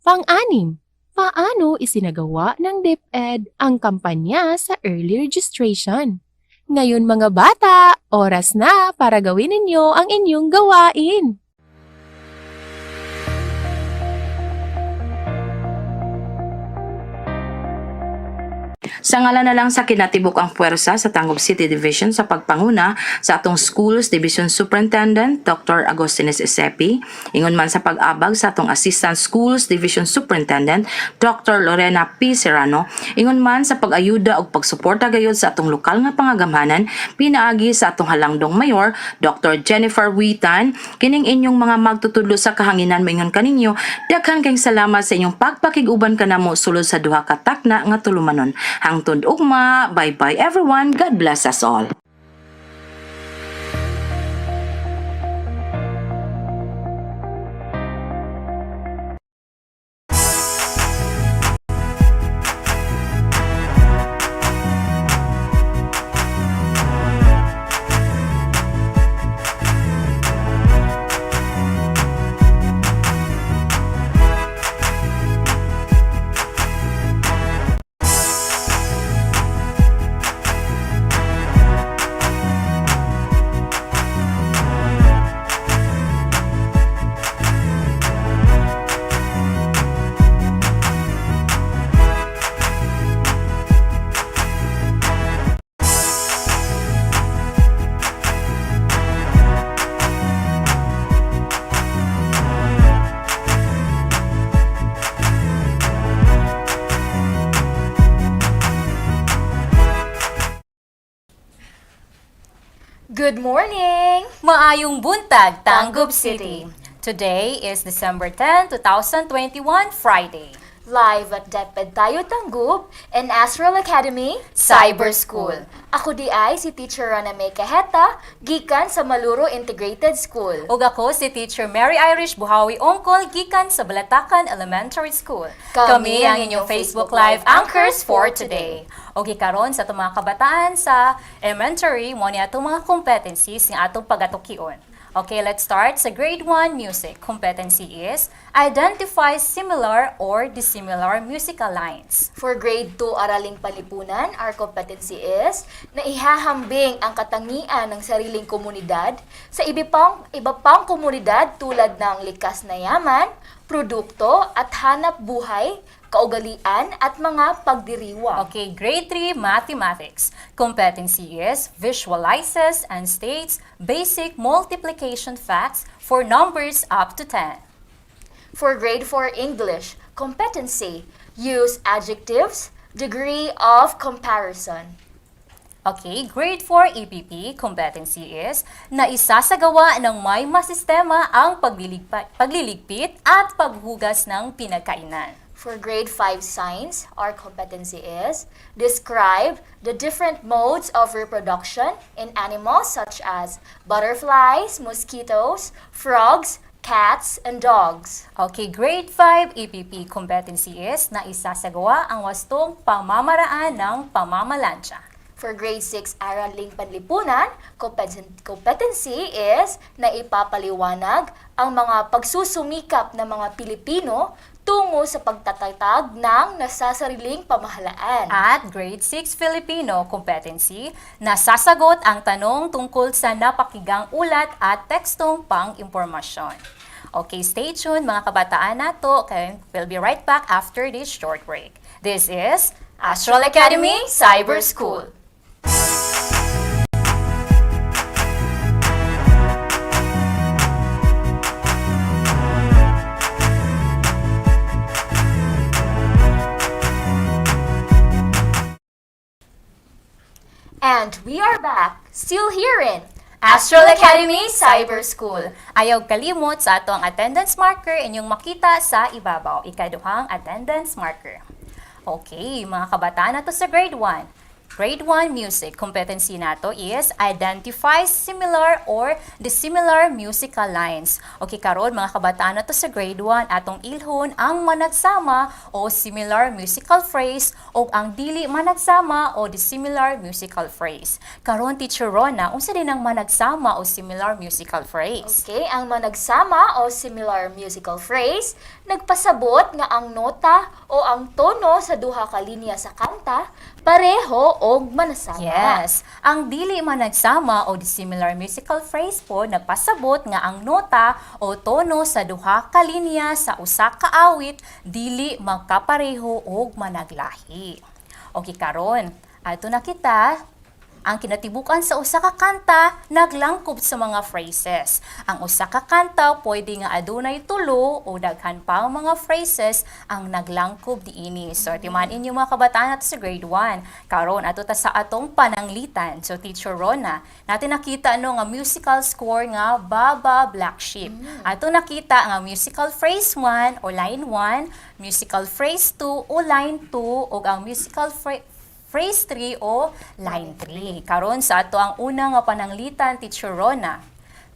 Pang-anim, paano isinagawa ng DepEd ang kampanya sa early registration? Ngayon mga bata, oras na para gawin ninyo ang inyong gawain. Sa ngalan na lang sa kinatibuk ang puwersa sa Tangub City Division sa pagpanguna sa atong Schools Division Superintendent Dr. Agostines Esepi, ingon man sa pag-abag sa atong Assistant Schools Division Superintendent Dr. Lorena P. Serrano, ingon man sa pag-ayuda o pagsuporta gayud sa atong lokal nga pangagamhanan, pinaagi sa atong halangdong mayor Dr. Jennifer Witan, kining inyong mga magtutudlo sa kahanginan maingon kaninyo, daghan kayong salamat sa inyong pagpakiguban kanamo sulod sa duha ka takna nga tulumanon. Hangtod ugma, bye-bye everyone, God bless us all. Good morning! Maayong buntag, Tangub City. Today is December 10, 2021, Friday. Live at Deped Tayo Tanggup and Astral Academy Cyber School. Ako di ay si Teacher Rana May Kaheta, gikan sa Maluro Integrated School. Ug ako si Teacher Mary Irish Buhawi Ongkol, gikan sa Balatacan Elementary School. Kami ang inyong Facebook Live anchors for today. O gikaron sa itong mga kabataan sa elementary, mo ni atong mga competencies nga atong pagatukion. Okay, let's start sa grade 1 music. Competency is identify similar or dissimilar musical lines. For grade 2 Araling Panlipunan, our competency is na ihahambing ang katangian ng sariling komunidad sa iba pang komunidad tulad ng likas na yaman, produkto at hanap buhay, kaugalian at mga pagdiriwang. Okay, grade 3 mathematics. Competency is visualizes and states basic multiplication facts for numbers up to 10. For grade 4 English, competency, use adjectives, degree of comparison. Okay, grade 4 EPP competency is na isasagawa ng may masistema ang pagliligpit at paghugas ng pinagkainan. For grade 5 science, our competency is describe the different modes of reproduction in animals such as butterflies, mosquitoes, frogs, cats, and dogs. Okay, grade 5 EPP competency is na isasagawa ang wastong pamamaraan ng pamamalansya. For grade 6 Araling Panlipunan, competency is na ipapaliwanag ang mga pagsusumikap ng mga Pilipino tungo sa pagtatatag ng nasasariling pamahalaan. At grade 6 Filipino competency, nasasagot ang tanong tungkol sa napakigang ulat at tekstong pang-impormasyon. Okay, stay tuned mga kabataan nato, okay? We'll be right back after this short break. This is Astral Academy Cyber School. And we are back, still here in Astral Academy Cyber School. Ayaw kalimot sa ato ang attendance marker inyong makita sa ibabaw. Ikaduhang attendance marker. Okay, mga kabataan nato sa grade 1. Grade 1 music competency nato is identify similar or dissimilar musical lines. Okay, karon mga kabataan nato sa grade 1 atong ilhon ang managsama o similar musical phrase o ang dili managsama o dissimilar musical phrase. Karon Teacher Rona, unsa din ang managsama o similar musical phrase? Okay, ang managsama o similar musical phrase nagpasabot nga ang nota o ang tono sa duha ka linya sa kanta pareho og manasama. Yes. Ang dili managsama o dissimilar musical phrase po nagpasabot nga ang nota o tono sa duha ka linya sa usa ka awit dili magkapareho og managlahi. Okay karon, ato na kita ang kinatibukan sa usa ka kanta naglangkob sa mga phrases. Ang usa ka kanta pwede nga adunay tulo o daghan pang mga phrases ang naglangkob diini. So timan inyo mga kabataan nato sa grade 1. Karon ato ta sa atong pananglitan. So Teacher Rona, natin nakita ano nga musical score nga Baba Black Sheep. Ato nakita nga musical phrase 1 o line 1, musical phrase 2 o line 2 ug ang musical phrase 3 o line 3. Karon sa ato ang una nga pananglitan, Teacher Rona.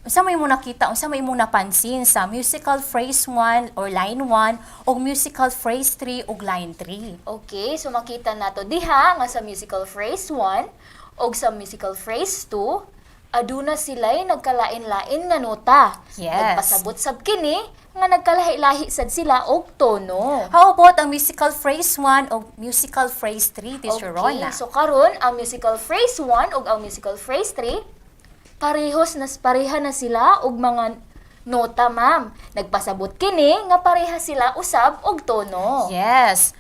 Unsa may mo nakita, unsa may mo napansin sa musical phrase 1 or line 1 o musical phrase 3 o line 3? Okay, so makita nato diha nga sa musical phrase 1 o sa musical phrase 2, aduna sila'y nagkalain-lain nga nota. Yes. Nagpasabot sab kini nga nagkalahi-lahi sad sila og tono. How about ang musical phrase 1 o musical phrase 3, Teacher Rona? Okay, so karon ang musical phrase 1 ug ang musical phrase 3 pareha na sila og mga nota, ma'am. Nagpasabot kini nga pareha sila usab og tono. Yes.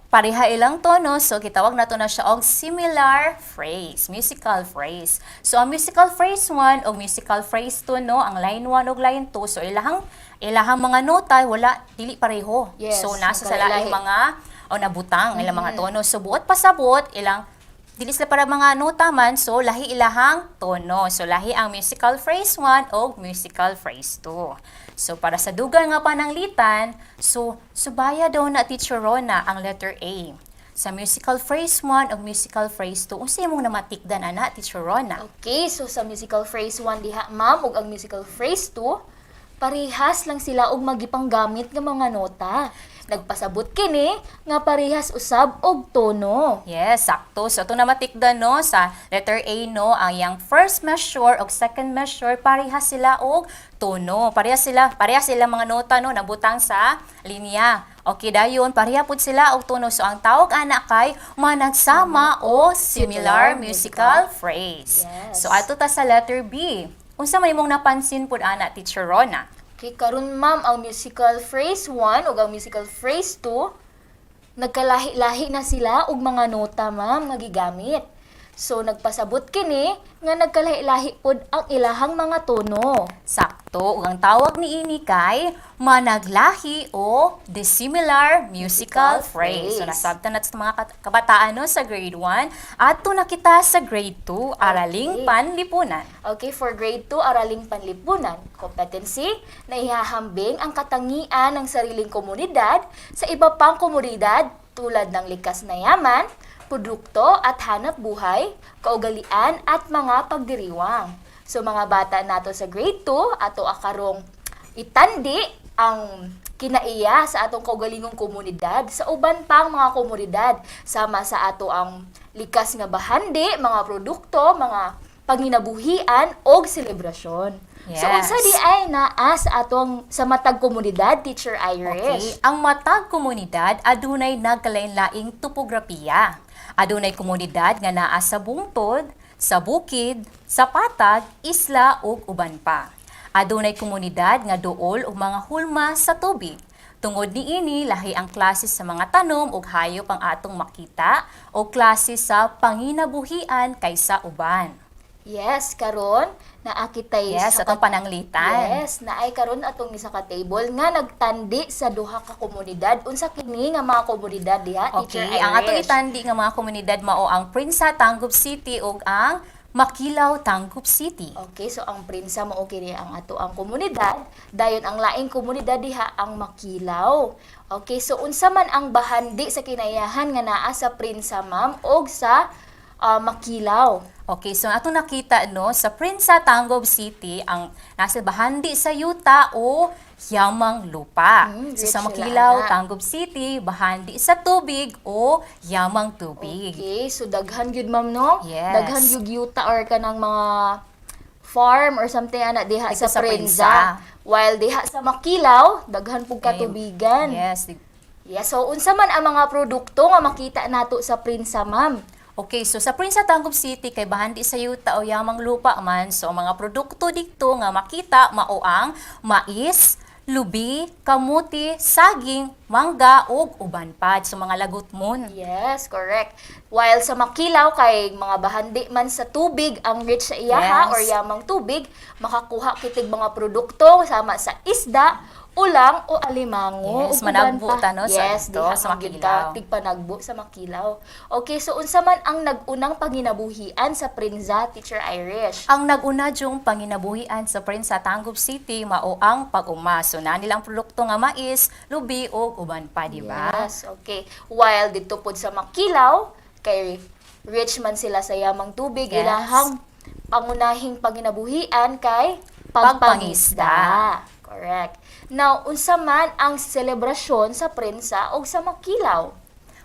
Pareha ilang tono, so gitawag nato na siya og similar phrase, musical phrase. So ang musical phrase 1 o musical phrase 2 no, ang line 1 ug line 2, so ilahang mga nota wala dili pareho. Yes, so nasa sa laing mga o nabutang ilang mga tono. So buot pasabot ilang dili sila para mga nota man, so lahi ilahang tono. So lahi ang musical phrase 1 o musical phrase 2. So para sa dugang nga pananglitan, so subaya daw na Teacher Rona ang letter A. Sa musical phrase 1 o musical phrase 2, unsa imong namatikdan ana Teacher Rona? Okay, so sa musical phrase 1 diha ma'am ug ang musical phrase 2, parehas lang sila og magipanggamit nga mga nota. Nagpasabot kini nga parehas usab og tono. Yes, sakto. So ito na matikdan no sa letter A no, ang yang first measure o second measure parehas sila og tono. Parehas sila mga nota no nabutang sa linya. Okay dayon, pareha pud sila og tono. So ang tawag ana kay managsama o similar musical phrase. Yes. So ato ta sa letter B. Unsa man imong napansin pud ana Teacher Rona? Okay, karon ma'am, ang musical phrase 1 ug ang musical phrase 2, nagkalahi-lahi na sila og mga nota ma'am nga gigamit. So nagpasabot kini nga nagkalahi-lahi pod ang ilahang mga tono. Sakto, ug ang tawag niini kay managlahi o dissimilar musical phrase. So nasabtan natin sa mga kabataan no, sa grade 1. Ato na kita sa grade 2, araling panlipunan. Okay, for grade 2, araling panlipunan. Competency na ihahambing ang katangian ng sariling komunidad sa iba pang komunidad tulad ng likas na yaman, produkto at hanap buhay, kaugalian at mga pagdiriwang. So mga bata nato sa grade 2, ato akarong itandi ang kinaiya sa atong kaugalingong komunidad sa uban pang mga komunidad sama sa ato ang likas nga bahandi, mga produkto, mga panginabuhian o selebrasyon. Yes. So unsa di ay naa sa atong sa matag komunidad, Teacher Irish? Okay, ang matag komunidad adunay nagkalain-laing topografiya. Adunay komunidad nga naa sa bungtod, sa bukid, sa patag, isla ug uban pa. Adunay komunidad nga duol og mga hulma sa tubig. Tungod niini lahi ang klase sa mga tanom ug hayop ang atong makita o klase sa panginabuhian kaysa uban. Yes, karon naakitay Yes, atong pananglitan. Yes, naay karon atong isa ka table nga nagtandi sa duha ka komunidad. Unsa kini nga mga komunidad diha, Okay, Teacher Irish? ang atong itandi nga mga komunidad mao ang Prinsa Tangub City ug ang Makilaw Tangub City. Okay, so ang Prinsa mao kini ang ato ang komunidad, dayon ang laing komunidad diha ang Makilaw. Okay, so unsa man ang bahandi sa kinayahan nga naa sa Prinsa ma'am og sa Makilaw? Okay, so atong nakita no sa Prinsa Tangub City ang nasa bahandi sa yuta o yamang lupa. So sa rich Makilaw, sila, ana. Tangub City, bahandi sa tubig o yamang tubig. Okay, so daghan gyud ma'am no? Yes. Daghan gyud yuta or kanang mga farm or something ana diha Dito sa sa Prinsa. Prinsa. While diha sa Makilaw, daghan pug katubigan. Yes. Yes, so unsa man ang mga produkto nga makita nato sa Prinsa ma'am? Okay, so sa Prinsa Tangub City kay bahandi sa yuta o yamang lupa man, so mga produkto dito nga makita mao ang mais, lubi, kamuti, saging, mangga ug uban pa so mga lagutmon. Yes, correct. While sa Makilaw kay mga bahandi man sa tubig ang rich sa iyaha Yes. or yamang tubig, makakuha kitig mga produkto sama sa isda, ulang o alimango. Yes, ug uban managbo pa. ta, no, sa Yes, dito, diha sa ang Makilaw. gita, tigpanagbo sa Makilaw. Okay, so unsa man ang nag-unang panginabuhian sa Prinsa, Teacher Irish? Ang naguna yung panginabuhian sa Prinsa Tangub City mao ang pag-uma. So na nilang produkto nga mais, lubi ug uban pa, di ba? Yes, okay. While dito po sa Makilaw, kay rich man sila sa yamang tubig, Yes. ilahang pangunahing panginabuhian kay Pagpangisda. Correct. Now, unsa man ang selebrasyon sa Prinsa o sa Makilaw?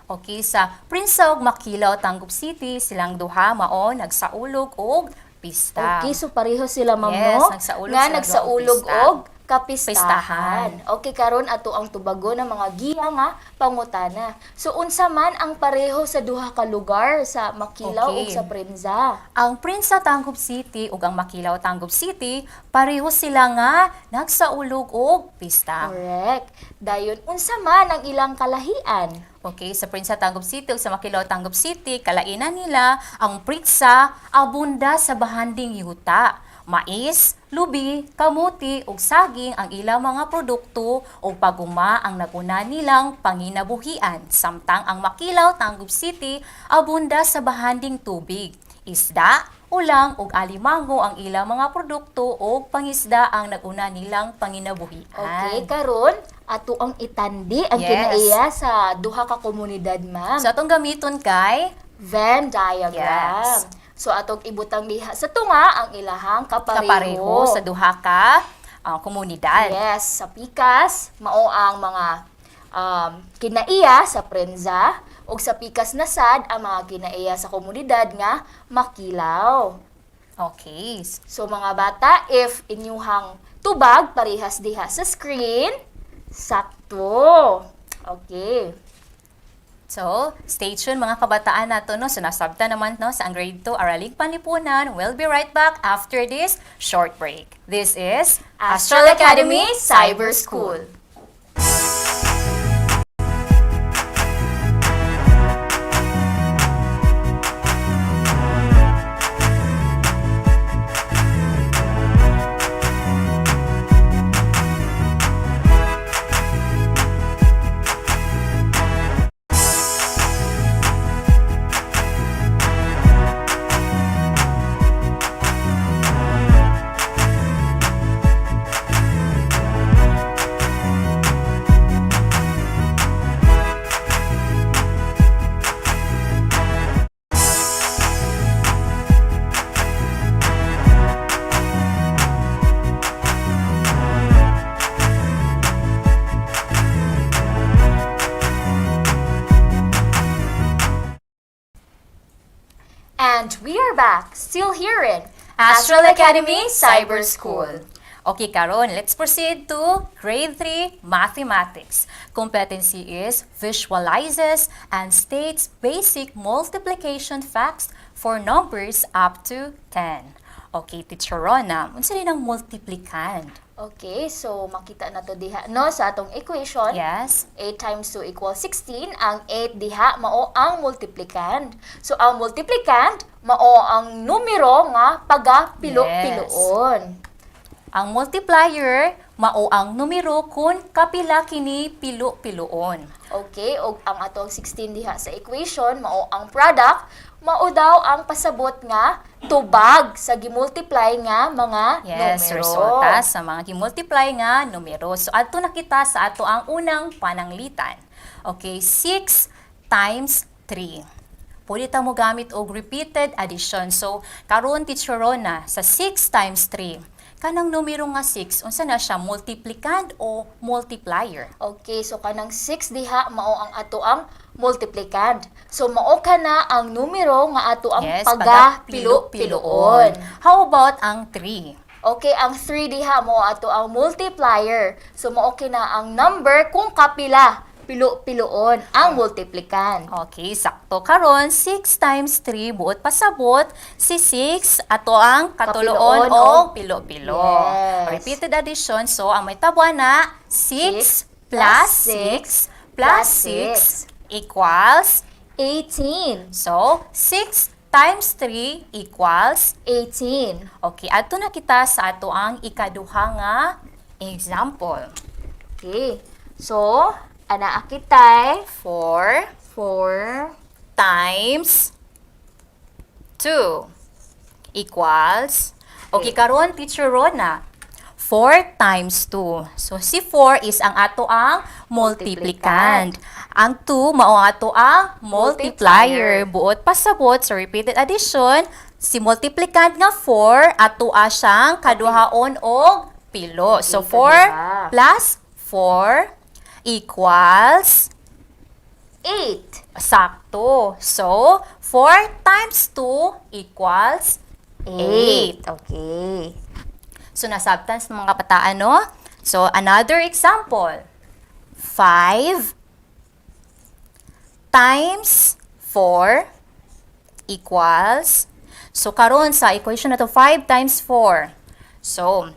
Okay, sa Prinsa ug Makilaw, Tangub City, silang duha mao nagsaulog og pista. Okay, so pareho sila ma'am Yes, no? nagsaulog Nga sila nagsaulog og pista. og kapistahan. Okay, karon ato ang tubago ng mga giya nga pangutana. So unsa man ang pareho sa duha ka lugar sa Makilaw ug Okay. sa Prinsa? Ang Prinsa Tangub City ug ang Makilaw Tangub City, pareho sila nga nagsaulog og pista. Correct. Dayon unsa man ang ilang kalahian? Okay, sa Prinsa Tangub City ug sa Makilaw Tangub City, kalainan nila ang pritsa abunda sa bahanding yuta. Mais, lubi, kamuti ug saging ang ilang mga produkto o paguma ang naguna nilang panginabuhian. Samtang ang Makilaw Tangub City abunda sa bahanding tubig, isda ulang ug alimango ang ilang mga produkto o pangisda ang naguna nilang panginabuhian. Okay, karon ato ang itandi ang Yes. kinaiya sa duha ka komunidad, ma'am. So atong gamiton kay Venn diagram. Yes. So atong ibutang diha sa tunga ang ilahang kapareho sa duha ka komunidad. Yes, sa pikas mao ang mga kinaiya sa prensa ug sa pikas na sad ang mga kinaiya sa komunidad nga makilaw. Okay. So mga bata, if inyuhang tubag parehas diha sa screen, sakto. Okay. So, stay tuned mga kabataan nato no. So, nasabta naman no sa ang grade 2 Araling Panlipunan. We'll be right back after this short break. This is Astral Academy Cyber School. And we are back, still here in Astral Academy Cyber School. Okay, karon, let's proceed to grade 3 mathematics. Competency is visualizes and states basic multiplication facts for numbers up to 10. Okay, Teacher Rona, unsa din ang multiplicand? Okay, so makita na to diha no sa atong equation. Yes. 8 times 2 equals 16. Ang 8 diha mao ang multiplicand. So ang multiplicand mao ang numero nga pagapilo-piloon. Ang multiplier mao ang numero kung kapila kini pilo-piloon. Okay, og ang atong 16 diha sa equation mao ang product, mao daw ang pasabot nga tubag sa gimultiply nga mga Yes, numero. resulta sa mga gimultiply nga numero. So adto na kita sa ato ang unang pananglitan. Okay, 6 times 3. Pwede ta mo gamit og repeated addition. So karon Teacher Rona, sa 6 times 3, kanang numero nga 6, unsa na siya, multiplicand o multiplier? Okay, so kanang 6 diha mao ang ato ang multiplicand. So mao kana ang numero nga ato ang pagapilo-piloon. How about ang 3? Okay, ang 3 diha mao ato ang multiplier. So mao na ang number kung kapila pilo-piloon ang multiplicand. Okay, sakto. Karon 6 times 3 buot pasabot si 6 ato ang katuloon o pilo-pilo. Yes. Repeated addition, so ang may tabwa na 6 plus 6 plus 6 equals 18. So 6 times 3 equals 18. Okay, ato na kita sa ato ang ikaduha nga example. Okay. So, ana akitay 4 times 2 equals, okay, karon Teacher Rona, 4 times 2. So, si 4 is ang ato ang multiplicand. Ang 2, mao ato ang multiplier. Buot pasabot, so repeated addition, si multiplicand nga 4, ato siyang kaduhaon og pilo. So, 4 plus 4 equals 8. Sakto. So, 4 times 2 equals 8. Okay. So, nasabtan sa mga kabataan, no? So, another example. 5 times 4 equals, so, karon sa equation na to, 5 times 4. So,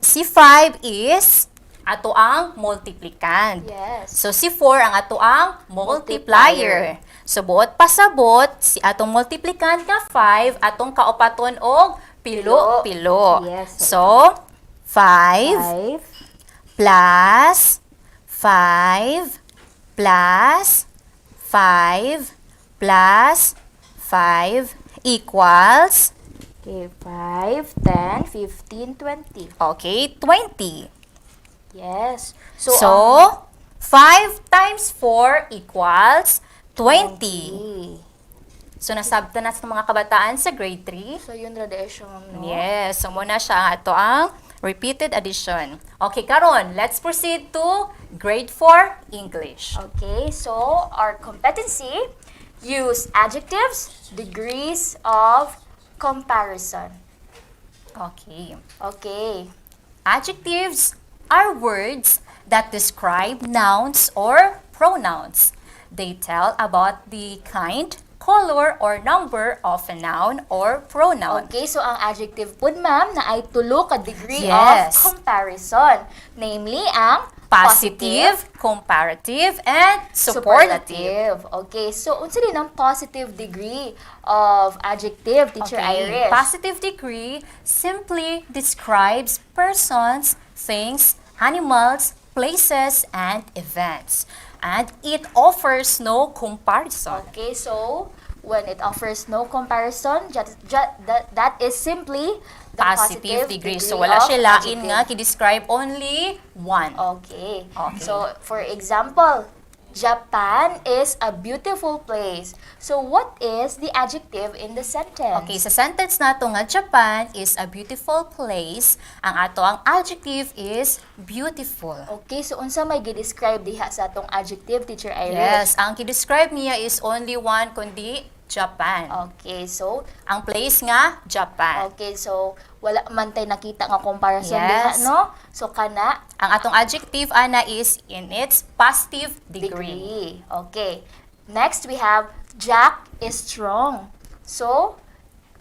si 5 is ato ang multiplicand. Yes. So, si 4 ang ato ang multiplier. So, buot pasabot, si atong multiplicand nga 5, atong kaupaton og pilo-pilo. Yes. So, 5 plus 5 plus 5 plus 5 equals Okay, 5, 10, 15, 20. Okay, 20. Yes. So, ang 5 times 4 equals 20. So, nasabta na sa mga kabataan sa grade 3. So, yun radiation, no? Yes. So, muna siya. Ito ang repeated addition. Okay, karon, let's proceed to grade 4 English. Okay, so our competency, use adjectives, degrees of comparison. Okay. Okay. Adjectives are words that describe nouns or pronouns. They tell about the kind, color, or number of a noun or pronoun. Okay, so ang adjective po, ma'am, na ay tulo ka degree Yes. of comparison. Namely, ang Positive, comparative, and superlative. Okay, so unsa din ang positive degree of adjective, Teacher Okay. Irish? Positive degree simply describes persons, things, animals, places, and events. And it offers no comparison. Okay, so when it offers no comparison, that is simply the Positive degree. So, wala of siya lain adjective. nga, ki-describe only one. Okay. Okay. So, for example, Japan is a beautiful place. So, what is the adjective in the sentence? Okay, sa sentence nato nga Japan is a beautiful place, ang ato ang adjective is beautiful. Okay, so unsa may gi-describe diha sa atong adjective, Teacher Irish? Yes, ang ki-describe niya is only one, kundi Japan. Okay, so ang place nga Japan. okay, so wala man tay nakita nga comparison Yes. diha, no? So kana Ang atong adjective ana is in its positive degree. Okay. Next we have Jack is strong. So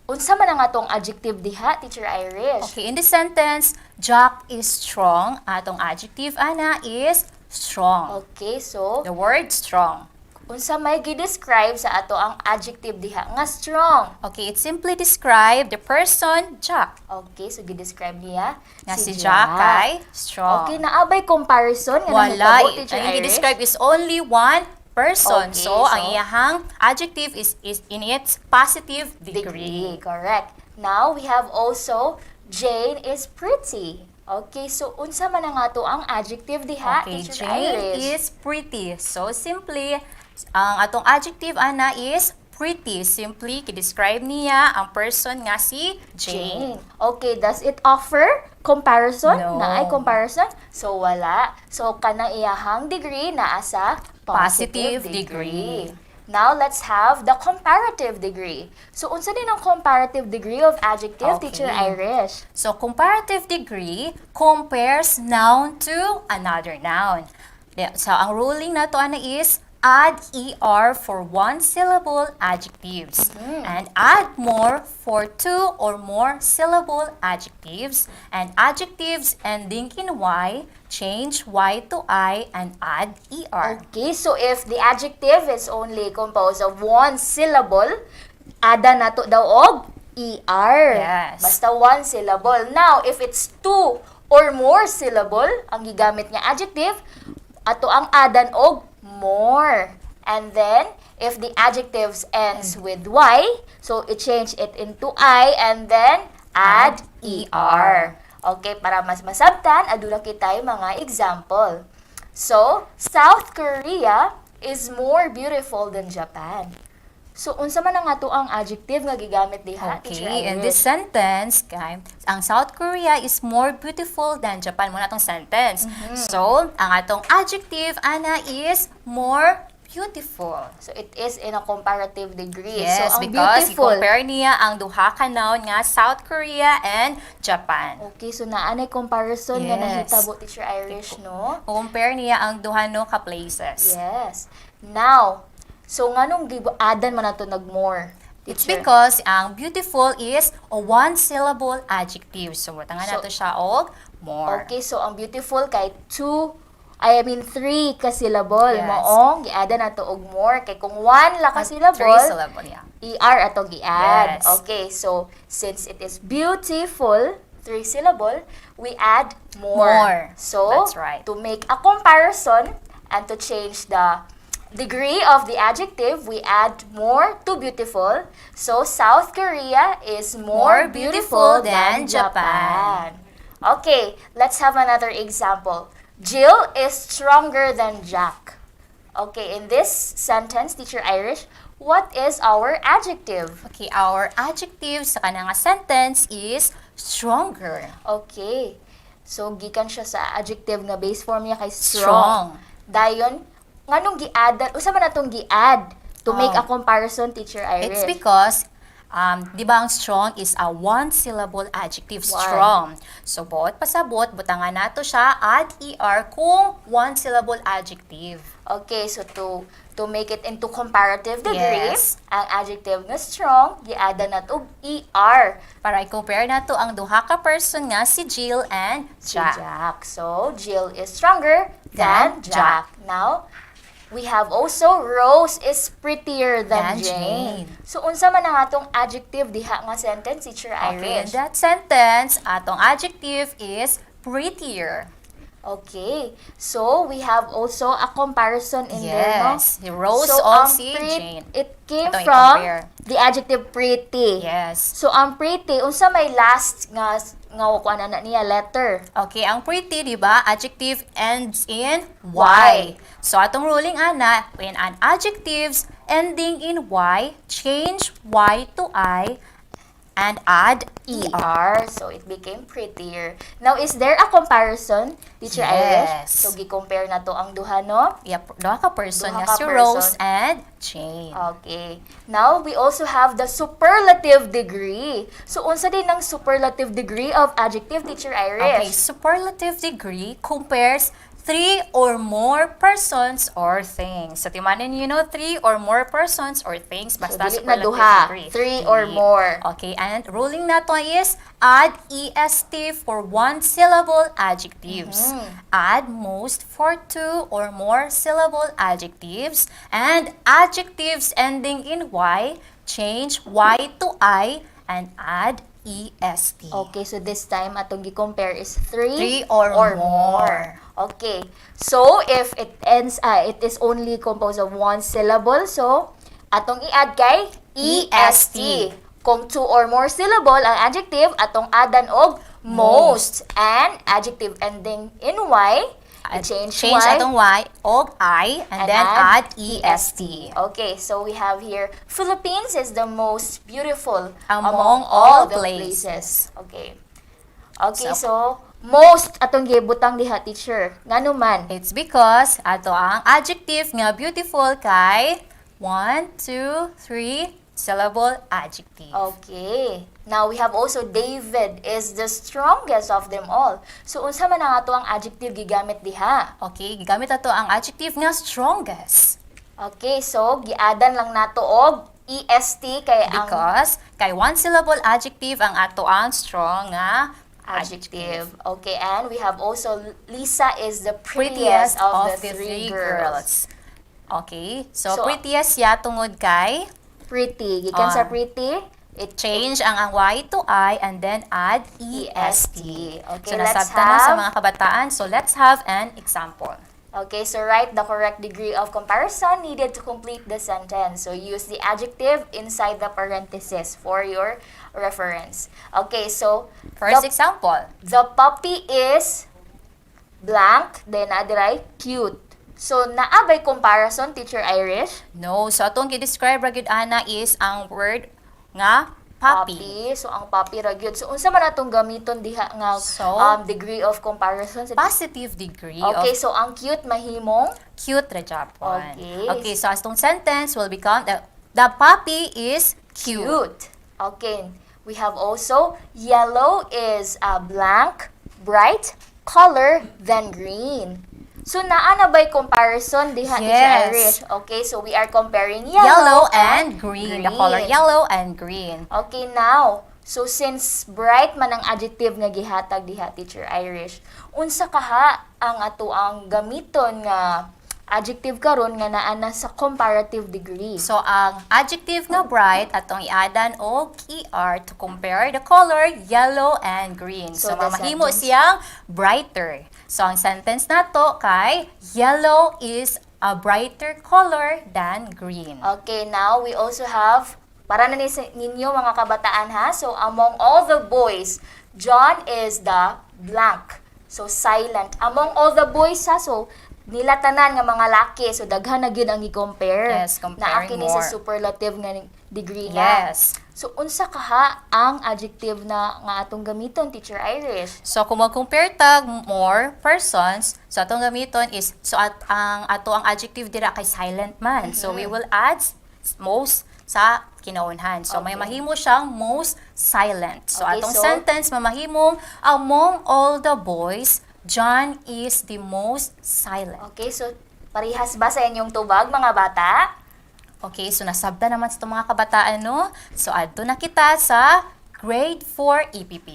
unsa man ang atong adjective diha, Teacher Irish? Okay, in the sentence, Jack is strong. Atong adjective ana is strong. Okay, so The word strong. unsa may gi-describe sa ato ang adjective diha nga strong? Okay, it simply describe the person Jack. Okay, so gi-describe niya Nga si Jack ay strong. Okay, naabay comparison nga Wala. nahitabo, Teacher Ang Irish? i-describe is only one person. Okay, so, so- ang iyahang adjective is in its positive degree. Correct. Now, we have also, Jane is pretty. Okay, so unsa man ang ato ang adjective diha, Okay, Teacher Jane Irish? is pretty. So, simply, ang atong adjective, ana, is pretty. Simply, ki-describe niya ang person nga si Jane. Okay, does it offer comparison? No. Na ay comparison? So, wala. So, kanang iyahang degree naa sa Positive degree. Now, let's have the comparative degree. So, unsa din ang comparative degree of adjective, Okay. Teacher Irish? So, comparative degree compares noun to another noun. So, ang ruling na to ana is add ER for one-syllable adjectives and add more for two or more syllable adjectives, and adjectives ending in Y, change Y to I and add ER. Okay, so if the adjective is only composed of one syllable, ada na to daw og ER. Yes. Basta one syllable. Now, if it's two or more syllable, ang gigamit nga adjective, ato ang adan og more. And then, if the adjectives ends with Y, so i-change it into I and then add ER. Okay, para mas masabtan, adula kita yung mga example. So, South Korea is more beautiful than Japan. So, unsa man ang ato ang adjective nga gigamit diha, Teacher Okay, in Irish? this sentence, ang South Korea is more beautiful than Japan. Muna itong sentence. So, ang atong adjective, ana, is more beautiful. So, it is in a comparative degree. Yes, so, ang because beautiful. i-compare niya ang duha ka noun nga South Korea and Japan. Okay, so naanay comparison nga Yes. nahitabo, Teacher Irish, no? Compare niya ang duha no ka places. Yes. Now, so nganong adan man nato nag-more? It's Teacher? because ang beautiful is a one-syllable adjective. So, tangan nato siya og more. Okay, so ang beautiful kay three ka syllable. Yes. Maong, gi-add na to og more. Kay kung one la ka syllable, Three syllable, yeah. ER ato gi-add. Yes. Okay, so since it is beautiful, 3 syllable, we add more. More. So, That's right. to make a comparison and to change the degree of the adjective, we add more to beautiful. So, South Korea is more beautiful than Japan. Okay, let's have another example. Jill is stronger than Jack. Okay, in this sentence, Teacher Irish, what is our adjective? Okay, our adjective sa kanang sentence is stronger. Okay. So, gikan siya sa adjective nga base form niya kay Strong. Dayon, nganong gi-add, usa man natong gi-add to make a comparison, Teacher Irish? It's because di ba ang strong is a one-syllable adjective, strong. So, bot pasabot, butangan nato siya, add ER kung one-syllable adjective. Okay, so to make it into comparative degree, Yes. ang adjective nga strong, gi-adda na to ER. Para i-compare nato ang duha ka person nga si Jill and Si Jack. Jack. So, Jill is stronger than Jack. Now, we have also Rose is prettier than Jane. So, unsa man ang atong adjective diha nga sentence, Teacher Okay, in Irish? that sentence, atong adjective is prettier. Okay. So, we have also a comparison in there, no? Yes, the Rose So, o ang si Jane. It came Ito, from i-compare. the adjective pretty. Yes. So, ang pretty, unsa may last nga kuan na niya letter? Okay, ang pretty, di ba, adjective ends in Y. So, atong ruling ana, when an adjectives ending in Y, change Y to I, and add ER. So, it became prettier. Now, is there a comparison, Teacher Irish? Yes. So, gi-compare na to ang duha, no? Yep, duha ka person Duha nga ka si person. Rose and Jane. Okay. Now, we also have the superlative degree. So, unsa din ang superlative degree of adjective, Teacher Okay, Irish? superlative degree compares three or more persons or things. So, timanin you know, three or more persons or things. Basta dili na superlative duha. degree. Three or more. Okay, and ruling na to is add EST for one-syllable adjectives. Add most for two or more syllable adjectives. And adjectives ending in Y, change Y to I, and add EST. Okay, so this time, atong gi-compare is three or more. Okay. So, if it ends, it is only composed of one syllable, so, atong i-add kay EST. Kung two or more syllable ang adjective, atong addan og most. And adjective ending in Y, change Y. atong Y og I, and then add EST. Okay, so we have here, Philippines is the most beautiful Among all the places. Okay. Okay, so most atong gibutang diha, teacher. Ngano man? It's because ato ang adjective nga beautiful kay 1, 2, 3 syllable adjective. Okay. Now we have also David is the strongest of them all. So unsa man ang ato ang adjective gigamit diha? Okay, gigamit ato ang adjective nga strongest. Okay, so giadan lang nato og EST kay ang Because kay one syllable adjective ang ato ang strong nga adjective. Okay, and we have also Lisa is the prettiest of the three girls. Okay, so prettiest ya tungod kay pretty. Gikan sa pretty, it change ang Y to I and then add EST. Okay, so let's nasabtan na sa mga kabataan. So let's have an example. Okay, so write the correct degree of comparison needed to complete the sentence. So use the adjective inside the parenthesis for your reference. Okay, so first example. The puppy is blank, then adiray cute. So naabay comparison, Teacher Irish? No, so atong gi-describe ra gyud ana is ang word nga puppy. So ang puppy ra gyud. So unsa man atong gamiton diha nga degree of comparison? Positive degree. Okay, so ang cute mahimong cute ra Japon. Okay. Okay, so atong sentence will become the puppy is cute. Okay. We have also yellow is a blank, bright color than green. So naa na ba'y comparison diha, Teacher Irish? Okay, so we are comparing yellow and green. The color yellow and green. Okay, now, so since bright man ang adjective nga gihatag diha, Teacher Irish, unsa kaha ang ato ang gamiton nga adjective karon nga naa na sa comparative degree? So ang adjective nga bright atong i-adan og ER to compare the color yellow and green. So mamahimo siyang brighter. So ang sentence nato kay yellow is a brighter color than green. Okay, now we also have, para na ninyo mga kabataan ha, so among all the boys, John is the blank. So silent. Among all the boys ha, so nila tanan nga mga laki, so daghan na gyud ang i-compare. Yes, comparing na kini sa more. superlative nga degree na. Yes. So unsa kaha ang adjective na nga atong gamiton, Teacher Irish? So kung mag-compare tag more persons, so atong gamiton is, so ang adjective dira kay silent man. So we will add most sa kinaunhan. So may mahimo siyang most silent. So Okay, atong so- sentence mamahimong among all the boys, John is the most silent. Okay, so parihas ba sa inyong tubag mga bata? Okay, so nasabda naman sa itong mga kabataan, no? So adto na kita sa grade 4 EPP.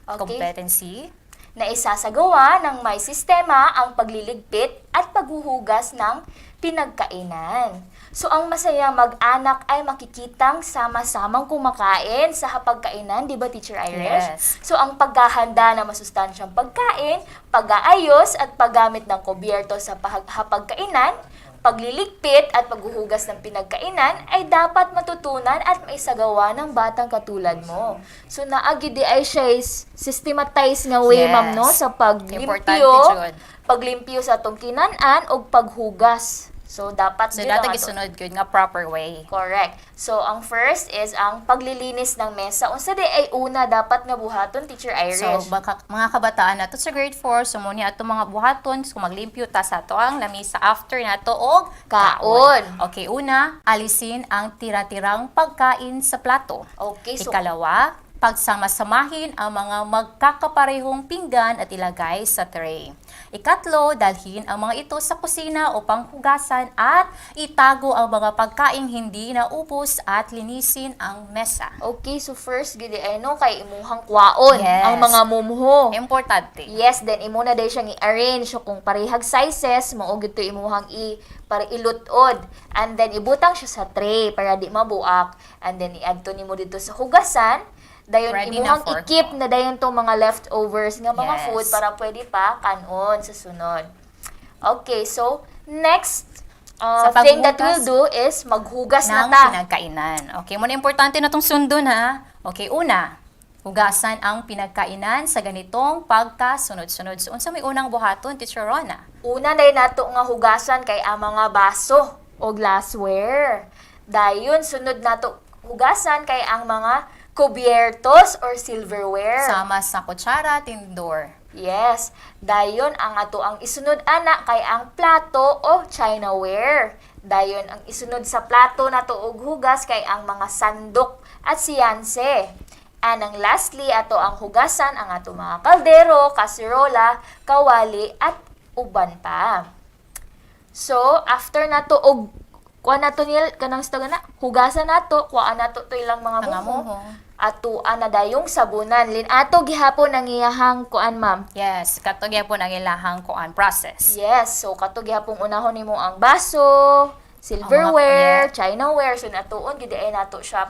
Okay. Competency. Na isasagawa ng may sistema ang pagliligpit at paghuhugas ng pinagkainan. So ang masayang mag-anak ay makikitang sama-samang kumakain sa hapagkainan, di ba Teacher Irish? Yes. So ang paghahanda ng masustansyang pagkain, pag-aayos at paggamit ng kubyerto sa hapagkainan, pagliligpit at paghuhugas ng pinagkainan ay dapat matutunan at maisagawa ng batang katulad mo. So naagi di ay siya systematize nga way, Yes. ma'am, no, sa Importante, paglimpyo, Jud. paglimpyo sa atong kinanan o paghugas. So dapat So yun datang ang ato- isunod good nga proper way. Correct. So ang first is ang paglilinis ng mesa. Unsa di ay una dapat nga buhaton, Teacher Irish? So mga kabataan nato sa grade 4, so muna ato mga buhaton, so maglimpyo ta sa ato ang lamisa after nato og Kaon. Okay, una, alisin ang tira-tirang pagkain sa plato. Okay, so Ikalawa, pagsama-samahin ang mga magkakaparehong pinggan at ilagay sa tray. Ikatlo, dalhin ang mga ito sa kusina upang hugasan at itago ang mga pagkaing hindi naubos at linisin ang mesa. Okay, so first gid ay no kay imuhang kwaon Yes. ang mga mumho. Importante. Yes, then imo na day siyang i-arrange. So kung parehag sizes, mao gid to imuhang para ilutod. And then ibutang siya sa tray para di mabuak. And then i-adto nimo dito sa hugasan. Dayon Ready imuhang na for i-keep na dayon tong mga leftovers nga mga Yes. food para pwede pa kanon sa sunod. Okay, so next Sa thing that paghugas we'll do is maghugas na ng ta. pinagkainan. Okay, muna importante na itong sundon ha. Okay, una, hugasan ang pinagkainan sa ganitong pagkasunod-sunod. So, unsa may unang buhaton, Teacher Rona? Una day nato nga hugasan kay ang mga baso o glassware. Dayon sunod nato hugasan kay ang mga kubyertos or silverware. Sama sa kutsara, tindor. Yes. Dayon ang ato ang isunod ana kay ang plato o chinaware. Dayon ang isunod sa plato nato og hugas kay ang mga sandok at siyanse. And ang lastly ato ang hugasan ang ato mga kaldero, kaserola, kawali at uban pa. So after nato og kuha nato nil kanang stagana hugasan nato, kuha nato to ilang mga muho. Ato ana dayong sabunan lin ato gihapon ang iyahang kuan, ma'am. Yes, katog po ang ilahang kuan process. Yes, so katog gihapon unahon nimo ang baso, silverware, chinaware, so natuon gid ay nato siya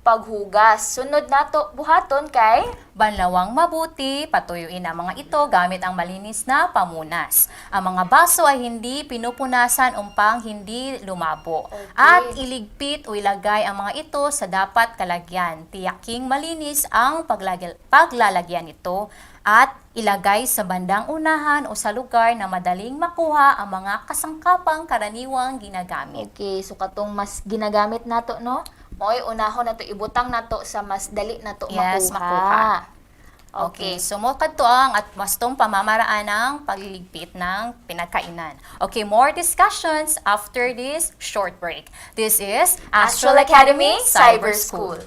paghugas. Sunod nato buhaton kay Banlawang mabuti, patuyuin ang mga ito gamit ang malinis na pamunas. Ang mga baso ay hindi pinupunasan upang hindi lumabo. At iligpit o ilagay ang mga ito sa dapat kalagyan. Tiyaking malinis ang paglalagyan nito at ilagay sa bandang unahan o sa lugar na madaling makuha ang mga kasangkapang karaniwang ginagamit. Okay, so katong mas ginagamit nato, no? Mo'y unahon nato ibutang nato sa mas dali nato Yes, makuha. makuha. Okay, so mo kadto ang at wastong pamamaraan ng pagliligpit ng pinagkainan. Okay, more discussions after this short break. This is Astral Academy Cyber School.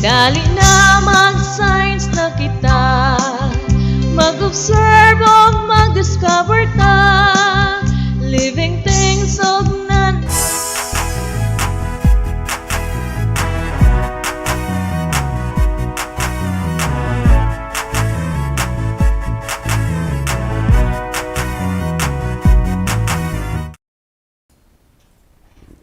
Dali na mag-science na kita, mag-observe o mag-discover ta, living things of none.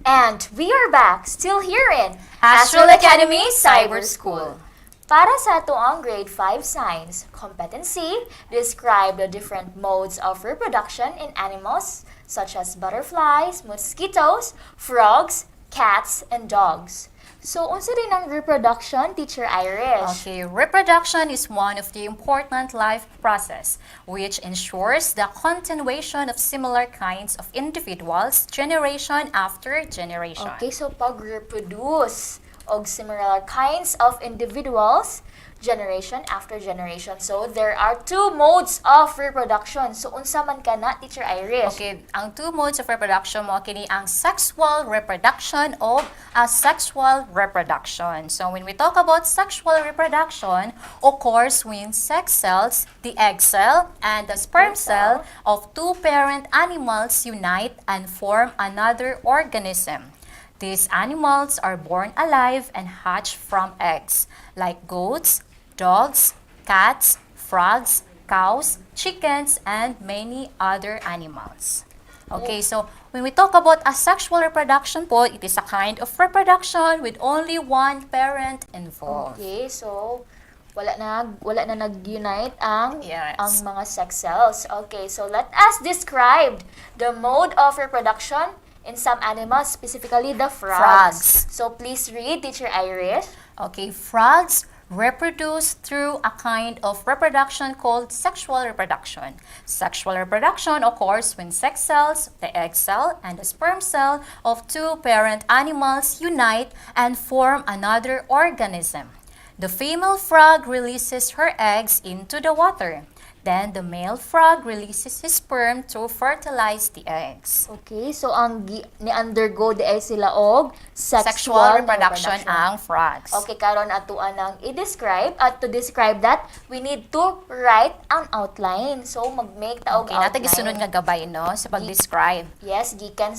And we are back, still here in Astral Academy Cyber School. Para sa atoang grade 5 science competency, describe the different modes of reproduction in animals such as butterflies, mosquitoes, frogs, cats, and dogs. So, unsa rin ang reproduction, Teacher Irish? Okay, reproduction is one of the important life process which ensures the continuation of similar kinds of individuals generation after generation. Okay, so pag-reproduce og similar kinds of individuals generation after generation. So there are two modes of reproduction. So unsa man kana, Teacher Irish? Okay, ang two modes of reproduction mo kini ang sexual reproduction o asexual reproduction. So when we talk about sexual reproduction, occurs when sex cells, the egg cell and the sperm cell of two parent animals unite and form another organism. These animals are born alive and hatch from eggs, like goats, dogs, cats, frogs, cows, chickens, and many other animals. Okay, so when we talk about asexual reproduction po, it is a kind of reproduction with only one parent involved. Okay, so wala na nag-unite ang Yes. ang mga sex cells. Okay, so let us describe the mode of reproduction in some animals, specifically the frogs. So please read, Teacher Irish. Okay, frogs reproduce through a kind of reproduction called sexual reproduction. Sexual reproduction occurs when sex cells, the egg cell, and the sperm cell of two parent animals unite and form another organism. The female frog releases her eggs into the water. Then the male frog releases his sperm to fertilize the eggs. Okay, so ang ni-undergo ay sila og Sexual reproduction ang frogs. Okay, karon atuan ang i-describe, at to describe that, we need to write an outline. So mag-make ta og Okay, outline. natin gisunod nga gabay no sa pag-describe. Yes, gikan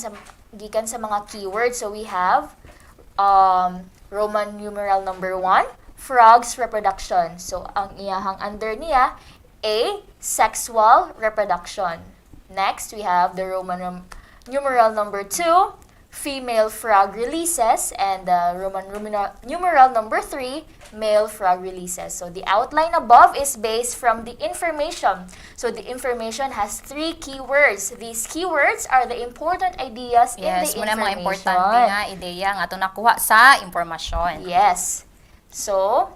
sa mga keywords. So we have Roman numeral number 1, frogs reproduction. So ang iyahang under niya A, sexual reproduction. Next, we have the Roman numeral number 2, female frog releases, and the Roman numeral number 3, male frog releases. So the outline above is based from the information. So the information has 3 keywords. These keywords are the important ideas in the Yes, muna mga information. importante nga ideya nga ito nakuha sa impormasyon. Yes. So,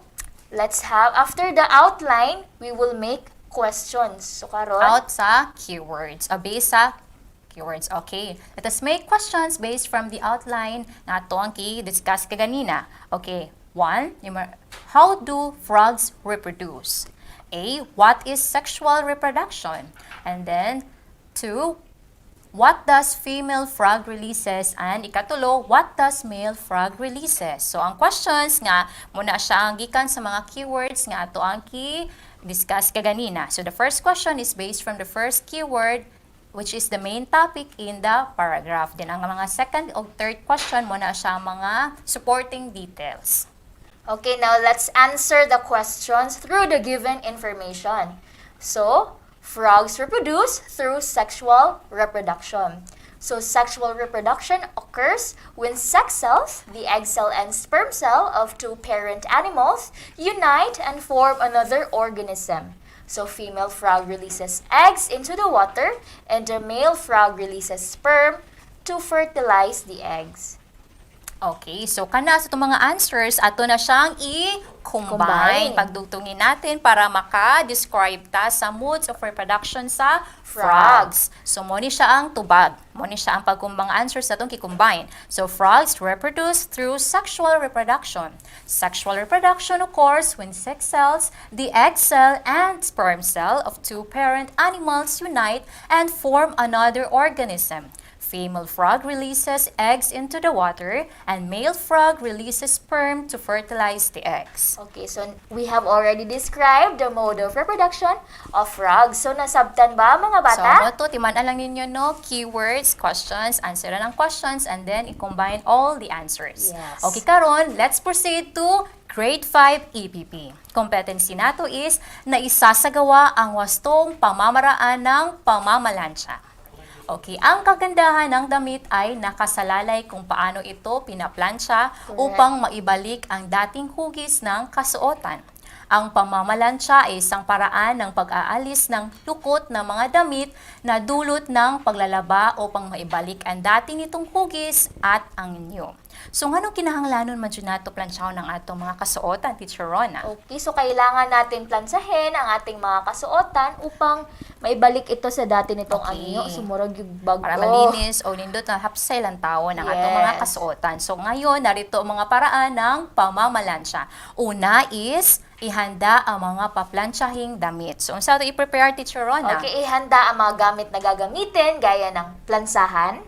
let's have, after the outline, we will make questions. So, karon, Out sa keywords. Based sa keywords. Okay. Let us make questions based from the outline na ito ang discuss kaganina. Okay. 1. How do frogs reproduce? A. What is sexual reproduction? And then, 2. What does female frog releases? And ikatulo, what does male frog releases? So, ang questions nga, muna siya ang gikan sa mga keywords nga ito ang discuss kaganina. So, the first question is based from the first keyword, which is the main topic in the paragraph. Then, ang mga second o third question, muna siya ang mga supporting details. okay, now let's answer the questions through the given information. So, frogs reproduce through sexual reproduction. So, sexual reproduction occurs when sex cells, the egg cell and sperm cell of two parent animals, unite and form another organism. So, female frog releases eggs into the water, and the male frog releases sperm to fertilize the eggs. Okay, so kana sa itong mga answers, ato na siyang i-combine. Combine. Pagdugtungin natin para maka-describe ta sa modes of reproduction sa frogs. So, mo ni siya ang tubag. Mo ni siya ang pagkumbang answers sa itong i-combine. So, frogs reproduce through sexual reproduction. Sexual reproduction occurs when sex cells, the egg cell, and sperm cell of two parent animals unite and form another organism. Female frog releases eggs into the water and male frog releases sperm to fertilize the eggs. Okay, so we have already described the mode of reproduction of frogs. So, nasabtan ba mga bata? So, moto, timaan lang ninyo, no? Keywords, questions, answer ng questions, and then i-combine all the answers. Yes. Okay, karon, let's proceed to Grade 5 EPP. Competency nato is na isasagawa ang wastong pamamaraan ng pamamalansya. Okay, ang kagandahan ng damit ay nakasalalay kung paano ito pinaplansya upang maibalik ang dating hugis ng kasuotan. Ang pamamalansya ay isang paraan ng pag-aalis ng lukot ng mga damit na dulot ng paglalaba upang maibalik ang dati nitong hugis at ang inyo. So, anong kinahanglanon man dyan nato plansyahon ng atong mga kasuotan, Teacher Rona? Okay, so kailangan natin plansahin ang ating mga kasuotan upang maibalik ito sa dati nitong anyo. Sumurag yung bago. Para malinis o nindot na hapsay lang tao ng atong mga kasuotan. So, ngayon, narito ang mga paraan ng pamamalansya. Una is ihanda ang mga paplansyahing damit. So, saan ito i-prepare, Teacher Rona? Okay, ihanda ang mga gamit na gagamitin gaya ng plansahan,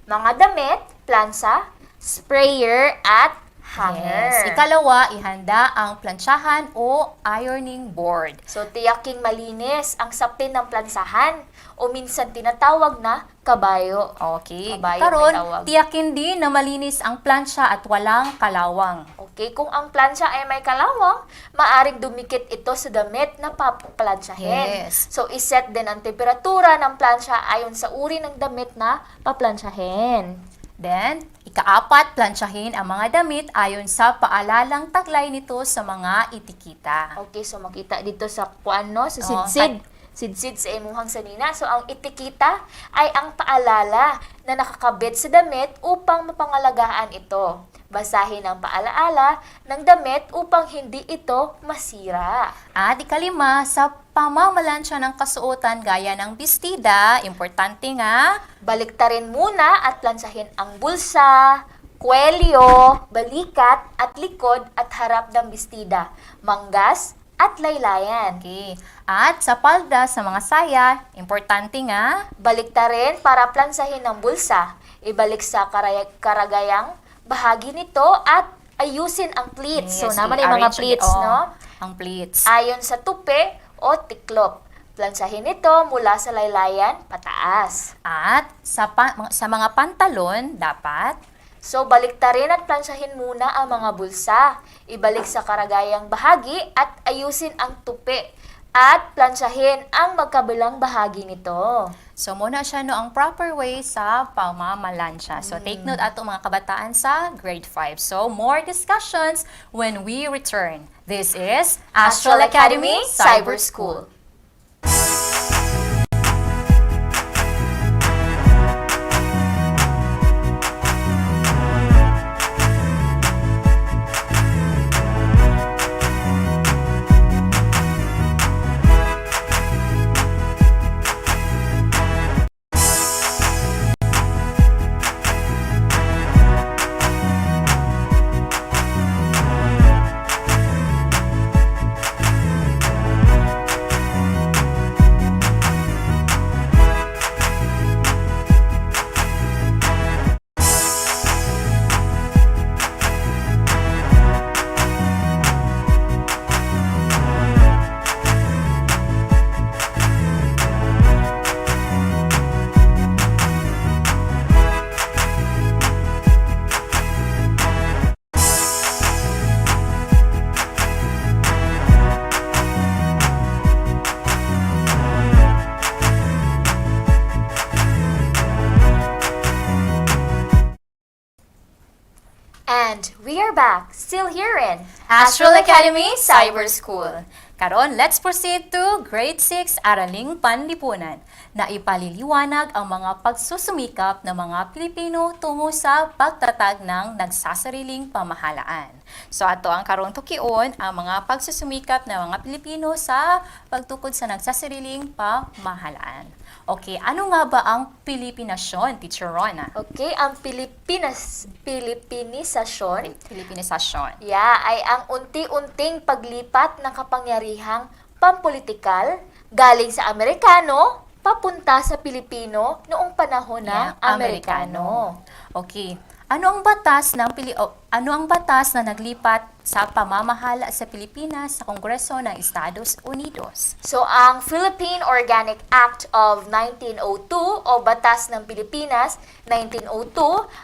mga damit, plansa, sprayer, at hanger. Yes. Ikalawa, ihanda ang plansyahan o ironing board. So, tiyaking malinis ang sapin ng plansahan o minsan tinatawag na kabayo. Okay. Kabayo Karon, may tawag. tiyakin din na malinis ang plansya at walang kalawang. Okay, kung ang plansya ay may kalawang, maaring dumikit ito sa damit na paplansyahin. Yes. So, iset din ang temperatura ng plansya ayon sa uri ng damit na paplansyahin. Then, ikaapat, plansyahin ang mga damit ayon sa paalalang taglay nito sa mga itikita. Okay, so makita dito sa kuano, sa Oo, sidsid. Sidsid sa imuhang sanina. So, ang itikita ay ang paalala na nakakabit sa damit upang mapangalagaan ito. Basahin ang paalaala ng damit upang hindi ito masira. At ikalima, sa pamamalansya ng kasuotan gaya ng bestida, importante nga, baliktarin muna at plansahin ang bulsa, kwelyo, balikat at likod at harap ng bestida, manggas at laylayan. Okay. At sa palda, sa mga saya, importante nga, baliktarin para plansahin ang bulsa, ibalik sa karagayang bahagi nito at ayusin ang pleats. So, naman yung mga pleats, no? Ang pleats. Ayon sa tupi o tiklop. Plansahin ito mula sa laylayan pataas. At sa mga pantalon, dapat so, baliktarin at plansahin muna ang mga bulsa. Ibalik sa karagayang bahagi at ayusin ang tupi. At plansahin ang magkabilang bahagi nito. So, muna siya no ang proper way sa pamamalansya. So, take note ato mga kabataan sa grade 5. So, more discussions when we return. This is Astral Academy Cyber School. And we are back, still here in Astral Academy Cyber School. Karon, let's proceed to grade 6 Araling Panlipunan na ipaliliwanag ang mga pagsusumikap ng mga Pilipino tungo sa pagtatag ng nagsasariling pamahalaan. So ato ang karong tukion ang mga pagsusumikap ng mga Pilipino sa pagtukod sa nagsasariling pamahalaan. Okay, ano nga ba ang Pilipinasyon, Teacher Rona? Okay, ang Pilipinisasyon. Pilipinisasyon. Yeah, ay ang unti-unting paglipat ng kapangyarihang pampolitikal galing sa Amerikano papunta sa Pilipino noong panahon ng Amerikano. Okay. Ano ang batas na naglipat sa pamamahala sa Pilipinas sa Kongreso ng Estados Unidos? So, ang Philippine Organic Act of 1902 o Batas ng Pilipinas 1902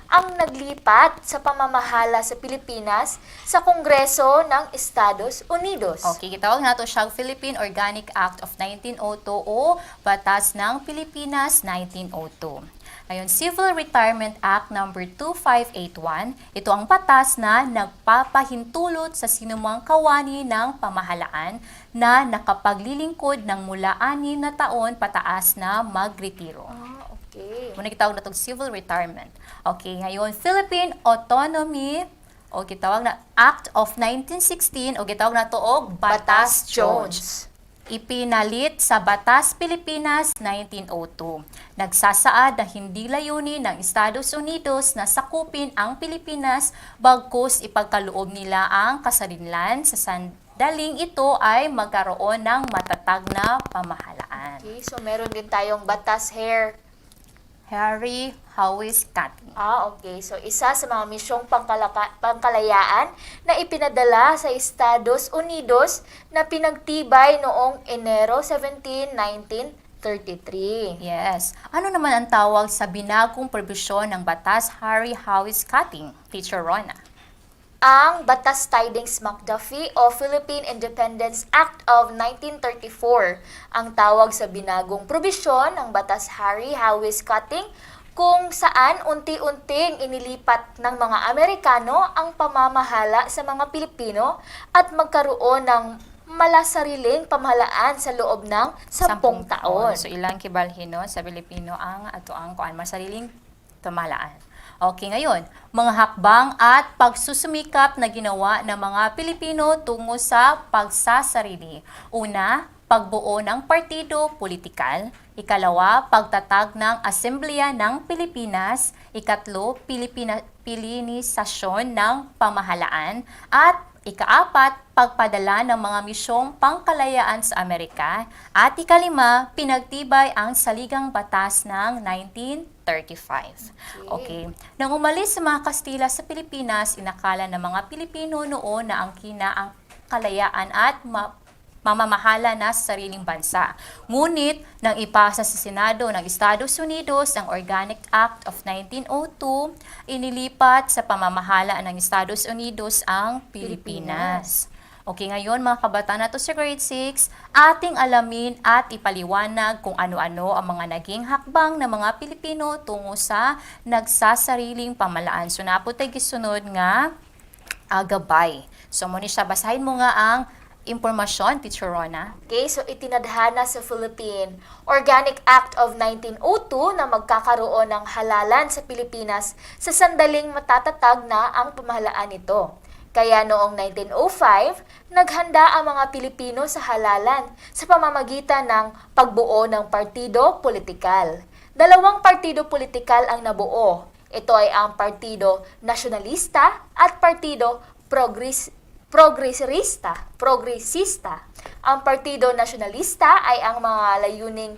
ang naglipat sa pamamahala sa Pilipinas sa Kongreso ng Estados Unidos. Okay, gitawag nato siyang Philippine Organic Act of 1902 o Batas ng Pilipinas 1902. Ngayon, Civil Retirement Act number 2581, ito ang batas na nagpapahintulot sa sinumang kawani ng pamahalaan na nakapaglilingkod ng mula 6 na taon pataas na magretiro. Okay. Muna kitawag na itong civil retirement. Okay, ngayon, Philippine Autonomy o gitawag na Act of 1916 o gitawag na ito og Batas Jones. Ipinalit sa Batas Pilipinas 1902. Nagsasaad na hindi layunin ng Estados Unidos na sakupin ang Pilipinas bagkus ipagkaloob nila ang kasarinlan sa sandaling ito ay magkaroon ng matatag na pamahalaan. Okay, so meron din tayong Batas Harry Howes Cutting. Okay. So, isa sa mga misyong pangkalayaan na ipinadala sa Estados Unidos na pinagtibay noong Enero 17, 1933. Yes. Ano naman ang tawag sa binagong probisyon ng Batas Harry Howes Cutting, Teacher Rona? Ang Batas Tidings McDuffie o Philippine Independence Act of 1934 ang tawag sa binagong probisyon ng Batas Harry Howes Cutting kung saan unti-unting inilipat ng mga Amerikano ang pamamahala sa mga Pilipino at magkaroon ng malasariling pamahalaan sa loob ng 10 taon. So ilang kibalhino sa Pilipino ang atoang kuan masariling pamahalaan. Okay, ngayon, mga hakbang at pagsusumikap na ginawa ng mga Pilipino tungo sa pagsasarili. Una, pagbuo ng partido politikal. Ikalawa, pagtatag ng Asembleya ng Pilipinas. Ikatlo, Pilinisasyon ng pamahalaan. At ikaapat, pagpadala ng mga misyong pangkalayaan sa Amerika. At ikalima, pinagtibay ang Saligang Batas ng 1935. Okay. Nang umalis sa mga Kastila sa Pilipinas, inakala ng mga Pilipino noon na ang kalayaan at mamamahala na sa sariling bansa. Ngunit, nang ipasa sa Senado ng Estados Unidos ang Organic Act of 1902, inilipat sa pamamahala ng Estados Unidos ang Pilipinas. Okay, ngayon mga kabataan na to sa grade 6, ating alamin at ipaliwanag kung ano-ano ang mga naging hakbang ng mga Pilipino tungo sa nagsasariling pamahalaan. So napo tayo gisunod nga gabay. So muna siya, basahin mo nga ang impormasyon, Teacher Rona. Okay, so itinadhana sa Philippine Organic Act of 1902 na magkakaroon ng halalan sa Pilipinas sa sandaling matatatag na ang pamahalaan nito. Kaya noong 1905, naghanda ang mga Pilipino sa halalan sa pamamagitan ng pagbuo ng partido politikal. 2 partido politikal ang nabuo. Ito ay ang Partido Nasyonalista at Partido Progresista. Ang Partido Nasyonalista ay ang mga layuning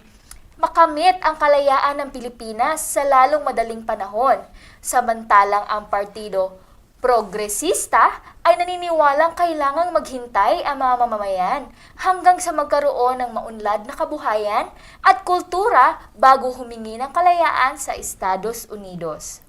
makamit ang kalayaan ng Pilipinas sa lalong madaling panahon. Samantalang ang Partido Progresista ay naniniwalang kailangang maghintay ang mga mamamayan hanggang sa magkaroon ng maunlad na kabuhayan at kultura bago humingi ng kalayaan sa Estados Unidos.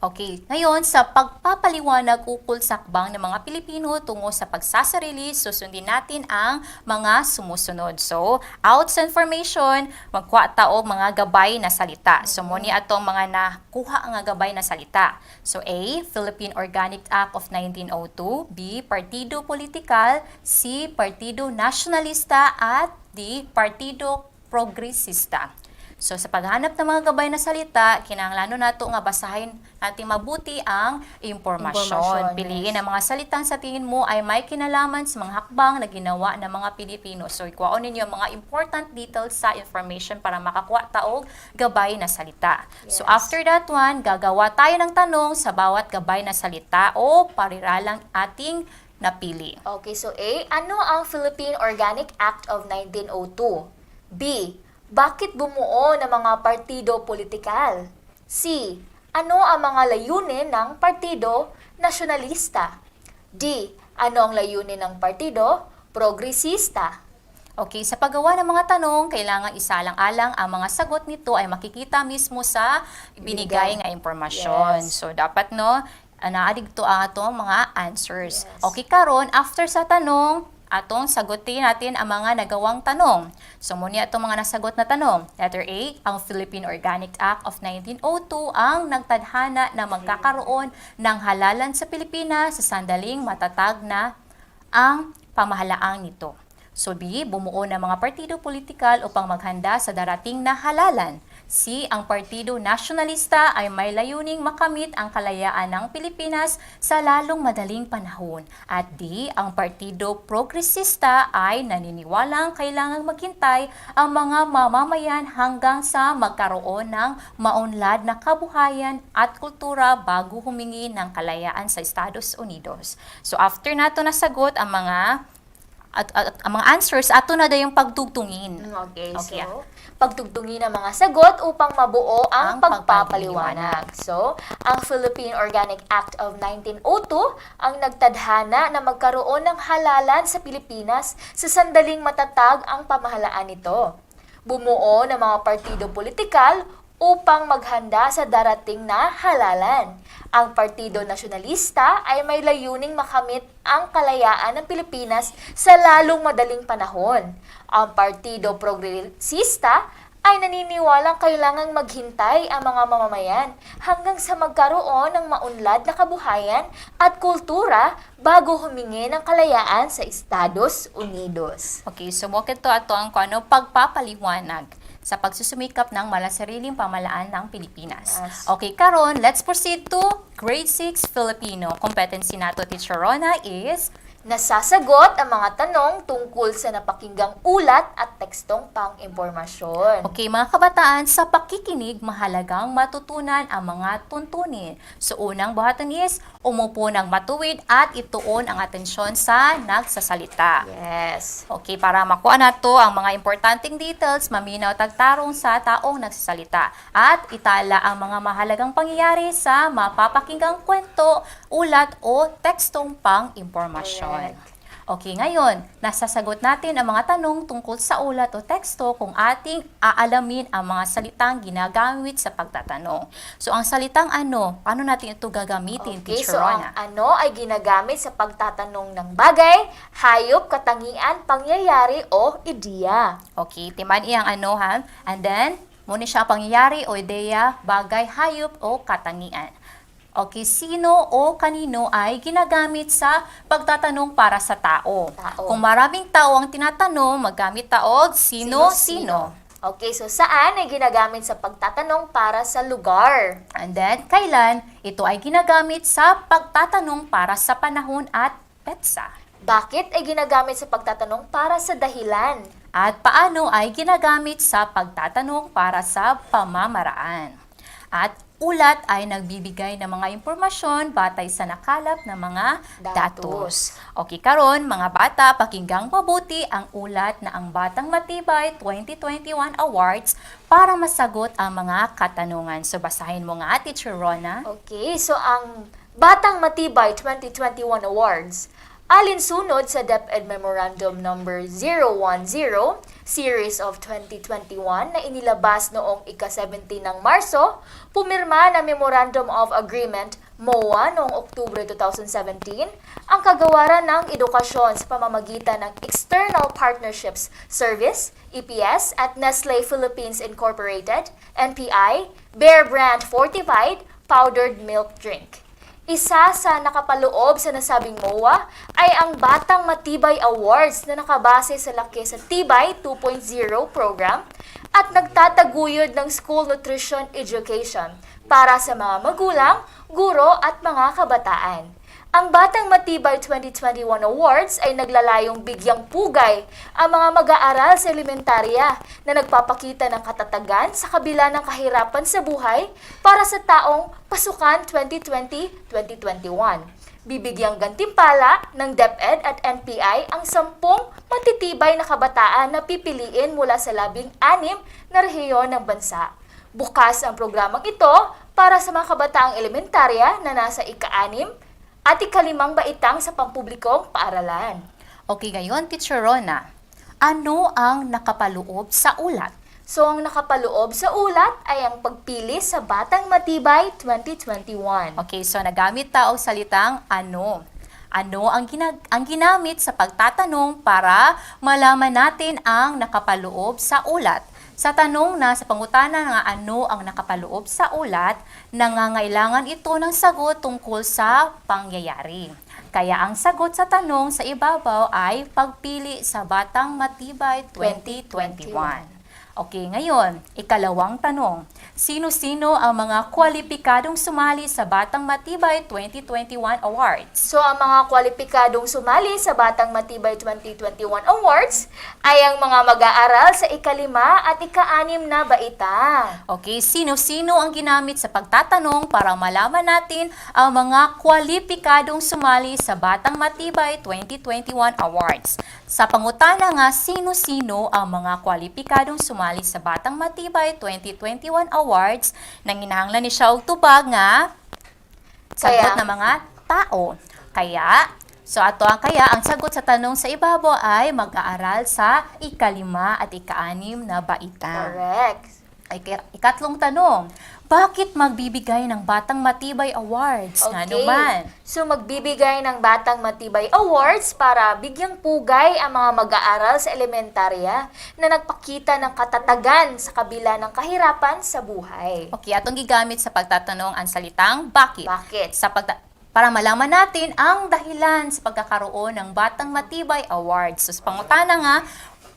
Okay, ngayon sa pagpapaliwanag ukol sa hakbang ng mga Pilipino tungo sa pagsasarili, susundin natin ang mga sumusunod. So, out sa information, magkuha tao mga gabay na salita. So, muni atong mga nakuha ang gabay na salita. So, A, Philippine Organic Act of 1902, B, Partido Politikal, C, Partido Nasyonalista, at D, Partido Progresista. So, sa paghanap ng mga gabay na salita, kinahanglan nato nga basahin natin mabuti ang impormasyon. Piliin ang mga salitang sa tingin mo ay may kinalaman sa mga hakbang na ginawa ng mga Pilipino. So, ikuhaon ninyo ang mga important details sa information para makakuha taog gabay na salita. Yes. So, after that one, gagawa tayo ng tanong sa bawat gabay na salita o pariralang ating napili. Okay, so A, ano ang Philippine Organic Act of 1902? B, Bakit bumuo ng mga partido politikal? C. Ano ang mga layunin ng partido nasyonalista? D. Ano ang layunin ng partido progresista? Okay, sa paggawa ng mga tanong, kailangan isalang-alang ang mga sagot nito ay makikita mismo sa binigay nga impormasyon. Yes. So, dapat naadig to ang atong mga answers. Okay, karon after sa tanong, atong sagutin natin ang mga nagawang tanong. So, muna itong mga nasagot na tanong. Letter A, ang Philippine Organic Act of 1902 ang nagtadhana na magkakaroon ng halalan sa Pilipinas sa sandaling matatag na ang pamahalaang nito. So B, bumuo ng mga partido politikal upang maghanda sa darating na halalan. C, ang Partido Nasyonalista ay may layuning makamit ang kalayaan ng Pilipinas sa lalong madaling panahon. At D, ang Partido Progresista ay naniniwalang kailangang maghintay ang mga mamamayan hanggang sa magkaroon ng maunlad na kabuhayan at kultura bago humingi ng kalayaan sa Estados Unidos. So after nato nasagot ang mga ang mga answers, ato na yung pagtugtungin. Okay, Okay, so pagtugtungin ang mga sagot upang mabuo ang pagpapaliwanag. So, ang Philippine Organic Act of 1902 ang nagtadhana na magkaroon ng halalan sa Pilipinas sa sandaling matatag ang pamahalaan nito. Bumuo ng mga partido politikal upang maghanda sa darating na halalan. Ang Partido Nasyonalista ay may layuning makamit ang kalayaan ng Pilipinas sa lalong madaling panahon. Ang Partido Progresista ay naniniwalang kailangang maghintay ang mga mamamayan hanggang sa magkaroon ng maunlad na kabuhayan at kultura bago humingi ng kalayaan sa Estados Unidos. Okay, so bakit to ato ang pagpapaliwanag sa pagsusumikap ng malasariling pamalaan ng Pilipinas. Yes. Okay, karon, let's proceed to Grade 6 Filipino. Competency nato, Teacher Rona, is nasasagot ang mga tanong tungkol sa napakinggang ulat at tekstong pang-impormasyon. Okay, mga kabataan, sa pakikinig, mahalagang matutunan ang mga tuntunin. So, unang buhaton is, umupo ng matuwid at ituon ang atensyon sa nagsasalita. Yes. Okay, para makuha nato ang mga importanteng details, maminaw tagtarong sa taong nagsasalita. At itala ang mga mahalagang pangyayari sa mapapakinggang kwento, ulat o tekstong pang-impormasyon. Okay, ngayon, nasasagot natin ang mga tanong tungkol sa ulat o teksto kung ating aalamin ang mga salitang ginagamit sa pagtatanong. So, ang salitang ano, paano natin ito gagamitin, Okay, Teacher so Rona? ang ano ay ginagamit sa pagtatanong ng bagay, hayop, katangian, pangyayari o ideya. Okay, timan iyang ano ha? And then, muna siya pangyayari o ideya, bagay, hayop o katangian. Okay, sino o kanino ay ginagamit sa pagtatanong para sa tao. Kung maraming tao ang tinatanong, magamit taog sino-sino. Okay, so saan ay ginagamit sa pagtatanong para sa lugar? And then, kailan ito ay ginagamit sa pagtatanong para sa panahon at petsa. Bakit ay ginagamit sa pagtatanong para sa dahilan? At paano ay ginagamit sa pagtatanong para sa pamamaraan. At ulat ay nagbibigay ng mga impormasyon batay sa nakalap ng mga datos. Okay, karon mga bata, pakinggang mabuti ang ulat na ang Batang Matibay 2021 Awards para masagot ang mga katanungan. So basahin mo nga, Teacher Rona. Okay, so ang Batang Matibay 2021 Awards alinsunod sa DepEd Memorandum Number 010 Series of 2021 na inilabas noong ika-17 ng Marso, pumirma na Memorandum of Agreement MOA noong Oktubre 2017 ang kagawaran ng edukasyon sa pamamagitan ng External Partnerships Service, EPS, at Nestle Philippines Incorporated, NPI, Bear Brand Fortified Powdered Milk Drink. Isa sa nakapaloob sa nasabing MOA ay ang Batang Matibay Awards na nakabase sa laki sa Tibay 2.0 program at nagtataguyod ng school nutrition education para sa mga magulang, guro at mga kabataan. Ang Batang Matibay 2021 Awards ay naglalayong bigyang pugay ang mga mag-aaral sa elementarya na nagpapakita ng katatagan sa kabila ng kahirapan sa buhay para sa taong pasukan 2020-2021. Bibigyang gantimpala ng DepEd at NPI ang 10 matitibay na kabataan na pipiliin mula sa 16 na rehiyon ng bansa. Bukas ang programang ito para sa mga kabataang elementarya na nasa ika-6 at ika-5 baitang sa pampublikong paaralan. Okay, ngayon, Teacher Rona, ano ang nakapaloob sa ulat? So, ang nakapaloob sa ulat ay ang pagpili sa Batang Matibay 2021. Okay, so nagamit tao salitang ano. Ano ang ginamit sa pagtatanong para malaman natin ang nakapaloob sa ulat? Sa tanong na sa pangutana nga ano ang nakapaloob sa ulat, nangangailangan ito ng sagot tungkol sa pangyayari. Kaya ang sagot sa tanong sa ibabaw ay pagpili sa Batang Matibay 2021. Okay, ngayon, ikalawang tanong. Sino-sino ang mga kwalipikadong sumali sa Batang Matibay 2021 Awards? So, ang mga kwalipikadong sumali sa Batang Matibay 2021 Awards ay ang mga mag-aaral sa ika-5 at ika-6 na baita. Okay, sino-sino ang ginamit sa pagtatanong para malaman natin ang mga kwalipikadong sumali sa Batang Matibay 2021 Awards? Sa pangutana nga, sino-sino ang mga kwalipikadong sumali sa Batang Matibay 2021 Awards, nang hinahanglan ni siya og tubag nga sagot ng mga tao. Kaya, ang sagot sa tanong sa ibabaw ay mag-aaral sa ika-5 at ika-6 na baita. Correct. Ikatlong tanong, bakit magbibigay ng Batang Matibay Awards? Okay. Ano man? So, magbibigay ng Batang Matibay Awards para bigyang pugay ang mga mag-aaral sa elementarya na nagpakita ng katatagan sa kabila ng kahirapan sa buhay. Okay, atong gigamit sa pagtatanong ang salitang bakit. Bakit? Para malaman natin ang dahilan sa pagkakaroon ng Batang Matibay Awards. So, sa pangutana nga,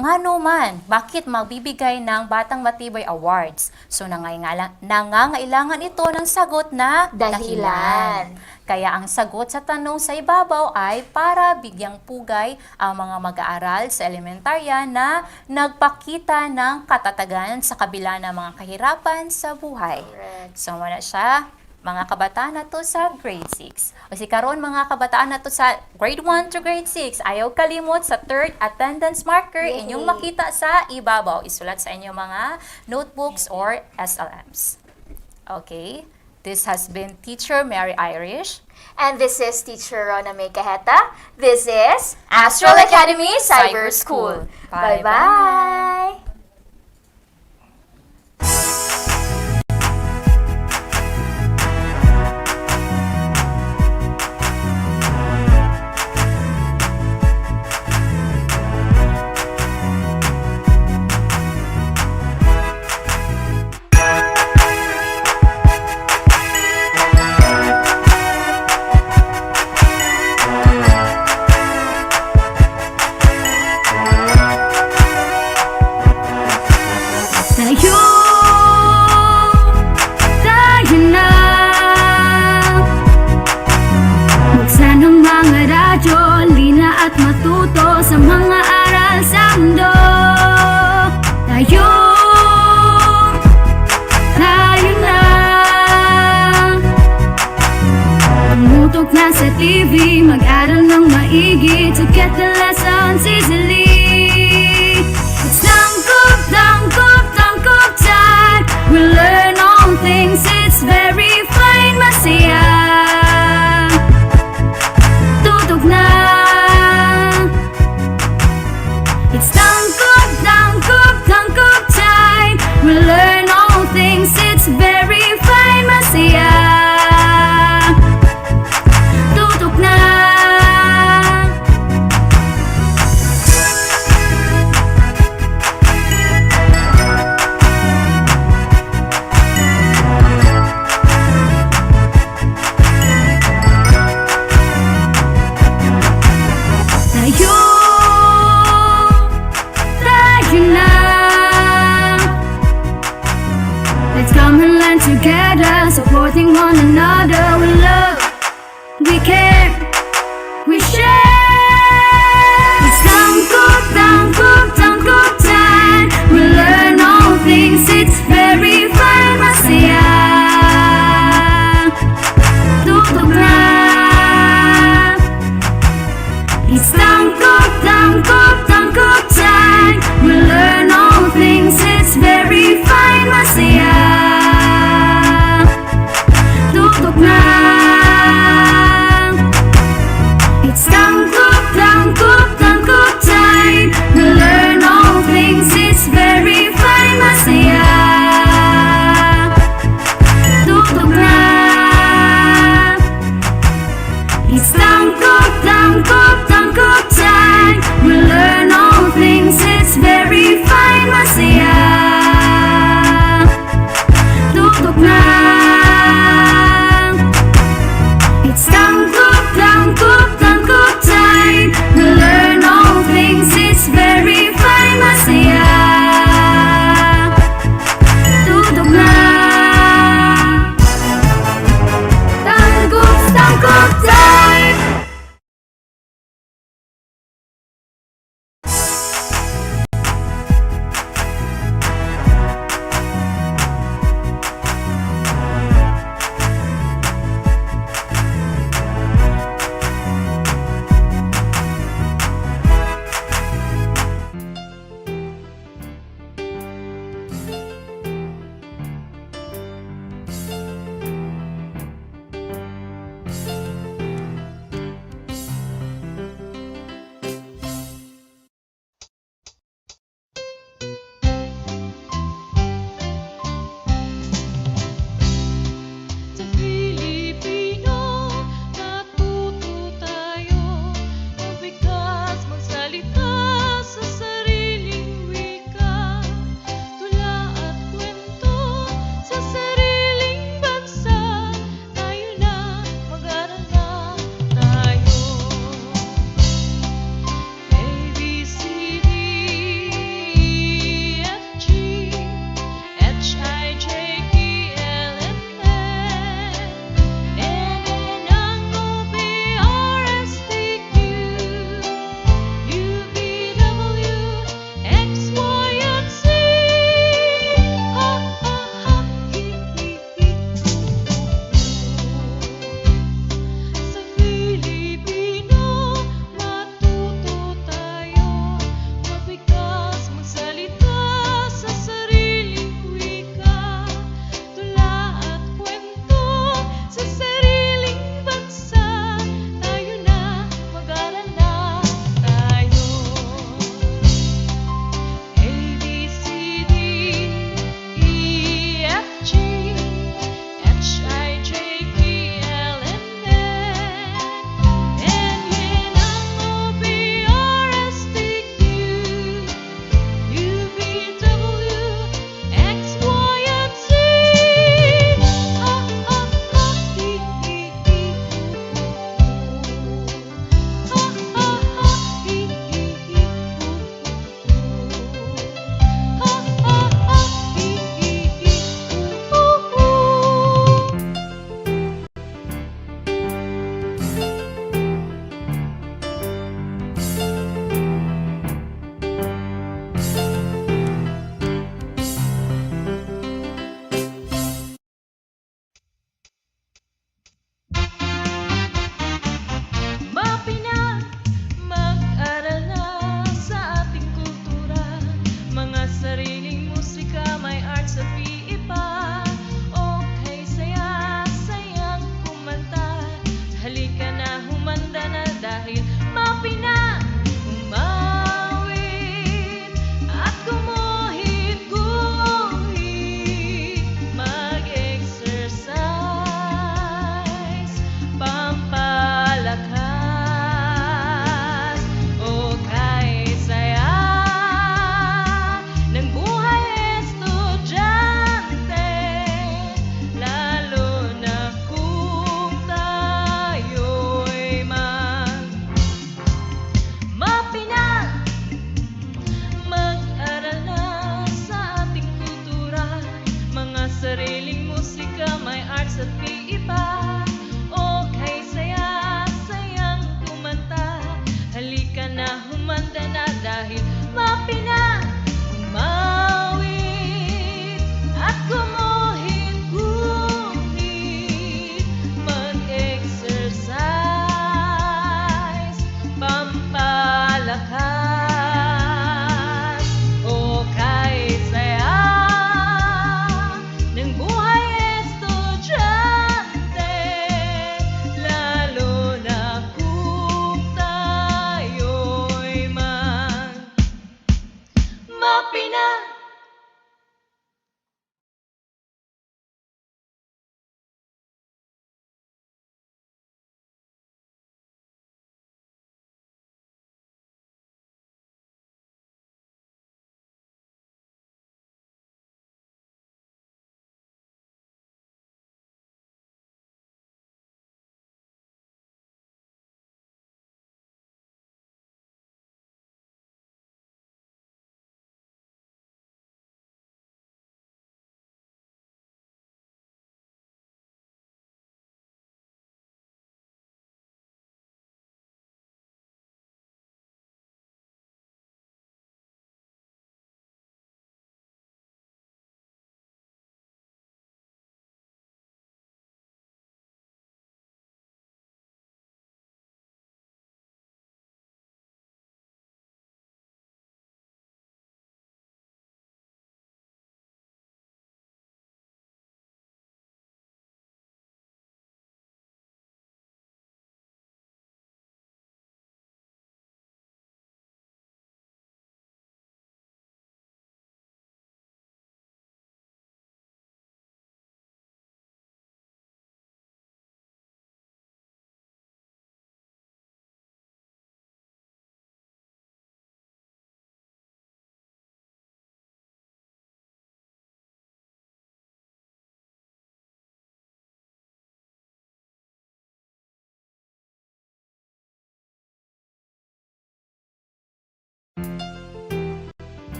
ngano man, bakit magbibigay ng Batang Matibay Awards? So, nangangailangan ito ng sagot na dahilan. Kaya ang sagot sa tanong sa ibabaw ay para bigyang pugay ang mga mag-aaral sa elementarya na nagpakita ng katatagan sa kabila ng mga kahirapan sa buhay. So, wala siya. Mga kabataan na to sa grade 6. O si karon mga kabataan na to sa grade 1 to grade 6, ayaw kalimot sa third attendance marker inyong makita sa ibabaw. Isulat sa inyong mga notebooks or SLMs. Okay? This has been Teacher Mary Irish. And this is Teacher Rona May Cajeta. This is Astral Academy Cyber School. Bye-bye! TV, mag-aral ng maigi to get the lessons easily. It's tangkop time. We learn all things, it's very fine, masaya. Tutok na. It's tangkop time. We learn all things, it's very fine, masaya.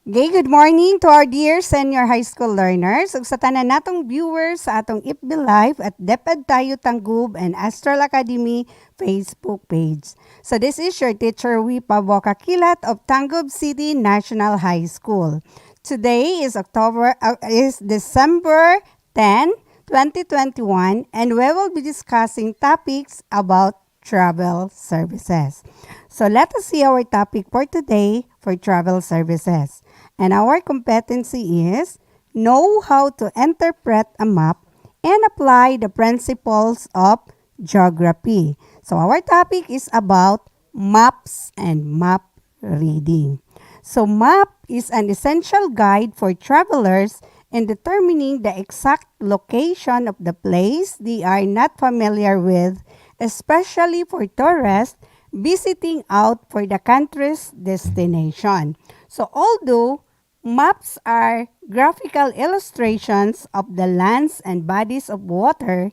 Okay, good morning to our dear senior high school learners. Ug sa tanan natong viewers sa atong FB Live at DepEd Tayo Tanggub and Astral Academy Facebook page. So this is your teacher Wipa Bocakilat of Tanggub City National High School. Today is December 10, 2021, and we will be discussing topics about travel services. So let us see our topic for today for travel services. And our competency is know how to interpret a map and apply the principles of geography. So our topic is about maps and map reading. So map is an essential guide for travelers in determining the exact location of the place they are not familiar with, especially for tourists visiting out for the country's destination. So although maps are graphical illustrations of the lands and bodies of water,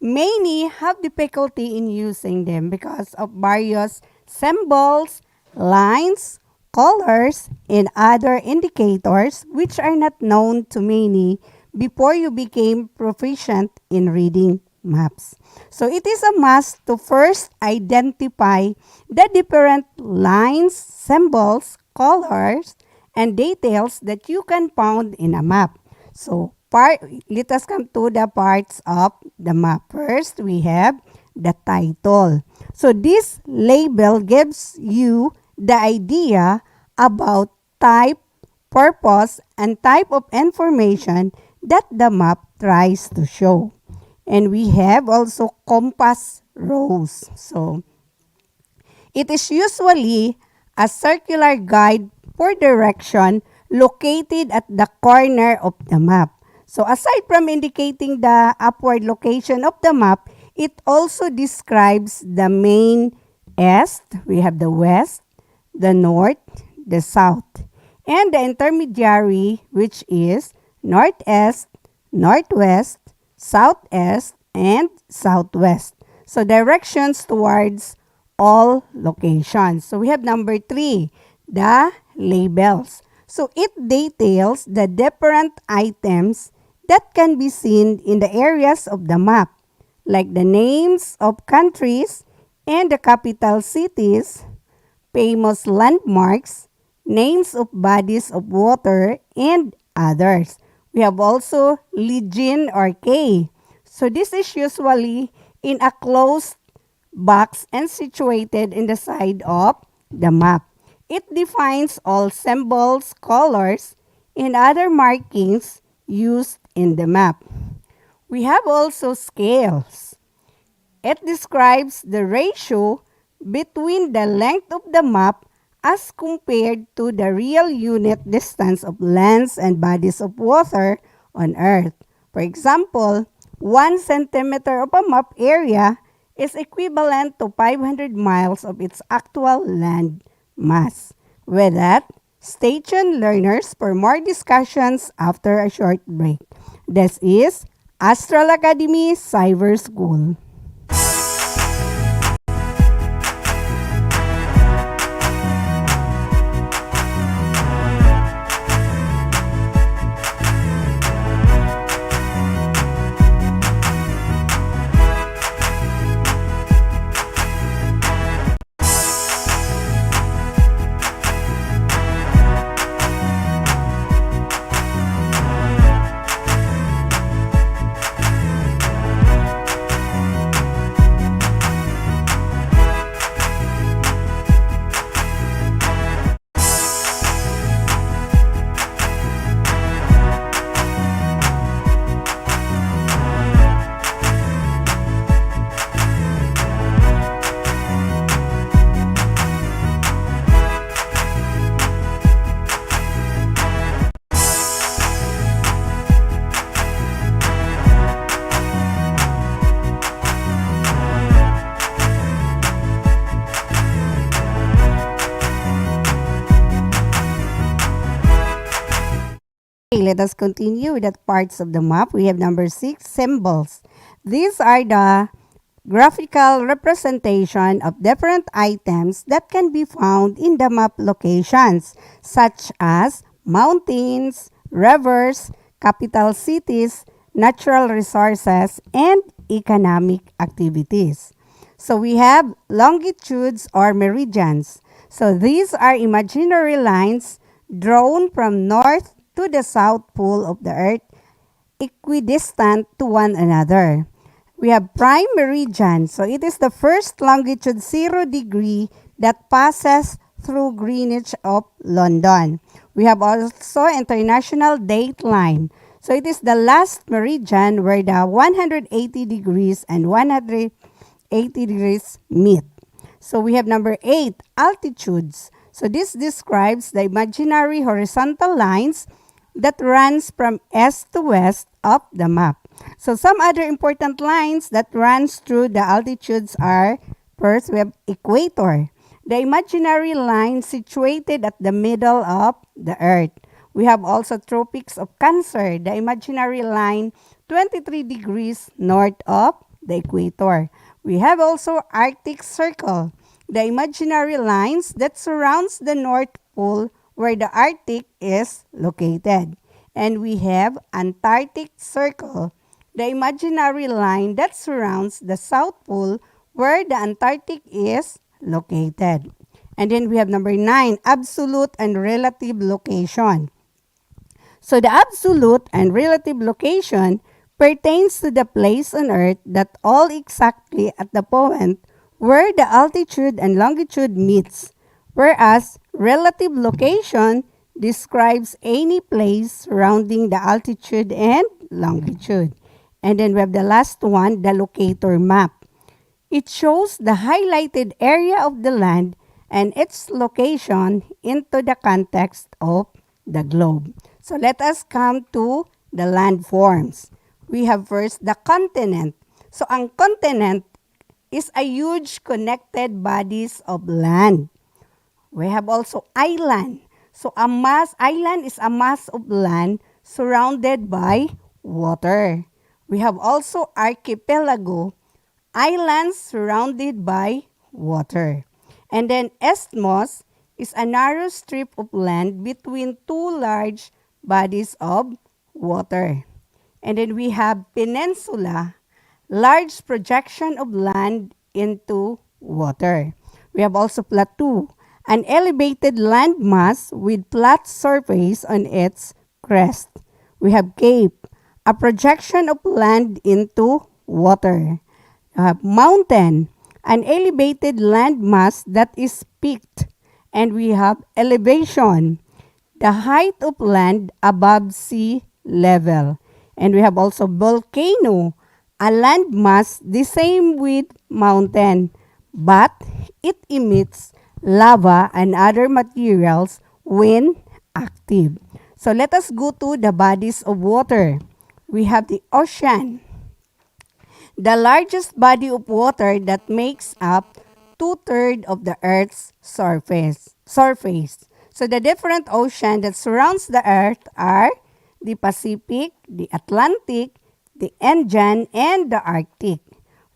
many have difficulty in using them because of various symbols, lines, colors, and other indicators which are not known to many before you became proficient in reading maps. So it is a must to first identify the different lines, symbols, colors, and details that you can find in a map. So let us come to the parts of the map. First, we have the title. So this label gives you the idea about type, purpose, and type of information that the map tries to show. And we have also compass rose. So it is usually a circular guide for direction located at the corner of the map. So aside from indicating the upward location of the map, it also describes the main east, we have the west, the north, the south, and the intermediary, which is northeast, northwest, southeast, and southwest. So directions towards all locations. So we have number 3, the labels. So it details the different items that can be seen in the areas of the map, like the names of countries and the capital cities, famous landmarks, names of bodies of water, and others. We have also legend or K. So this is usually in a closed box and situated in the side of the map. It defines all symbols, colors, and other markings used in the map. We have also scales. It describes the ratio between the length of the map as compared to the real unit distance of lands and bodies of water on Earth. For example, 1 centimeter of a map area is equivalent to 500 miles of its actual land mass. With that, stay tuned, learners, for more discussions after a short break. This is Astral Academy Cyber School. Okay, let us continue with the parts of the map. We have number 6, symbols. These are the graphical representation of different items that can be found in the map locations, such as mountains, rivers, capital cities, natural resources, and economic activities. So we have longitudes or meridians. So these are imaginary lines drawn from north to the south pole of the earth, equidistant to one another. We have prime meridian. So it is the first longitude 0 degree that passes through Greenwich of London. We have also international date line. So it is the last meridian where the 180 degrees and 180 degrees meet. So we have number 8, altitudes. So this describes the imaginary horizontal lines that runs from east to west of the map. So some other important lines that runs through the altitudes are, first we have equator, the imaginary line situated at the middle of the earth. We have also tropics of Cancer, the imaginary line 23 degrees north of the equator. We have also Arctic Circle, the imaginary lines that surrounds the North Pole where the Arctic is located. And we have Antarctic Circle, the imaginary line that surrounds the South Pole where the Antarctic is located. And then we have number 9, absolute and relative location. So the absolute and relative location pertains to the place on Earth that all exactly at the point where the altitude and longitude meets, whereas relative location describes any place surrounding the altitude and longitude. And then we have the last one, the locator map. It shows the highlighted area of the land and its location into the context of the globe. So let us come to the landforms. We have first the continent. So ang continent is a huge connected bodies of land. We have also island. So island is a mass of land surrounded by water. We have also archipelago, islands surrounded by water. And then isthmus is a narrow strip of land between two large bodies of water. And then we have peninsula, large projection of land into water. We have also plateau, an elevated landmass with flat surface on its crest. We have cape, a projection of land into water. Mountain, an elevated landmass that is peaked. And we have elevation, the height of land above sea level. And we have also volcano, a landmass the same with mountain, but it emits lava and other materials when active. So let us go to the bodies of water. We have the ocean, the largest body of water that makes up 2/3 of the Earth's surface. So the different oceans that surrounds the Earth are the Pacific, the Atlantic, the Indian, and the Arctic.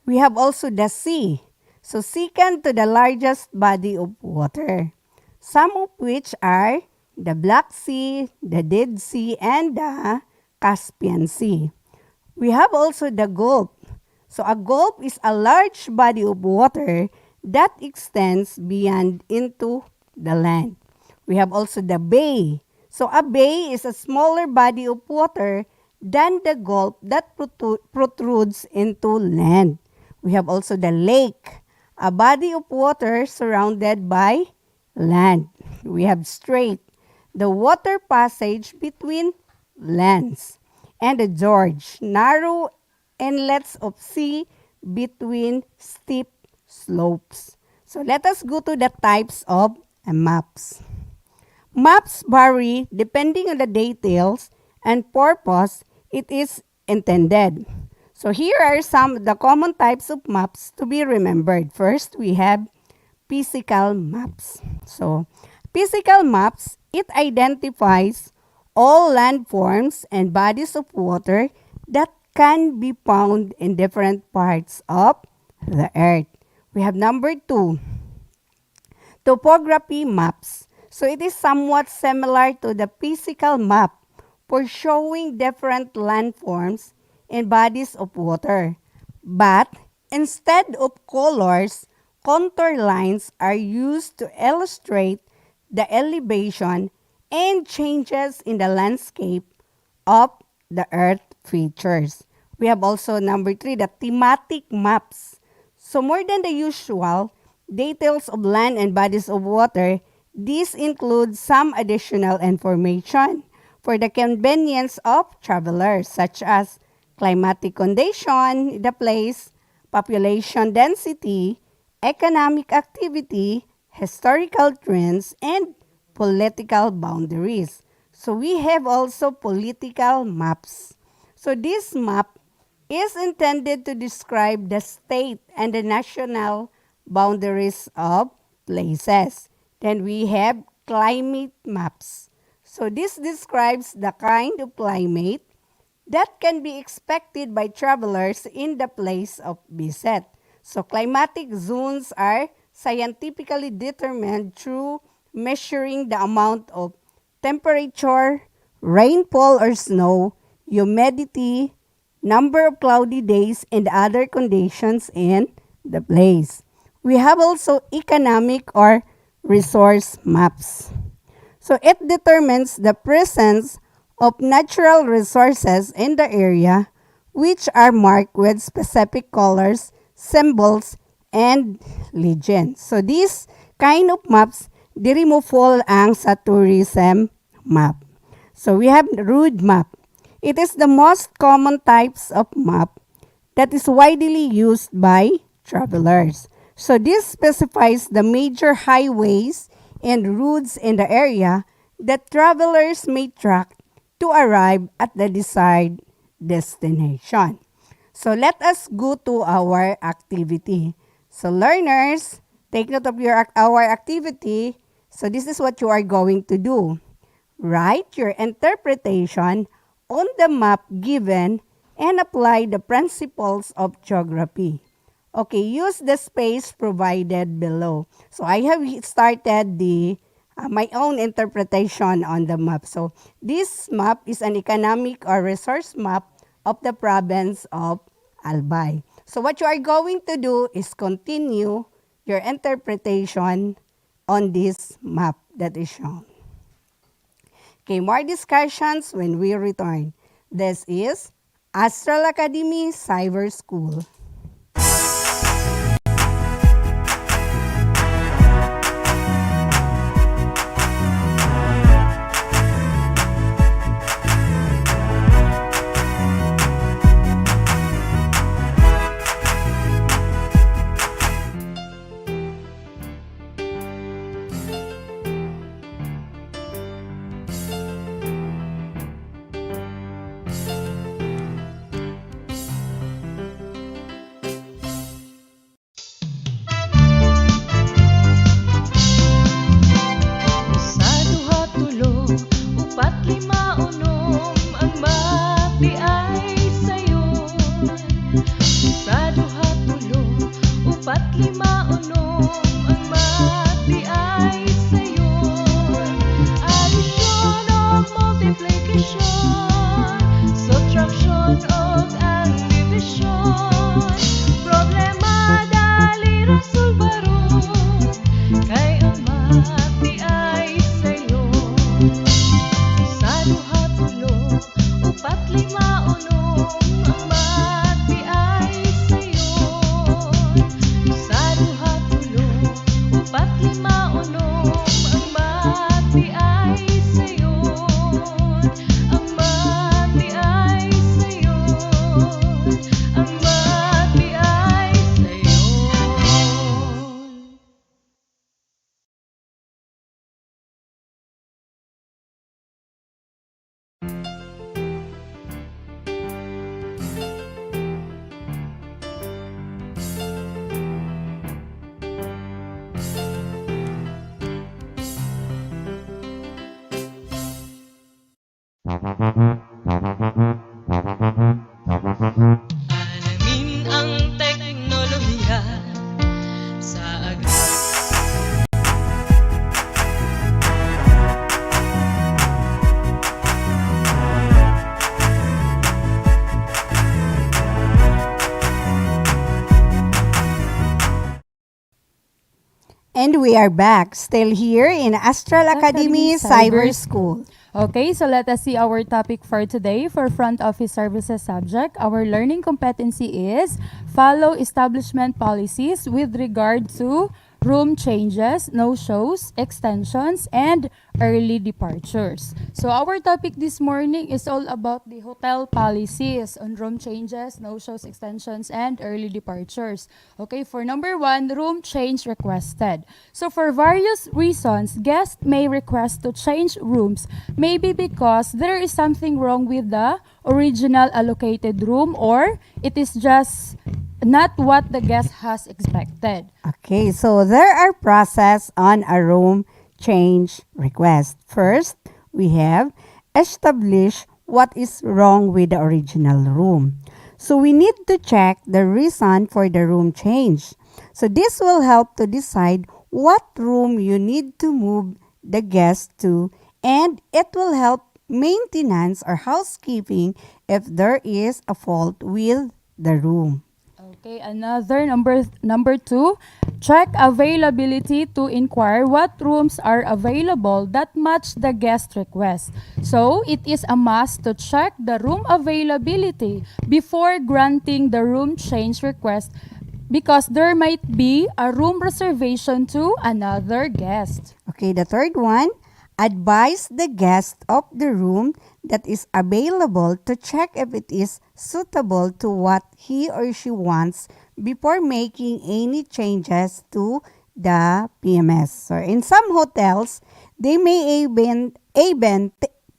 We have also the sea. So second to the largest body of water, some of which are the Black Sea, the Dead Sea, and the Caspian Sea. We have also the Gulf. So a gulf is a large body of water that extends beyond into the land. We have also the bay. So a bay is a smaller body of water than the gulf that protrudes into land. We have also the lake, a body of water surrounded by land. We have strait, the water passage between lands. And the gorge, narrow inlets of sea between steep slopes. So let us go to the types of maps. Maps vary depending on the details and purpose it is intended. So here are some of the common types of maps to be remembered. First, we have physical maps. So physical maps, it identifies all landforms and bodies of water that can be found in different parts of the earth. We have number 2, topography maps. So it is somewhat similar to the physical map for showing different landforms and bodies of water. But instead of colors, contour lines are used to illustrate the elevation and changes in the landscape of the earth features. We have also number 3, the thematic maps. So more than the usual details of land and bodies of water, these include some additional information for the convenience of travelers, such as climatic condition, the place, population density, economic activity, historical trends, and political boundaries. So we have also political maps. So this map is intended to describe the state and the national boundaries of places. Then we have climate maps. So this describes the kind of climate that can be expected by travelers in the place of visit. So climatic zones are scientifically determined through measuring the amount of temperature, rainfall or snow, humidity, number of cloudy days, and other conditions in the place. We have also economic or resource maps. So it determines the presence of natural resources in the area, which are marked with specific colors, symbols, and legends. So these kind of maps, diri mo fall ang sa tourism map. So we have road map. It is the most common types of map that is widely used by travelers. So this specifies the major highways and routes in the area that travelers may track to arrive at the desired destination. So let us go to our activity. So learners, take note of our activity. So this is what you are going to do. Write your interpretation on the map given and apply the principles of geography. Okay, use the space provided below. So I have started my own interpretation on the map. So this map is an economic or resource map of the province of Albay. So what you are going to do is continue your interpretation on this map that is shown. Okay, more discussions when we return. This is Astral Academy Cyber School. Alamin ang teknolohiya sa we are back. Still here in Astral Academy Cyber School. Okay, so let us see our topic for today. For front office services subject, our learning competency is follow establishment policies with regard to room changes, no-shows, extensions, and early departures. So our topic this morning is all about the hotel policies on room changes, no-shows, extensions, and early departures. Okay, for number 1, room change requested. So for various reasons, guests may request to change rooms, maybe because there is something wrong with the original allocated room or it is just not what the guest has expected. Okay, so there are process on a room change request. First, we have establish what is wrong with the original room. So we need to check the reason for the room change. So this will help to decide what room you need to move the guest to, and it will help maintenance or housekeeping if there is a fault with the room. Okay, another number 2, check availability to inquire what rooms are available that match the guest request. So, it is a must to check the room availability before granting the room change request because there might be a room reservation to another guest. Okay, the third one, advise the guest of the room that is available to check if it is suitable to what he or she wants before making any changes to the PMS. So in some hotels, they may even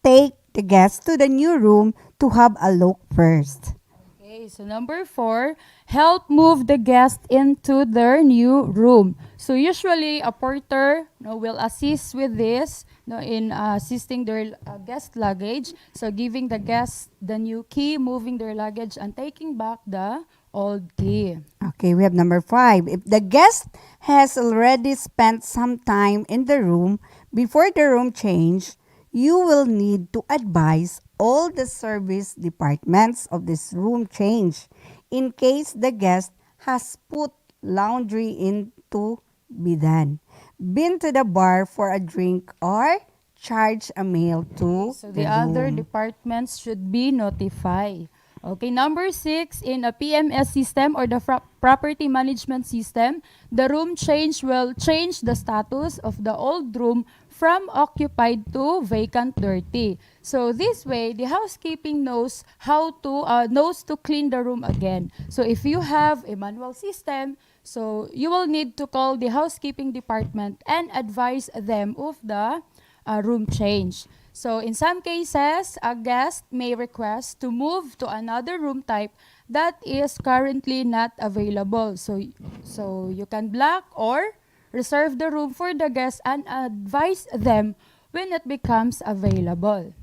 take the guest to the new room to have a look first. Okay, so number 4, help move the guest into their new room. So usually a porter will assist with this in assisting their guest luggage. So giving the guest the new key, moving their luggage, and taking back the old key. Okay, we have number 5. If the guest has already spent some time in the room before the room change, you will need to advise all the service departments of this room change in case the guest has put laundry in to be done, been to the bar for a drink, or charge a meal to So the other departments should be notified. Okay, number 6, in a PMS system or the property management system, the room change will change the status of the old room from occupied to vacant dirty. So this way, the housekeeping knows how to knows to clean the room again. So if you have a manual system, so you will need to call the housekeeping department and advise them of the room change. So in some cases, a guest may request to move to another room type that is currently not available. So you can block or reserve the room for the guest and advise them when it becomes available.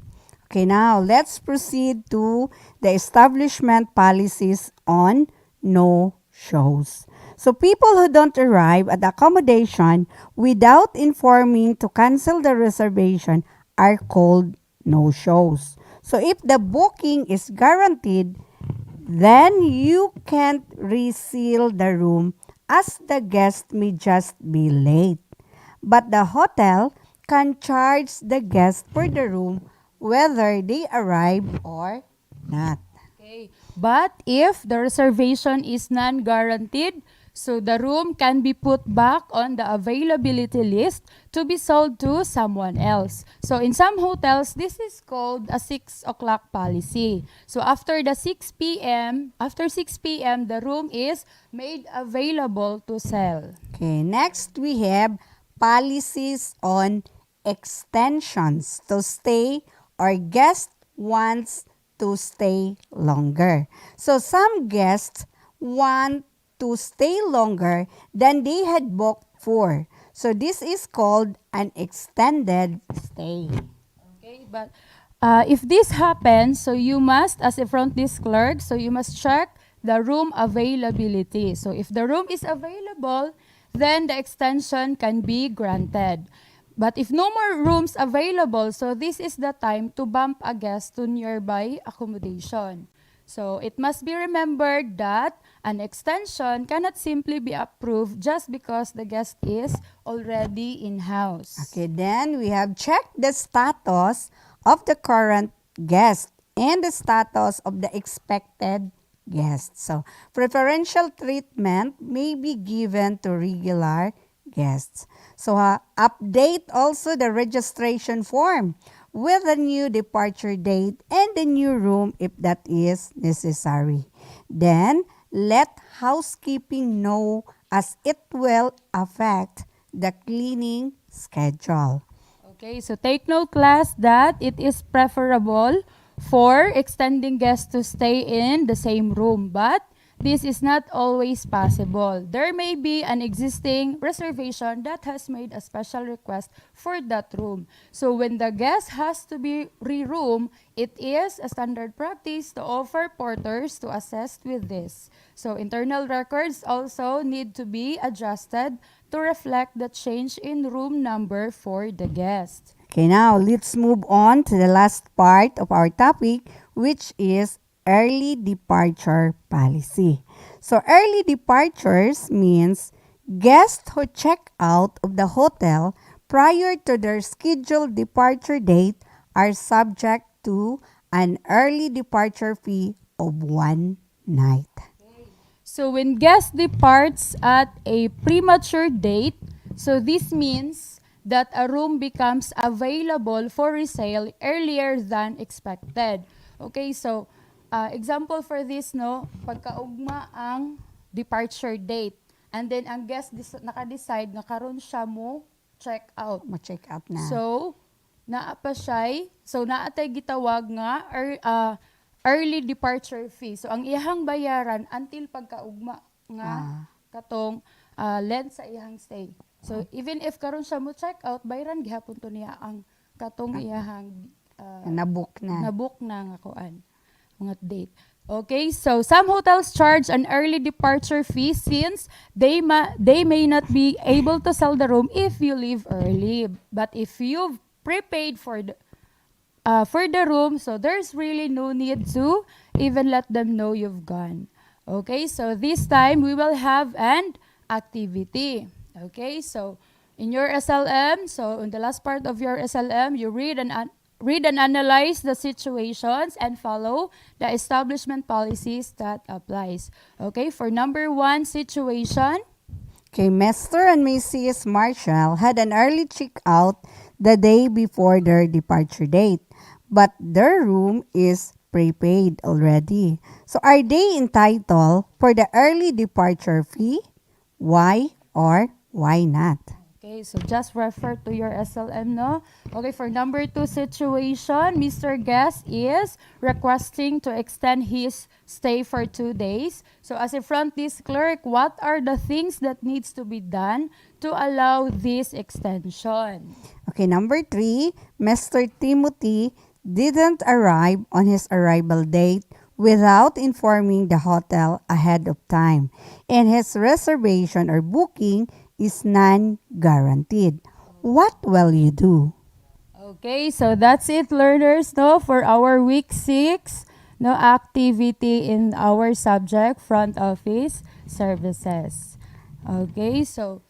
Okay, now let's proceed to the establishment policies on no-shows. So people who don't arrive at accommodation without informing to cancel the reservation are called no-shows. So if the booking is guaranteed, then you can't reseal the room as the guest may just be late. But the hotel can charge the guest for the room whether they arrive or not. Okay. But if the reservation is non-guaranteed, so the room can be put back on the availability list to be sold to someone else. So in some hotels, this is called a 6 o'clock policy. So after 6 p.m., the room is made available to sell. Okay, next we have policies on extensions to stay or guest wants to stay longer. So some guests want to stay longer than they had booked for. So this is called an extended stay. Okay, but if this happens, so you must, as a front desk clerk, so you must check the room availability. So if the room is available, then the extension can be granted. But if no more rooms available, so this is the time to bump a guest to nearby accommodation. So it must be remembered that an extension cannot simply be approved just because the guest is already in-house. Okay, then we have checked the status of the current guest and the status of the expected guest. So, preferential treatment may be given to regular guests. So, update also the registration form with the new departure date and the new room if that is necessary. Then, let housekeeping know as it will affect the cleaning schedule. Okay, so take note, class, that it is preferable for extending guests to stay in the same room, but this is not always possible. There may be an existing reservation that has made a special request for that room. So when the guest has to be re-room, it is a standard practice to offer porters to assist with this. So internal records also need to be adjusted to reflect the change in room number for the guest. Okay, now let's move on to the last part of our topic, which is early departure policy. So early departures means guests who check out of the hotel prior to their scheduled departure date are subject to an early departure fee of 1 night. So when guest departs at a premature date, so this means that a room becomes available for resale earlier than expected. Okay, so example for this, no, pagkaugma ang departure date. And then ang guest naka-decide nga karon siya mo check out. Check out na. So, naa pa siya, so naatay gitawag nga early departure fee. So ang iyahang bayaran until pagkaugma nga katong length sa iyahang stay. So even if karon siya mo check out, bayaran gihapon to niya ang katong iyahang nabook na nga kuan mga date. Okay, so some hotels charge an early departure fee since they may not be able to sell the room if you leave early. But if you've prepaid for the room, so there's really no need to even let them know you've gone. Okay, so this time we will have an activity. Okay, so in your SLM, so in the last part of your SLM, you read and analyze the situations and follow the establishment policies that applies. Okay, for number 1 situation. Okay, Mr. and Mrs. Marshall had an early check-out the day before their departure date, but their room is prepaid already. So are they entitled for the early departure fee? Why or why not? Okay, so just refer to your SLM, no? Okay, for number 2 situation, Mr. Guest is requesting to extend his stay for 2 days. So as a front desk clerk, what are the things that needs to be done to allow this extension? Okay, number 3, Mr. Timothy didn't arrive on his arrival date without informing the hotel ahead of time, and his reservation or booking is non-guaranteed. What will you do? Okay, so that's it, learners, no, for our week 6 no activity in our subject front office services. Okay, so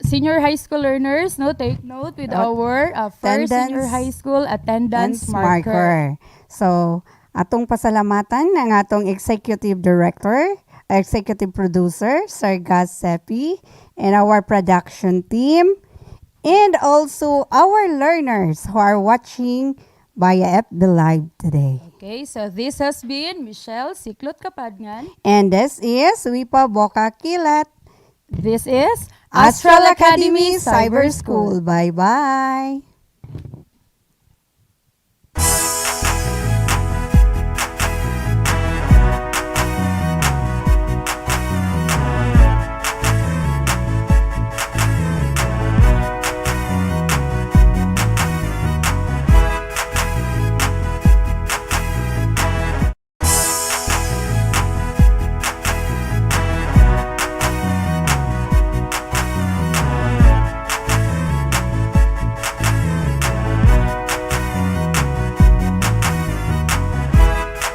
senior high school learners, no, take note with our first senior high school attendance marker. So atong pasalamatan ng atong executive director, executive producer, Sir Gus Sepi, and our production team, and also our learners who are watching via FB Live today. Okay, so this has been Michelle Siklot Kapadngan. And this is Wipa Boca Kilat. This is Astral Academy Cyber School. Bye-bye.